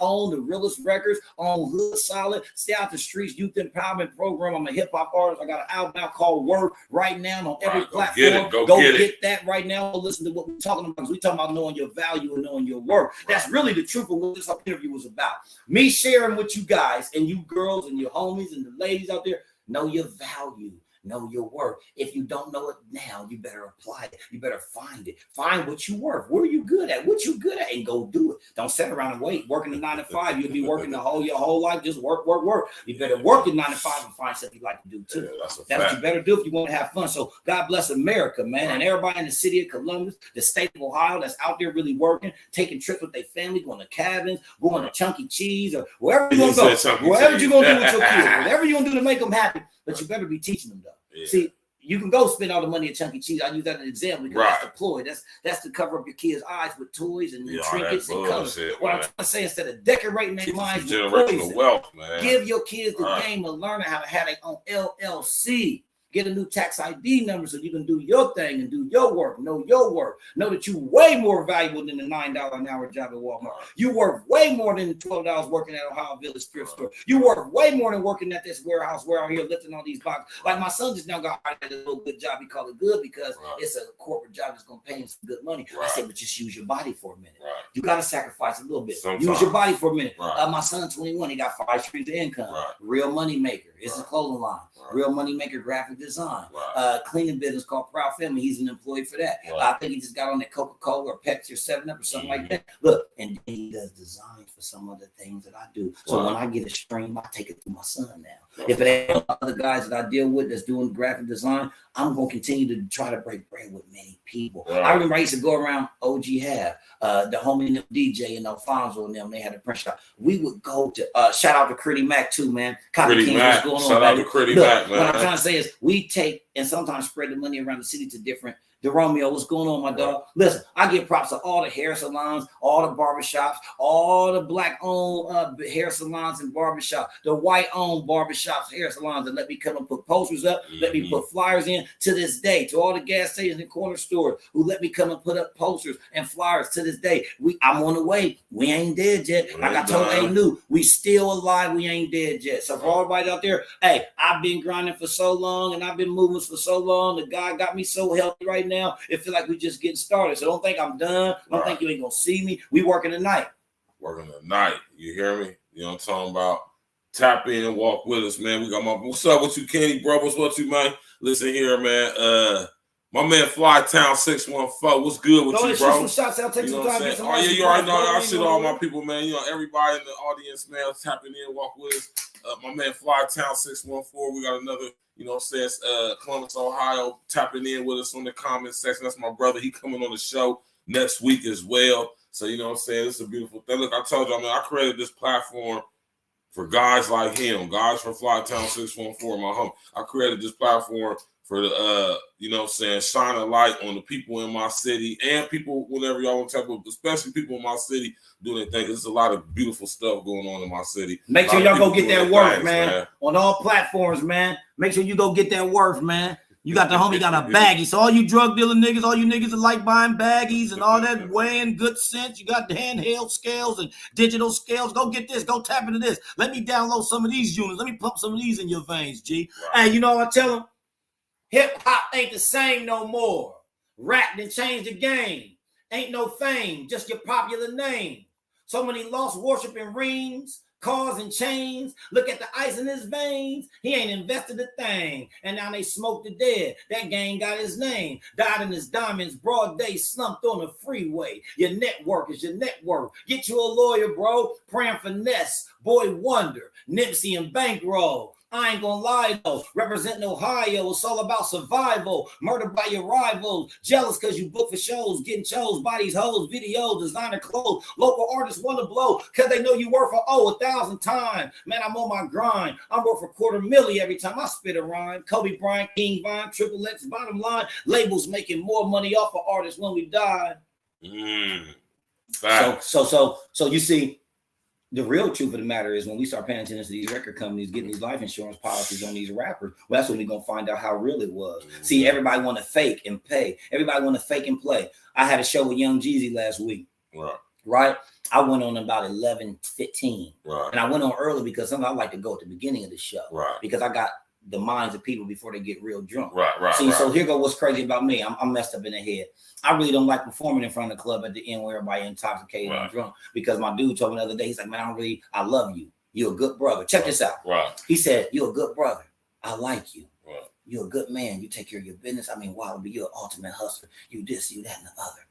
own the realest records, on Hood Solid, Stay Out the Streets Youth Empowerment Program. I'm a hip hop artist. I got an album out called Work right now on every platform. Go get that right now. Listen to what we're talking about. We talking about knowing your value and knowing your worth. That's really the truth of what this interview was about. Me sharing with you guys and you girls and your homies and the ladies out there, know your value. Know your worth. If you don't know it now, you better apply it. You better find it. Find what you worth. Where are you good at? What you good at? And go do it. Don't sit around and wait. Working the 9 to 5. You'll be working your whole life. Just work. You better work your 9 to 5 and find something you like to do too. That's what you better do if you want to have fun. So God bless America, man. And everybody in the city of Columbus, the state of Ohio that's out there really working, taking trips with their family, going to cabins, going to Chuck E. Cheese, or wherever you're going to go. Whatever you're going to do with your kids. Whatever you're going to do to make them happy. But you better be teaching them though. Yeah. See, you can go spend all the money at Chuck E. Cheese. I use that as an example because that's the ploy. That's to cover up your kids' eyes with toys and trinkets and colors. What I'm trying to say, instead of decorating their minds with generational wealth, man, give your kids the game of learning how to have their own LLC. Get a new tax ID number so you can do your thing and do your work. Know your work. Know that you're way more valuable than the $9 an hour job at Walmart. You work way more than the $12 working at Ohio Village thrift store. You work way more than working at this warehouse where I'm here lifting all these boxes. Like my son just now got a little good job. He called it good because it's a corporate job that's going to pay him some good money. I said, but just use your body for a minute. You got to sacrifice a little bit. Use your body for a minute. My son, 21, he got 5 streams of income. Real money maker. It's a clothing line. Real money maker, graphic design. Cleaning business called Proud Family. He's an employee for that. I think he just got on that Coca-Cola or Pepsi or 7-Up or something like that. Look, and he does design for some of the things that I do. So when I get a stream, I take it to my son now. If it ain't other guys that I deal with that's doing graphic design, I'm going to continue to try to break bread with many people. I remember I used to go around OG Have, the homie DJ and Alfonso and them, they had a print shop. We would go to, shout out to Critty Mac too, man. Cotton King, what's going on? Shout out to Critty Mac, man. What I'm trying to say is we take and sometimes spread the money around the city to different. Romeo, what's going on, my dog? Listen, I give props to all the hair salons, all the barbershops, all the black-owned hair salons and barbershops, the white-owned barbershops, hair salons that let me come and put posters up, let me put flyers in to this day, to all the gas stations and corner stores who let me come and put up posters and flyers to this day. I'm on the way. We ain't dead yet. Like I told A New, we still alive. We ain't dead yet. So for everybody out there, hey, I've been grinding for so long and I've been moving for so long. The guy got me so healthy right now. It feels like we just getting started. So don't think I'm done. Don't think you ain't gonna see me. We working tonight. Working tonight. You hear me? You know what I'm talking about? Tap in and walk with us, man. We got what's up with you, Kenny, bro? What's what you, man? Listen here, man. My man Flytown 614. What's good with you, bro? Some shots out. Take some time. Oh yeah, you already know. I shit all my people, man. You know, everybody in the audience, man, tapping in, walk with us. My man Flytown 614. We got another. You know what I'm saying? Columbus, Ohio, tapping in with us on the comment section. That's my brother. He coming on the show next week as well. So, you know what I'm saying? It's a beautiful thing. Look, I told y'all, man, I created this platform for guys like him, guys from Flytown 614, my home. I created this platform for the, you know what I'm saying, shine a light on the people in my city and people, whatever y'all want to talk about, especially people in my city doing their thing. There's a lot of beautiful stuff going on in my city. Make sure y'all go get that work, man. On all platforms, man. Make sure you go get that work, man. You got the homie got a baggie. So all you drug dealer niggas, all you niggas that like buying baggies and all that weighing good sense, you got the handheld scales and digital scales. Go get this. Go tap into this. Let me download some of these units. Let me pump some of these in your veins, G. Right. Hey, you know what I tell them? Hip hop ain't the same no more. Rap done changed the game. Ain't no fame, just your popular name. So many lost worshiping rings, cars and chains. Look at the ice in his veins. He ain't invested a thing. And now they smoke the dead. That gang got his name. Died in his diamonds, broad day, slumped on the freeway. Your network is your net worth. Get you a lawyer, bro. Praying for Ness, Boy Wonder, Nipsey and Bankroll. I ain't gonna lie though, representing Ohio, it's all about survival. Murdered by your rivals, jealous cause you book for shows, getting chose by these hoes, videos, designer clothes. Local artists want to blow cause they know you work for 1,000 times. Man, I'm on my grind. I work for $250,000 every time I spit a rhyme. Kobe Bryant, King Vine, Triple X, bottom line, labels making more money off of artists when we die. So you see, the real truth of the matter is when we start paying attention to these record companies getting these life insurance policies on these rappers, well, that's when we're going to find out how real it was. See, everybody want to fake and pay. Everybody want to fake and play. I had a show with Young Jeezy last week. Right? I went on about 11:15. And I went on early because sometimes I like to go at the beginning of the show. Because I got the minds of people before they get real drunk. See, so here go what's crazy about me. I'm messed up in the head. I really don't like performing in front of the club at the end where everybody intoxicated and drunk, because my dude told me the other day, he's like, man, I love you. You're a good brother. Check this out. He said, you're a good brother. I like you. You're a good man. You take care of your business. I mean, WALLABE, you're an ultimate hustler. You this, you that, and the other.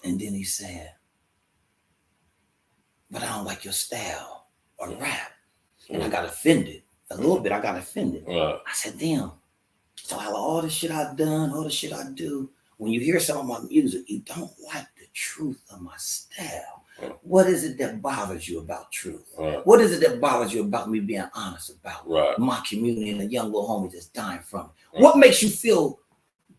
And then he said, but I don't like your style or rap. And I got offended. A little bit, I got offended. I said, damn. So out of all the shit I've done, all the shit I do, when you hear some of my music, you don't like the truth of my style. What is it that bothers you about truth? What is it that bothers you about me being honest about my community and the young little homie that's dying from it? What makes you feel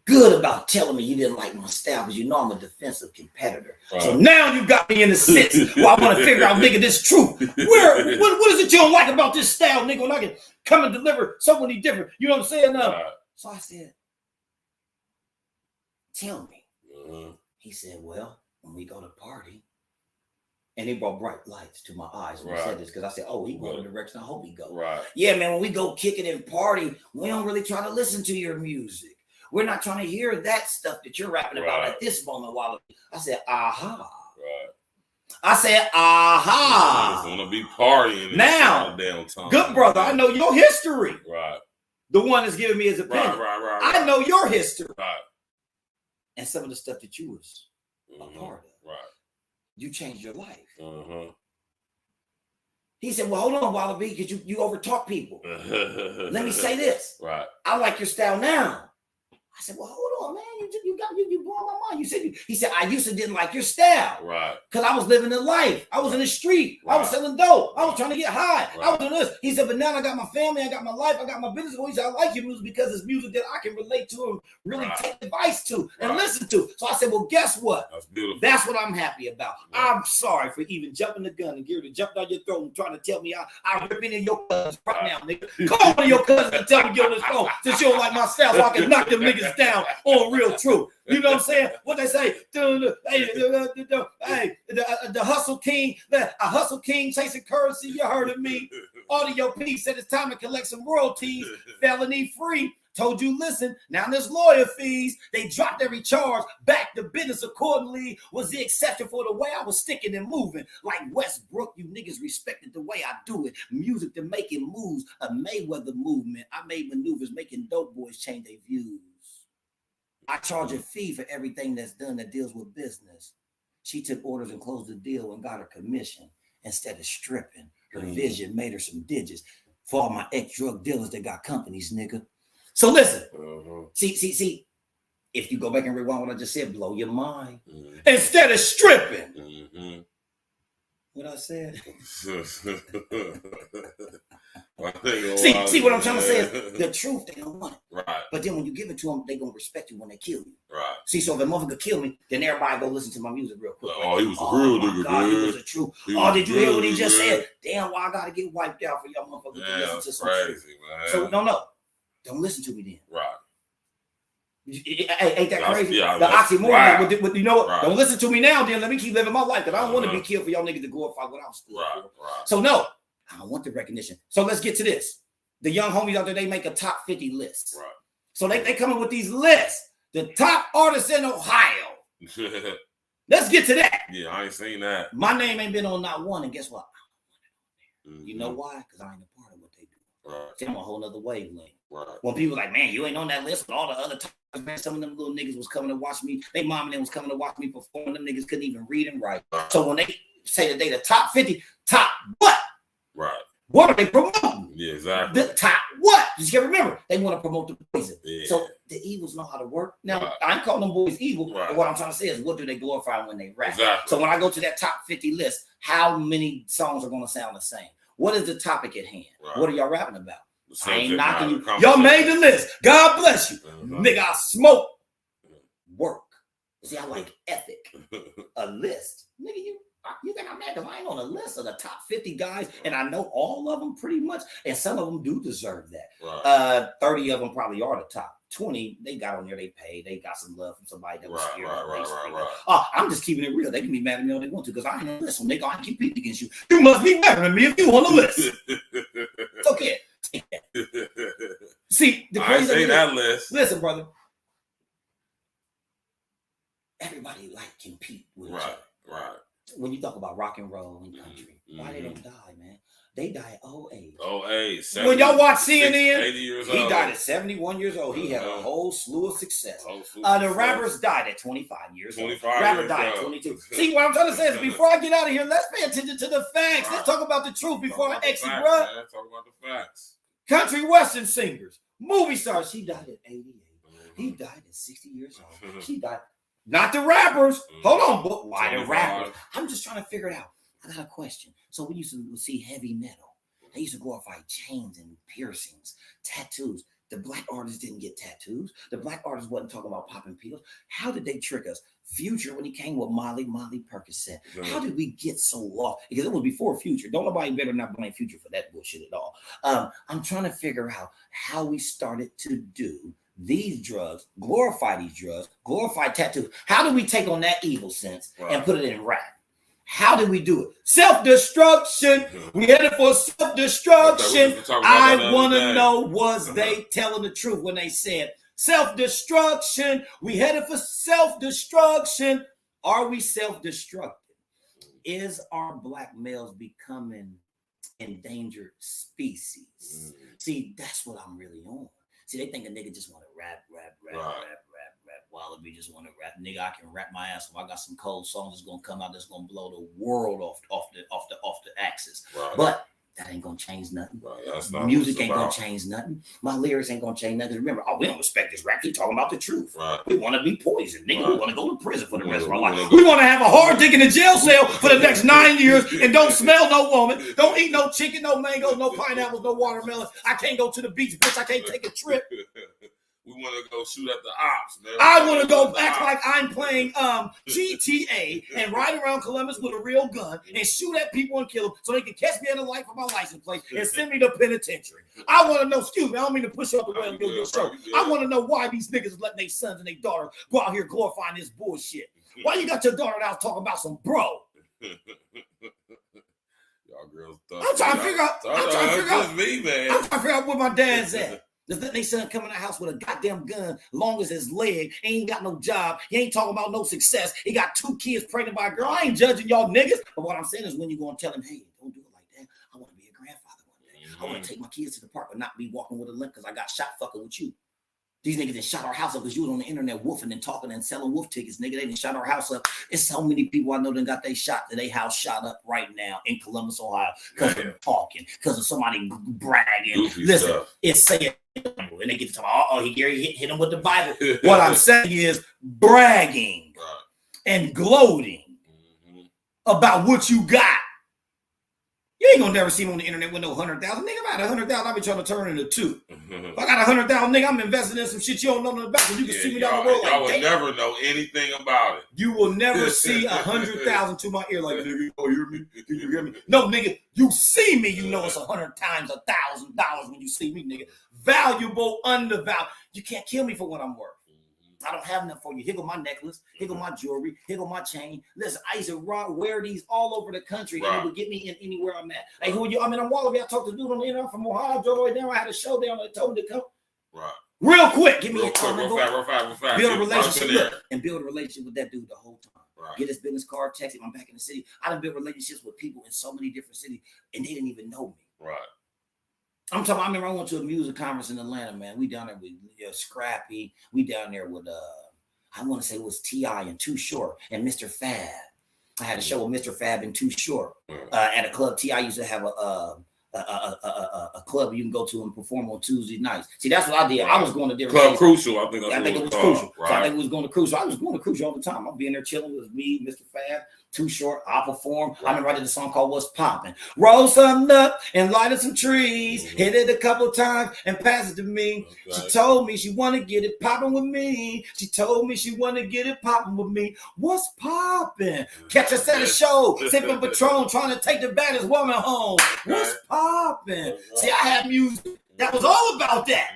good about telling me you didn't like my style? Because you know I'm a defensive competitor. So now you got me in the sits where I want to figure out, nigga, this truth. What is it you don't like about this style, nigga, when I can come and deliver so many different, you know what I'm saying? So I said, tell me. He said, well, when we go to party, and he brought bright lights to my eyes when he said this, because I said, oh, he going the direction I hope he go. Yeah, man, when we go kick it and party, we don't really try to listen to your music. We're not trying to hear that stuff that you're rapping about at this moment. While I said, aha. I said, aha.
I want to be partying
now. Good brother, I know your history. The one that's giving me his opinion. I know your history. And some of the stuff that you was a part of. You changed your life. He said, well, hold on, WALLABE, because you overtalk people. Let me say this. I like your style now. I said, well, hold on, man. You blowing my mind. He said, I used to didn't like your style. Because I was living the life. I was in the street. I was selling dope. I was trying to get high. I was doing this. He said, but now I got my family. I got my life. I got my business. He said, I like your music because it's music that I can relate to and really take advice to and listen to. So I said, well, guess what?
That's beautiful.
That's what I'm happy about. I'm sorry for even jumping the gun and getting to jump down your throat and trying to tell me I rip any of your cousins right now, nigga. Call one of your cousins and tell me get on this phone since you don't like my style so I can knock them niggas down on real truth. You know what I'm saying? What they say? Hey, the hustle king, a hustle king chasing currency. You heard of me. Audio P said it's time to collect some royalties. Felony free. Told you, listen, now there's lawyer fees. They dropped every charge. Back to business accordingly. Was the exception for the way I was sticking and moving. Like Westbrook, you niggas respected the way I do it. Music to making moves. A Mayweather movement. I made maneuvers making dope boys change their views. I charge a fee for everything that's done that deals with business. She took orders and closed the deal and got her commission instead of stripping. Her vision made her some digits for all my ex-drug dealers that got companies, nigga. So listen, see, if you go back and rewind what I just said, blow your mind. Instead of stripping. What I said? See what I'm trying to say is the truth, they don't want it. But then when you give it to them, they gonna respect you when they kill you. See, so if a motherfucker kill me, then everybody go listen to my music real quick.
Oh, he was a real nigga,
God, he was a true. Did you hear what he just said? Damn, why I gotta get wiped out for y'all motherfuckers to listen to some truth. So no. Don't listen to me then. Ain't that crazy? The oxymoron. You know what? Don't listen to me now, then. Let me keep living my life. Because I don't want to be killed for y'all niggas to glorify what I was doing. So no, I don't want the recognition. So let's get to this. The young homies out there, they make a top 50 list. So they come up with these lists. The top artists in Ohio. Let's get to that.
Yeah, I ain't seen that.
My name ain't been on not one, and guess what?
Mm-hmm.
You know why? Because I ain't a part of what they do.
Right.
See, I'm a whole nother wavelength.
Right.
When people like, man, you ain't on that list with all the other times, man. Some of them little niggas was coming to watch me. They mom and them was coming to watch me perform. Them niggas couldn't even read and write.
Right.
So when they say that they the top 50, top what?
Right.
What are they promoting?
Yeah, exactly.
The top what? You gotta remember, they want to promote the poison.
Yeah.
So the evils know how to work. Now,
Right.
I ain't calling them boys evil,
Right.
but what I'm trying to say is, what do they glorify when they rap?
Exactly.
So when I go to that top 50 list, how many songs are going to sound the same? What is the topic at hand?
Right.
What are y'all rapping about? I ain't knocking you.
matter,
Y'all made the list. God bless you.
Mhm.
Nigga, I smoke. Work. See, I like ethic. A list. Nigga, you think I'm mad because I ain't on a list of the top 50 guys, and I know all of them pretty much, and some of them do deserve that.
Right.
30 of them probably are the top. 20, they got on there, they paid, they got some love from somebody that was
Right,
scared.
right.
Oh, I'm just keeping it real. They can be mad at me all they want to because I ain't on the list. When they go, I compete against you. You must be better than me if you on the list. It's okay. Take that. See, the
I ain't
crazy
seen
thing
that
is,
list.
listen, brother. Everybody like compete with each
Right,
other.
right.
When you talk about rock and roll and country, why they don't die, man? They die at old age.
Oh, hey,
When y'all watch CNN,
80 years
he
old.
died at 71 years old. He had a whole slew of success. The rappers died at 25 years old.
25
Rapper
years
died at
old.
22. See, what I'm trying to say is, before I get out of here, let's pay attention to the facts. Let's talk about the truth before I exit, bro.
Talk about the facts.
Country western singers, movie stars. She died at 88. He died at 60 years old. She died. Not the rappers. Hold on, but why the rappers? I'm just trying to figure it out. I got a question. So we used to see heavy metal. They used to glorify chains and piercings, tattoos. The black artists didn't get tattoos. The black artists wasn't talking about popping pills. How did they trick us? Future, when he came with Molly Percocet. How did we get so lost? Because it was before Future. Don't nobody better not blame Future for that bullshit at all. I'm trying to figure out how we started to do these drugs, glorify these drugs, glorify tattoos. How do we take on that evil sense and put it in rap? How did we do it? Self-destruction. We headed for self-destruction. I want to know, was they telling the truth when they said self-destruction? We headed for self-destruction. Are we self-destructive? Is our black males becoming endangered species? See, that's what I'm really on. See, they think a nigga just want to rap. WALLABE just want to rap. Nigga, I can rap my ass off. I got some cold songs that's gonna come out that's gonna blow the world off the axis. Right. But that ain't gonna change nothing. Right. That's not music ain't gonna change nothing. My lyrics ain't gonna change nothing. Remember, we don't respect this rap. He talking about the truth. Right. We want to be poisoned, nigga. Right. We want to go to prison for the rest of our life. We want to have a hard dick in a jail cell for the next 9 years and don't smell no woman, don't eat no chicken, no mangoes, no pineapples, no watermelon. I can't go to the beach, bitch. I can't take a trip.
We want to go shoot at the ops, man.
I want to go act like I'm playing GTA and ride around Columbus with a real gun and shoot at people and kill them so they can catch me in the light for my license plate and send me to penitentiary. I want to know, excuse me, I don't mean to push you up the way and do your show. I want to know why these niggas letting their sons and their daughters go out here glorifying this bullshit. Why you got your daughter out talking about some bro?
Y'all girls
I'm trying to figure out. I'm trying to figure out where my dad's at. Just let they son come in the house with a goddamn gun, long as his leg. He ain't got no job. He ain't talking about no success. He got 2 kids pregnant by a girl. I ain't judging y'all niggas. But what I'm saying is, when you going to tell him, hey, don't do it like that. I want to be a grandfather one day. I want to take my kids to the park but not be walking with a limp because I got shot fucking with you. These niggas that shot our house up because you was on the internet woofing and talking and selling wolf tickets, nigga. They didn't shot our house up. It's so many people I know that got their house shot up right now in Columbus, Ohio, because of talking, because of somebody bragging.
Goofy
listen,
stuff.
It's saying, and they get to talk, he hit him with the Bible. What I'm saying is bragging and gloating about what you got. You ain't gonna never see me on the internet with no 100,000. Nigga, if I had 100,000, I be trying to turn into 2. If I got 100,000, nigga, I'm investing in some shit you don't know nothing about. You can see me down the road.
Y'all will never know anything about it.
You will never see 100,000 to my ear like, nigga, you hear me? Can you hear me? No, nigga, you see me, you know it's 100 times $1,000 when you see me, nigga. Valuable, undervalued. You can't kill me for what I'm worth. I don't have enough for you. Here go my necklace. Here go my jewelry. Here go my chain. Listen, I used to wear these all over the country, and it would get me in anywhere I'm at. Hey, who are you? I mean, I'm WALLABE. I talked to a dude on the internet from Ohio. Drove all the way down. I had a show down. They told me to come. Right. Real quick. Give me
real fast.
Build a relationship. Look, and build a relationship with that dude the whole time. Get his business card, text him. I'm back in the city. I done built relationships with people in so many different cities, and they didn't even know me.
Right.
I'm talking. I remember I went to a music conference in Atlanta, man. We down there with Scrappy. We down there with I want to say it was T.I. and Too Short and Mr. Fab. I had a show with Mr. Fab and Too Short at a club. T.I. used to have a club you can go to and perform on Tuesday nights. See, that's what I did. I was going to different
Club
places.
Crucial. I think
it was Crucial. Right. So I think it was going to Crucial. I was going to Crucial all the time. I'll be in there chilling with me, Mr. Fab, Too Short. I'll perform. Right. I remember I did a song called What's Poppin'. Roll something up and light some trees. Hit it a couple times and pass it to me. Okay. She told me she want to get it popping with me. She told me she want to get it popping with me. What's poppin'? Catch us at a show, sipping Patron, trying to take the baddest woman home. What's poppin'? See, I had music that was all about that.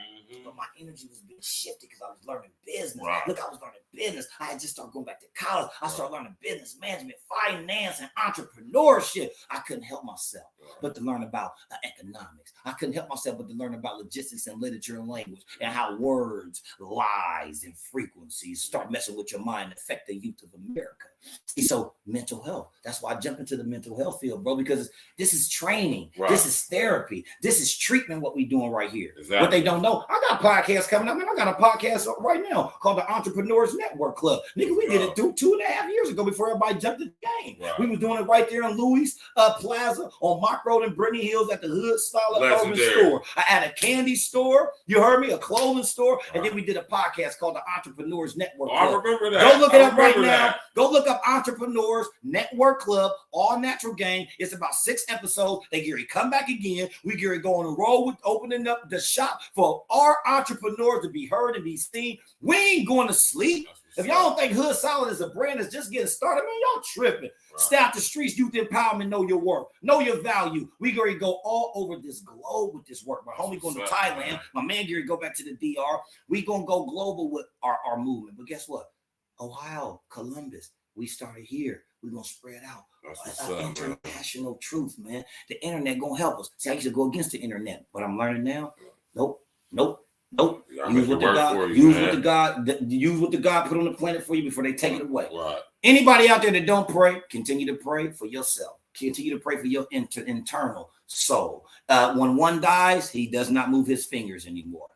But my energy was being shifted because I was learning business. Right. Look, I was learning business. I had just started going back to college. I started learning business management, finance, and entrepreneurship. I couldn't help myself but to learn about economics. I couldn't help myself but to learn about logistics and literature and language and how words, lies, and frequencies start messing with your mind and affect the youth of America. See, so mental health. That's why I jumped into the mental health field, bro, because this is training. Right. This is therapy. This is treatment, what we're doing right here. Exactly. What they don't know, I got podcasts coming up. Man, I got a podcast right now called the Entrepreneurs Network Club. Nigga, we did it 2.5 years ago before everybody jumped in the game. Right. We was doing it right there in Louis Plaza on Mock Road in Brittany Hills at the Hood Style of Urban Store. I had a candy store, you heard me, a clothing store, and then we did a podcast called the Entrepreneurs Network Club.
I remember that.
Go look it up right now. Go look up Entrepreneurs Network Club, all natural game. It's about 6 episodes. They get ready to come back again. We get ready to go on a roll with opening up the shop for our entrepreneurs to be heard and be seen. We ain't going to sleep. If y'all don't think Hood Solid is a brand that's just getting started, man, y'all tripping. Right. Stay out the streets, youth empowerment, know your worth, know your value. We going to go all over this globe with this work. My homie going to Thailand. My man Gary go back to the DR. We going to go global with our movement. But guess what? Ohio, Columbus, we started here. We're going to spread out. International truth, man. The internet going to help us. See, I used to go against the internet. But I'm learning now. Nope. Use what the God put on the planet for you before they take it away. Right. Anybody out there that don't pray, continue to pray for yourself. Continue to pray for your internal soul. When one dies, he does not move his fingers anymore.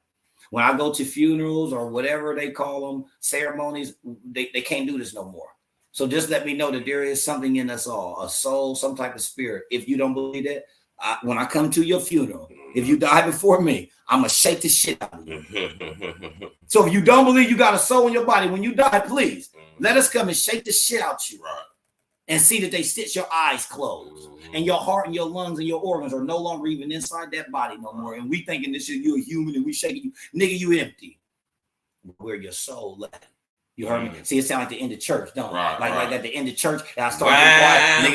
When I go to funerals or whatever they call them, ceremonies, they can't do this no more. So just let me know that there is something in us all, a soul, some type of spirit. If you don't believe that, when I come to your funeral, if you die before me, I'm going to shake the shit out of you. So if you don't believe you got a soul in your body, when you die, please let us come and shake the shit out you. Right. And see that they stitch your eyes closed and your heart and your lungs and your organs are no longer even inside that body no more. And we thinking this is you a human and we shaking you. Nigga, you empty. Where your soul left. You heard me? See, it sounds like the end of church, don't it? Like at the end of church, and I start getting quiet.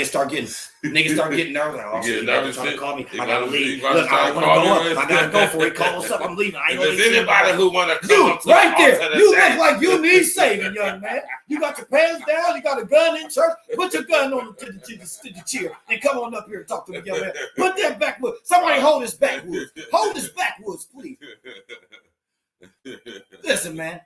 Niggas start getting nervous. Like, oh, shit, they're trying to call me. I gotta leave. Look, I don't want to go up. I gotta go for it. Call us up. I'm leaving. I ain't gonna leave.
Anybody who want to come up to
right there, you look like you need saving, young man. You got your pants down. You got a gun in church. Put your gun on to the chair and come on up here and talk to me, young man. Put that backwood. Somebody hold his backwoods. Hold his backwoods, please. Listen, man.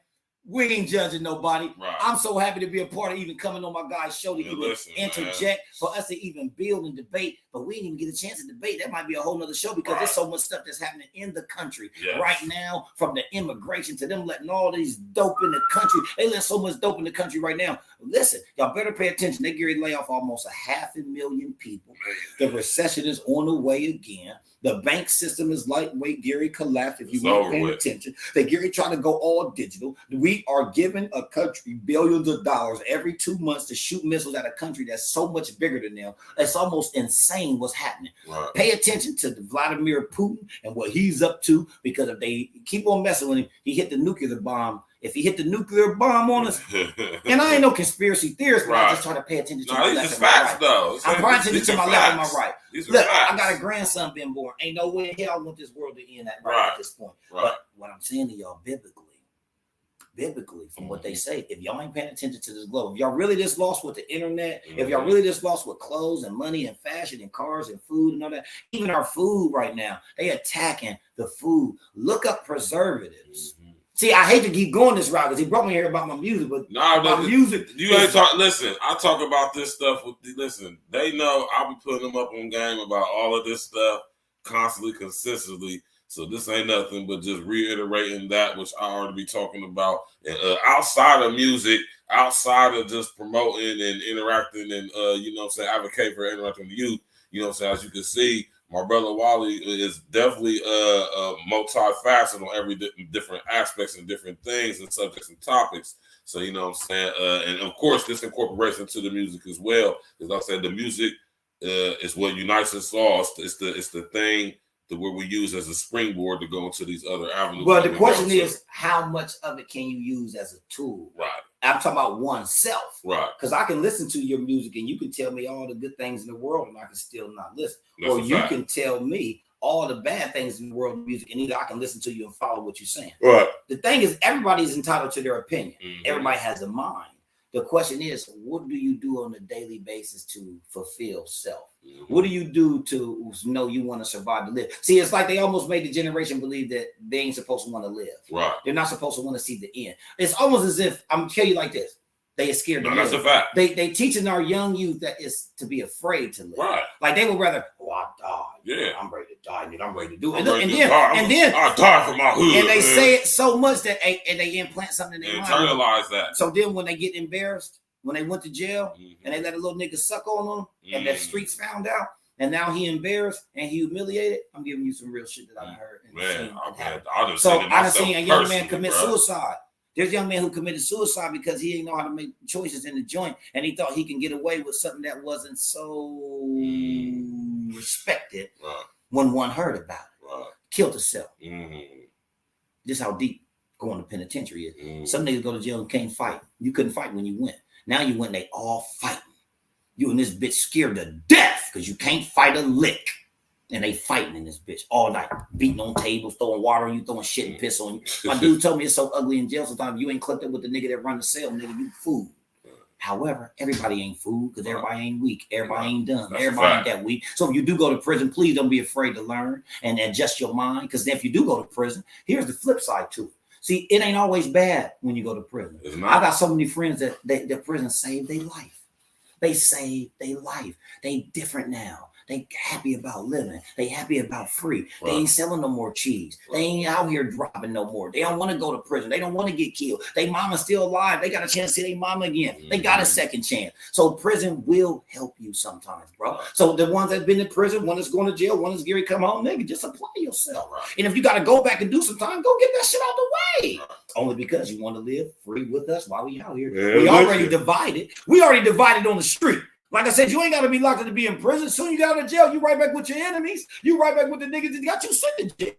We ain't judging nobody. Right. I'm so happy to be a part of even coming on my guy's show to even interject, for us to even build and debate. But we didn't even get a chance to debate. That might be a whole nother show because there's so much stuff that's happening in the country right now, from the immigration to them letting all these dope in the country. They let so much dope in the country right now. Listen, y'all better pay attention. They get ready to lay off almost 500,000 people. The recession is on the way again. The bank system is lightweight. Gary collapsed. If you weren't paying attention, they Gary trying to go all digital. We are giving a country billions of dollars every 2 months to shoot missiles at a country that's so much bigger than them. It's almost insane what's happening. Right. Pay attention to Vladimir Putin and what he's up to, because if they keep on messing with him, he hit the nuclear bomb. If he hit the nuclear bomb on us, and I ain't no conspiracy theorist, but I just try to pay attention to my left and my right.
Though.
I'm paying attention to my left and my right. Look, I got a grandson being born. Ain't no way in hell I want this world to end at this point. Right. But what I'm saying to y'all biblically, from what they say, if y'all ain't paying attention to this globe, if y'all really just lost with the internet, if y'all really just lost with clothes and money and fashion and cars and food and all that, even our food right now, they attacking the food. Look up preservatives. See, I hate to keep going this route because he brought me here about my music, but my music.
You ain't talk. Listen, I talk about this stuff with. Listen, they know I'll be putting them up on game about all of this stuff constantly, consistently. So this ain't nothing but just reiterating that which I already be talking about. And outside of music, outside of just promoting and interacting and you know what I'm saying, advocate for interacting with youth, you know what I'm saying, as you can see, my brother Wally is definitely multifaceted on every different aspects and different things and subjects and topics. So you know what I'm saying, and of course this incorporates into the music as well. As I said, the music is what unites us all. It's the thing that where we use as a springboard to go into these other avenues.
Well, the question is, how much of it can you use as a tool?
Right.
I'm talking about oneself.
Right.
Because I can listen to your music and you can tell me all the good things in the world and I can still not listen.
That's
or you
fact.
can tell me all the bad things in the world of music and either I can listen to you and follow what you're saying.
Right.
The thing is, everybody's entitled to their opinion.
Mm-hmm.
Everybody has a mind. The question is, what do you do on a daily basis to fulfill self?
Mm-hmm.
What do you do to know you want to survive to live? See, it's like they almost made the generation believe that they ain't supposed to want to live.
Right.
They're not supposed to want to see the end. It's almost as if, I'm tell you like this, they are scared to live.
That's a fact.
They teaching our young youth that it's to be afraid to live.
Right.
Like they would rather, I die.
Yeah.
I'm ready to die, nigga. I'm ready to do it.
I'm
And
ready to
then
die. I die for my hood.
and they
man.
say it so much that they implant something in
They
their mind.
internalize that.
So then when they get embarrassed, when they went to jail
Mm-hmm.
and they let a little nigga suck on them and the streets found out and now he embarrassed and he humiliated, I'm giving you some real shit that I heard. And
Man,
seen. So I done seen a young man commit suicide. There's a young man who committed suicide because he didn't know how to make choices in the joint and he thought he can get away with something that wasn't so respected when one heard about it.
Right.
Killed himself.
Mm-hmm.
Just how deep going to penitentiary is.
Mm-hmm.
Some niggas go to jail and can't fight. You couldn't fight when you went. Now you went, they all fighting. You and this bitch scared to death because you can't fight a lick. And they fighting in this bitch all night, beating on tables, throwing water on you, throwing shit and piss on you. My dude told me it's so ugly in jail sometimes you ain't clipped up with the nigga that run the cell, nigga, you fool. However, everybody ain't fool because everybody ain't weak. Everybody ain't dumb. Everybody ain't that weak. So if you do go to prison, please don't be afraid to learn and adjust your mind. Because if you do go to prison, here's the flip side too. See, it ain't always bad when you go to prison. I got so many friends that the prison saved their life. They saved their life. They different now. They happy about living. They happy about free. They ain't selling no more cheese. They ain't out here dropping no more. They don't want to go to prison. They don't want to get killed. They mama's still alive. They got a chance to see their mama again. They got a second chance. So prison will help you sometimes, bro. So the ones that's been in prison, one is going to jail, one is Gary come home, nigga, just apply yourself. And if you got to go back and do some time, go get that shit out the way. Only because you want to live free with us while we out here.
Yeah,
we already divided. We already divided on the street. Like I said, you ain't got to be locked up to be in prison. Soon you got out of jail, you right back with your enemies. You right back with the niggas that got you sent to jail.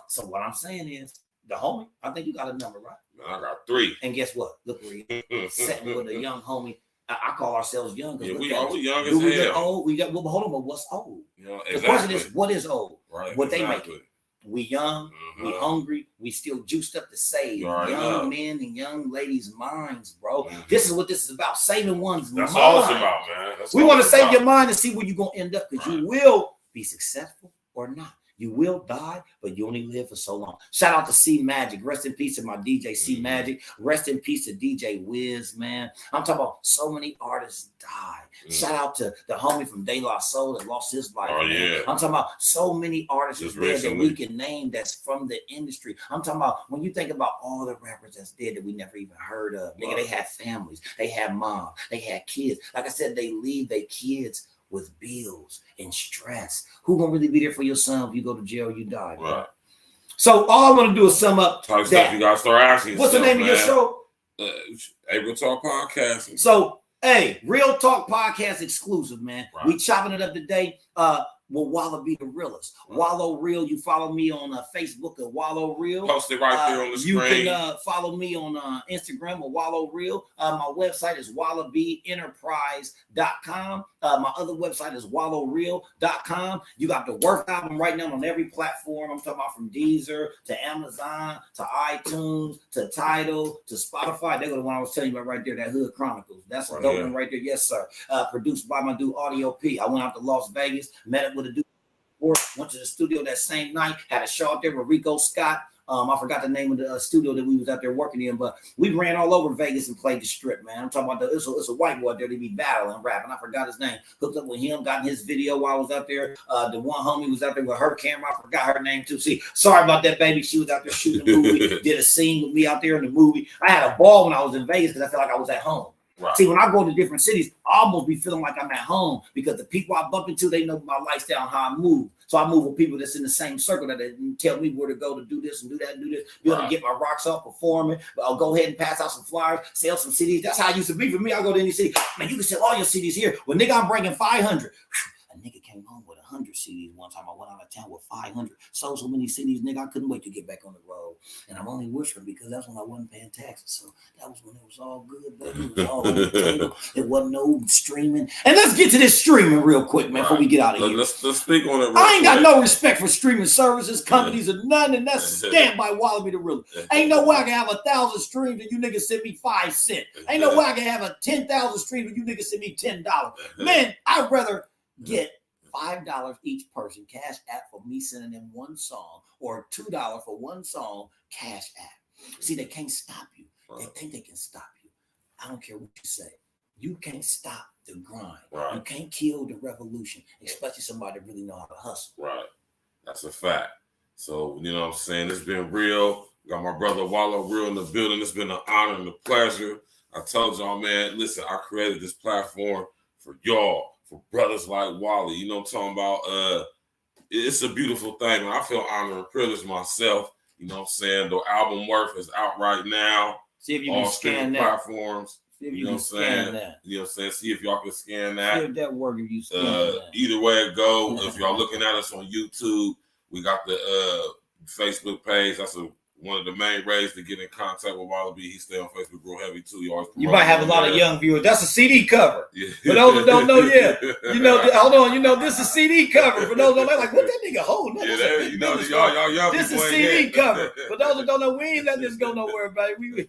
So what I'm saying is, the homie, I think you got a number, right?
I got 3.
And guess what? Look where you sitting with a young homie. I call ourselves young.
Yeah, we young as
Do we
hell.
get old? We got, well, hold on, but what's old?
You know,
The question is, what is old?
Right,
what they make it. We young, we hungry, we still juiced up to save young men and young ladies' minds, bro. This is what this is about, saving one's mind.
That's all it's about, man.
We want to save your mind and see where you're going to end up because you will be successful or not. You will die, but you only live for so long. Shout out to C Magic. Rest in peace to my DJ C Magic. Rest in peace to DJ Wiz, man. I'm talking about so many artists died. Shout out to the homie from De La Soul that lost his life. I'm talking about so many artists dead that we can name that's from the industry. I'm talking about when you think about all the rappers that's dead that we never even heard of. Nigga, they had families. They had moms. They had kids. Like I said, they leave their kids with bills and stress. Who gonna really be there for your son if you go to jail, you die? Right. So all I want to do is sum up
that stuff you gotta start asking.
What's the name of your show?
Real Talk Podcast.
So, hey, Real Talk Podcast exclusive, man. We chopping it up today. Will WALLABE the realest? Wallow Real. You follow me on Facebook at Wallow Real.
Post it right there on the screen.
You can follow me on Instagram at Wallow Real. My website is wallabeenterprise.com. My other website is wallowreal.com. You got the Worth album right now on every platform. I'm talking about from Deezer to Amazon to iTunes to Tidal to Spotify. They go to the one I was telling you about right there, that Hood Chronicles. That's a dope one right there. Yes, sir. Produced by my dude Audio P. I went out to Las Vegas, met up with a dude, went to the studio that same night, had a show out there with Rico Scott, I forgot the name of the studio that we was out there working in, but we ran all over Vegas and played the Strip, man. I'm talking about it's a white boy out there that be battling rapping. I forgot his name. Hooked up with him, got in his video while I was out there. The one homie was out there with her camera. I forgot her name too. See, sorry about that, baby. She was out there shooting a movie, did a scene with me out there in the movie. I had a ball when I was in Vegas because I felt like I was at home. Right. See, when I go to different cities, I almost be feeling like I'm at home because the people I bump into, they know my lifestyle and how I move. So I move with people that's in the same circle that they tell me where to go to do this and do that and do this. Be able to get my rocks off, performing. I'll go ahead and pass out some flyers, sell some CDs. That's how it used to be for me. I go to any city. Man, you can sell all your CDs here. Well, nigga, I'm bringing 500. A nigga came home with 100 CDs one time. I went out of town with 500. Sold so many CDs, nigga, I couldn't wait to get back on the road. And I'm only whispering because that's when I wasn't paying taxes. So that was when it was all good, baby. It was all on the table. It wasn't no streaming. And let's get to this streaming real quick, man, before we get out of here.
Let's speak on it.
I ain't got no respect for streaming services, companies, or nothing. And that's a scam by WALLABE the Real. Ain't no way I can have 1,000 streams and you niggas send me 5 cents. Ain't no way I can have a 10,000 streams and you niggas send me $10. Man, I'd rather get $5 each person cash app for me sending them one song, or $2 for one song cash app. See, they can't stop you. They think they can stop you. I don't care what you say. You can't stop the grind. You can't kill the revolution, especially somebody that really know how to hustle.
Right. That's a fact. So, you know what I'm saying? It's been real. Got my brother Wallow Real in the building. It's been an honor and a pleasure. I told y'all, man, listen, I created this platform for y'all. For brothers like Wally, you know what I'm talking about? It's a beautiful thing, and I feel honored and privileged myself. You know what I'm saying? The album Worth is out right now.
See if you can scan that.
Platforms.
See if you
know
can
what I'm saying?
That.
You know what I'm saying? See if y'all can scan that.
See if that works if you scan that.
Either way it go, if y'all looking at us on YouTube, we got the Facebook page. That's one of the main ways to get in contact with WALLABE. He stay on Facebook real heavy too. You
might have a lot of young viewers. That's a CD cover. Yeah. For those that don't know yet, you know, hold on, you know, this is a CD cover. For those that don't like, what that nigga holding?
Yeah, you know, y'all young
this is CD cover. For those that don't know, we ain't letting this go nowhere, baby.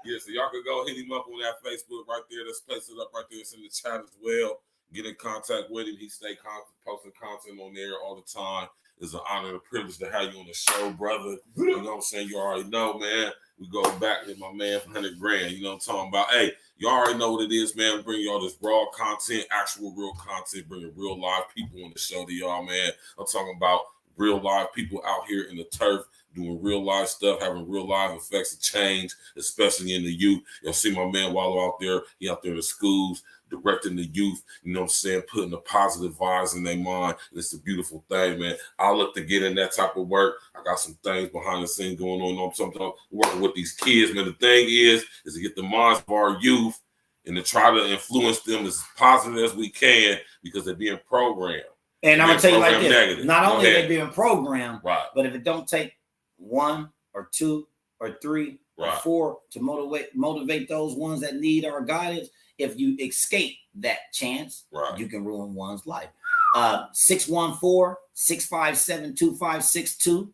Yeah, so y'all can go hit him up on that Facebook right there. Let's place it up right there. It's in the chat as well. Get in contact with him. He stay posting content on there all the time. It's an honor and a privilege to have you on the show, brother. You know what I'm saying? You already know, man. We go back with my man for 100 grand. You know what I'm talking about? Hey, you already know what it is, man. We bring y'all this raw content, actual real content, bringing real live people on the show to y'all, man. I'm talking about real live people out here in the turf, doing real life stuff, having real live effects of change, especially in the youth. You'll see my man Wallow out there. He out there in the schools, directing the youth, you know what I'm saying, putting the positive vibes in their mind. And it's a beautiful thing, man. I look to get in that type of work. I got some things behind the scenes going on. Sometimes working with these kids, man. The thing is to get the minds of our youth and to try to influence them as positive as we can because they're being programmed.
And I'm going to tell you like this.
Negative.
Not only are they being programmed,
right,
but if it don't take 1 or 2 or 3 or 4 to motivate those ones that need our guidance, if you escape that chance, you can ruin one's life. 614-657-2562.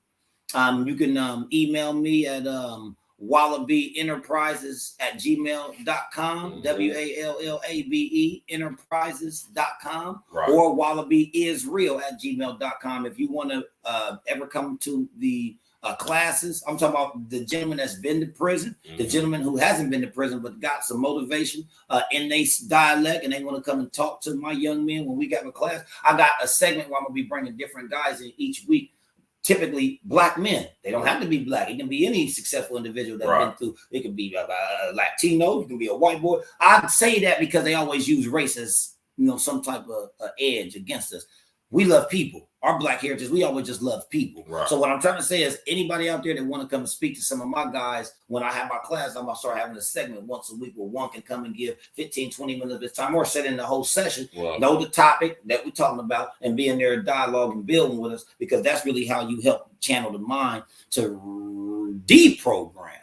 You can email me at wallabeenterprises@gmail.com, WALLABE enterprises.com, or wallabeisreal@gmail.com. If you want to ever come to the classes, I'm talking about the gentleman that's been to prison, the gentleman who hasn't been to prison but got some motivation in their dialect, and they want to come and talk to my young men when we got a class. I got a segment where I'm gonna be bringing different guys in each week. Typically black men. They don't have to be black. It can be any successful individual that's been through. It can be a Latino. It can be a white boy. I say that because they always use race as, you know, some type of edge against us. We love people. Our black heritage, we always just love people. So what I'm trying to say is anybody out there that want to come and speak to some of my guys, when I have my class, I'm going to start having a segment once a week where one can come and give 15, 20 minutes of his time or sit in the whole session, know the topic that we're talking about, and be in there dialogue and building with us, because that's really how you help channel the mind to deprogram.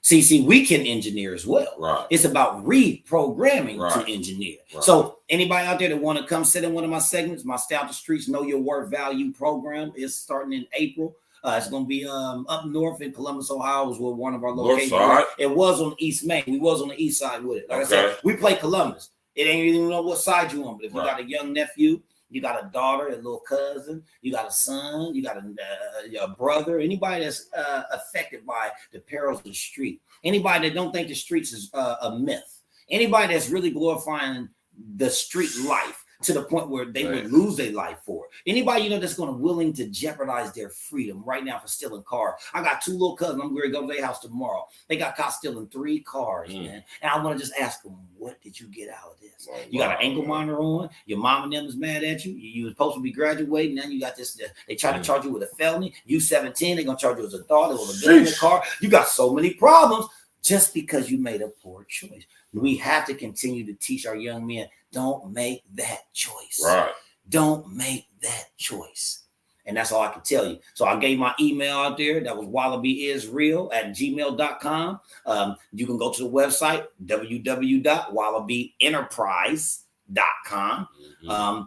See, we can engineer as well. It's about reprogramming to engineer. So anybody out there that want to come sit in one of my segments, my Style the Streets Know Your Worth Value program is starting in April. It's going to be up north in Columbus, Ohio, is where one of our locations. It was on East Main. We was on the east side with it. Like I said, we play Columbus. It ain't even know what side you on, but if you got a young nephew, You got a daughter, a little cousin, you got a son, you got a brother, anybody that's affected by the perils of the street, anybody that don't think the streets is a myth, anybody that's really glorifying the street life to the point where they would lose their life for it. Anybody, you know, that's going to willing to jeopardize their freedom right now for stealing cars. I got 2 little cousins. I'm going to go to their house tomorrow. They got caught stealing 3 cars, man. And I want to just ask them, what did you get out of this? You got an ankle monitor on. Your mom and them is mad at you. You were supposed to be graduating. Now you got this. They try to charge you with a felony. You 17. They're going to charge you as a daughter with a gun in the car. You got so many problems just because you made a poor choice. We have to continue to teach our young men, don't make that choice. Right. Don't make that choice. And that's all I can tell you. So I gave my email out there. That was wallabeisreal@gmail.com. You can go to the website, www.wallabeenterprise.com.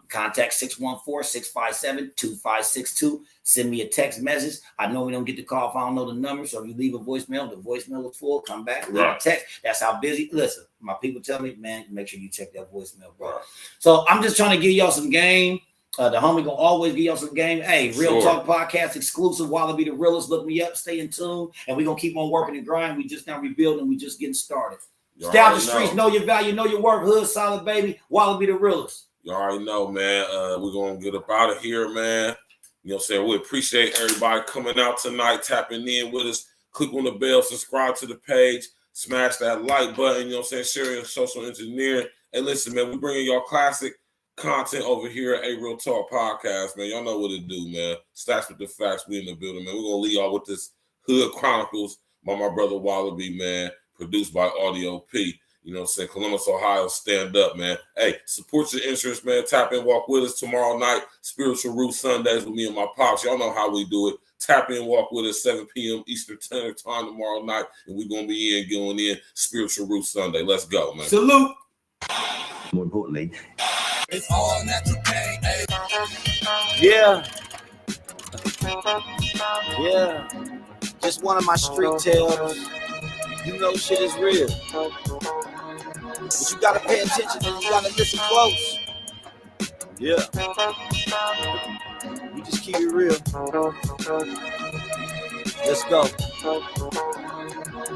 Contact 614-657-2562. Send me a text message. I know we don't get the call if I don't know the number. So if you leave a voicemail, the voicemail is full. Come back, leave a text. That's how busy. Listen, my people tell me, man, make sure you check that voicemail, bro. So I'm just trying to give y'all some game. The homie gonna always give y'all some game. Hey, Real Talk Podcast exclusive. Wallabe the realest. Look me up. Stay in tune, and we gonna keep on working and grinding. We just now rebuilding. We just getting started. Stay out the streets. Know your value. Know your work. Hood solid, baby. Wallabe the realest.
You already know, man. We're gonna get up out of here, man. You know what I'm saying? We appreciate everybody coming out tonight, tapping in with us. Click on the bell, subscribe to the page, smash that like button. You know what I'm saying? Sharing social engineering. Hey, listen, man, we bringing y'all classic content over here at A Real Talk Podcast, man. Y'all know what it do, man. Stats with the facts. We in the building, man. We're gonna leave y'all with this Hood Chronicles by my brother Wallabe, man. Produced by Audio P. You know what I'm saying? Columbus, Ohio, stand up, man. Hey, support your insurance, man. Tap in, walk with us tomorrow night. Spiritual Root Sundays with me and my pops. Y'all know how we do it. Tap in, walk with us, 7 p.m. Eastern Standard Time tomorrow night. And we're going to be going in Spiritual Root Sunday. Let's go, man.
Salute.
More importantly,
it's all natural game. Hey.
Yeah. Yeah. Just one of my street tales. You know shit is real. But you gotta pay attention and you gotta listen close. Yeah. We just keep it real. Let's go.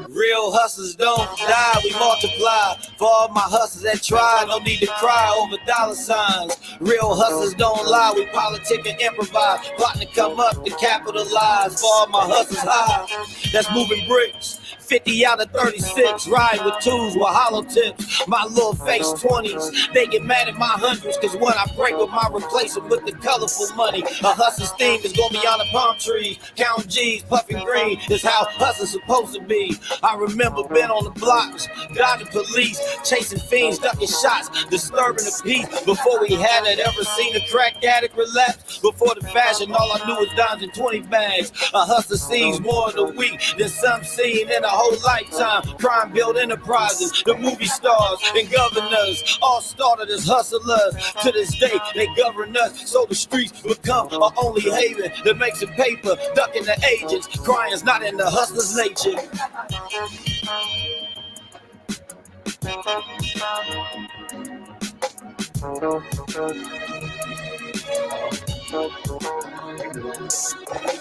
Real hustlers don't die, we multiply. For all my hustlers that try, no need to cry over dollar signs. Real hustlers don't lie, we politic and improvise. Plotting to come up to capitalize. For all my hustlers high, that's moving bricks. 50 out of 36, ride with twos with hollow tips. My little face 20s, they get mad at my hundreds, cause when I break with my replacement with the colorful money. A hustler's theme is going beyond the palm trees. Count G's, puffing green, is how hustlers supposed to be. I remember being on the blocks, dodging police, chasing fiends, ducking shots, disturbing the peace. Before we had it, ever seen a crack addict relapse? Before the fashion, all I knew was dimes and 20 bags. A hustler sees more in a week than some seen in a whole lifetime. Crime built enterprises, the movie stars and governors all started as hustlers. To this day, they govern us, so the streets become our only haven that makes it paper. Ducking the agents, crying's not in the hustler's nature.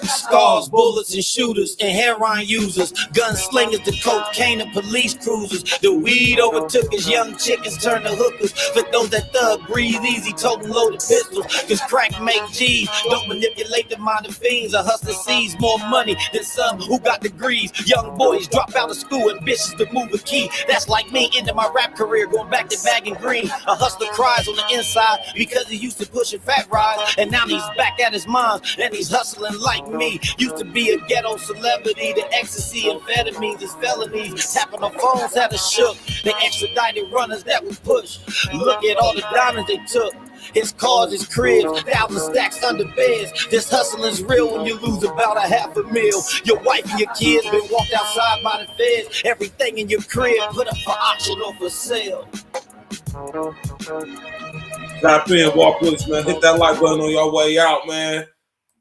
Scars, bullets, and shooters, and heroin users, gunslingers, the cocaine and police cruisers. The weed overtook us, young chickens turned to hookers. For those that thug, breathe easy, toting loaded pistols. Cause crack make G's, don't manipulate the mind of fiends. A hustler sees more money than some who got degrees. Young boys drop out of school, ambitious to move a key. That's like me, into my rap career, going back to bagging green. A hustler cries on the inside because he used to push a fat ride, and now he's back at his mom, and he's hustling like me. Used to be a ghetto celebrity, the ecstasy, amphetamines, his felonies. Tapping the phones had us shook, the extradited runners that we push. Look at all the diamonds they took. His cars, his cribs, 1,000 stacks under beds. This hustling's real when you lose about $500,000. Your wife and your kids been walked outside by the feds. Everything in your crib put up for auction or for sale.
Tap in, walk with us, man. Hit that like button on your way out, man.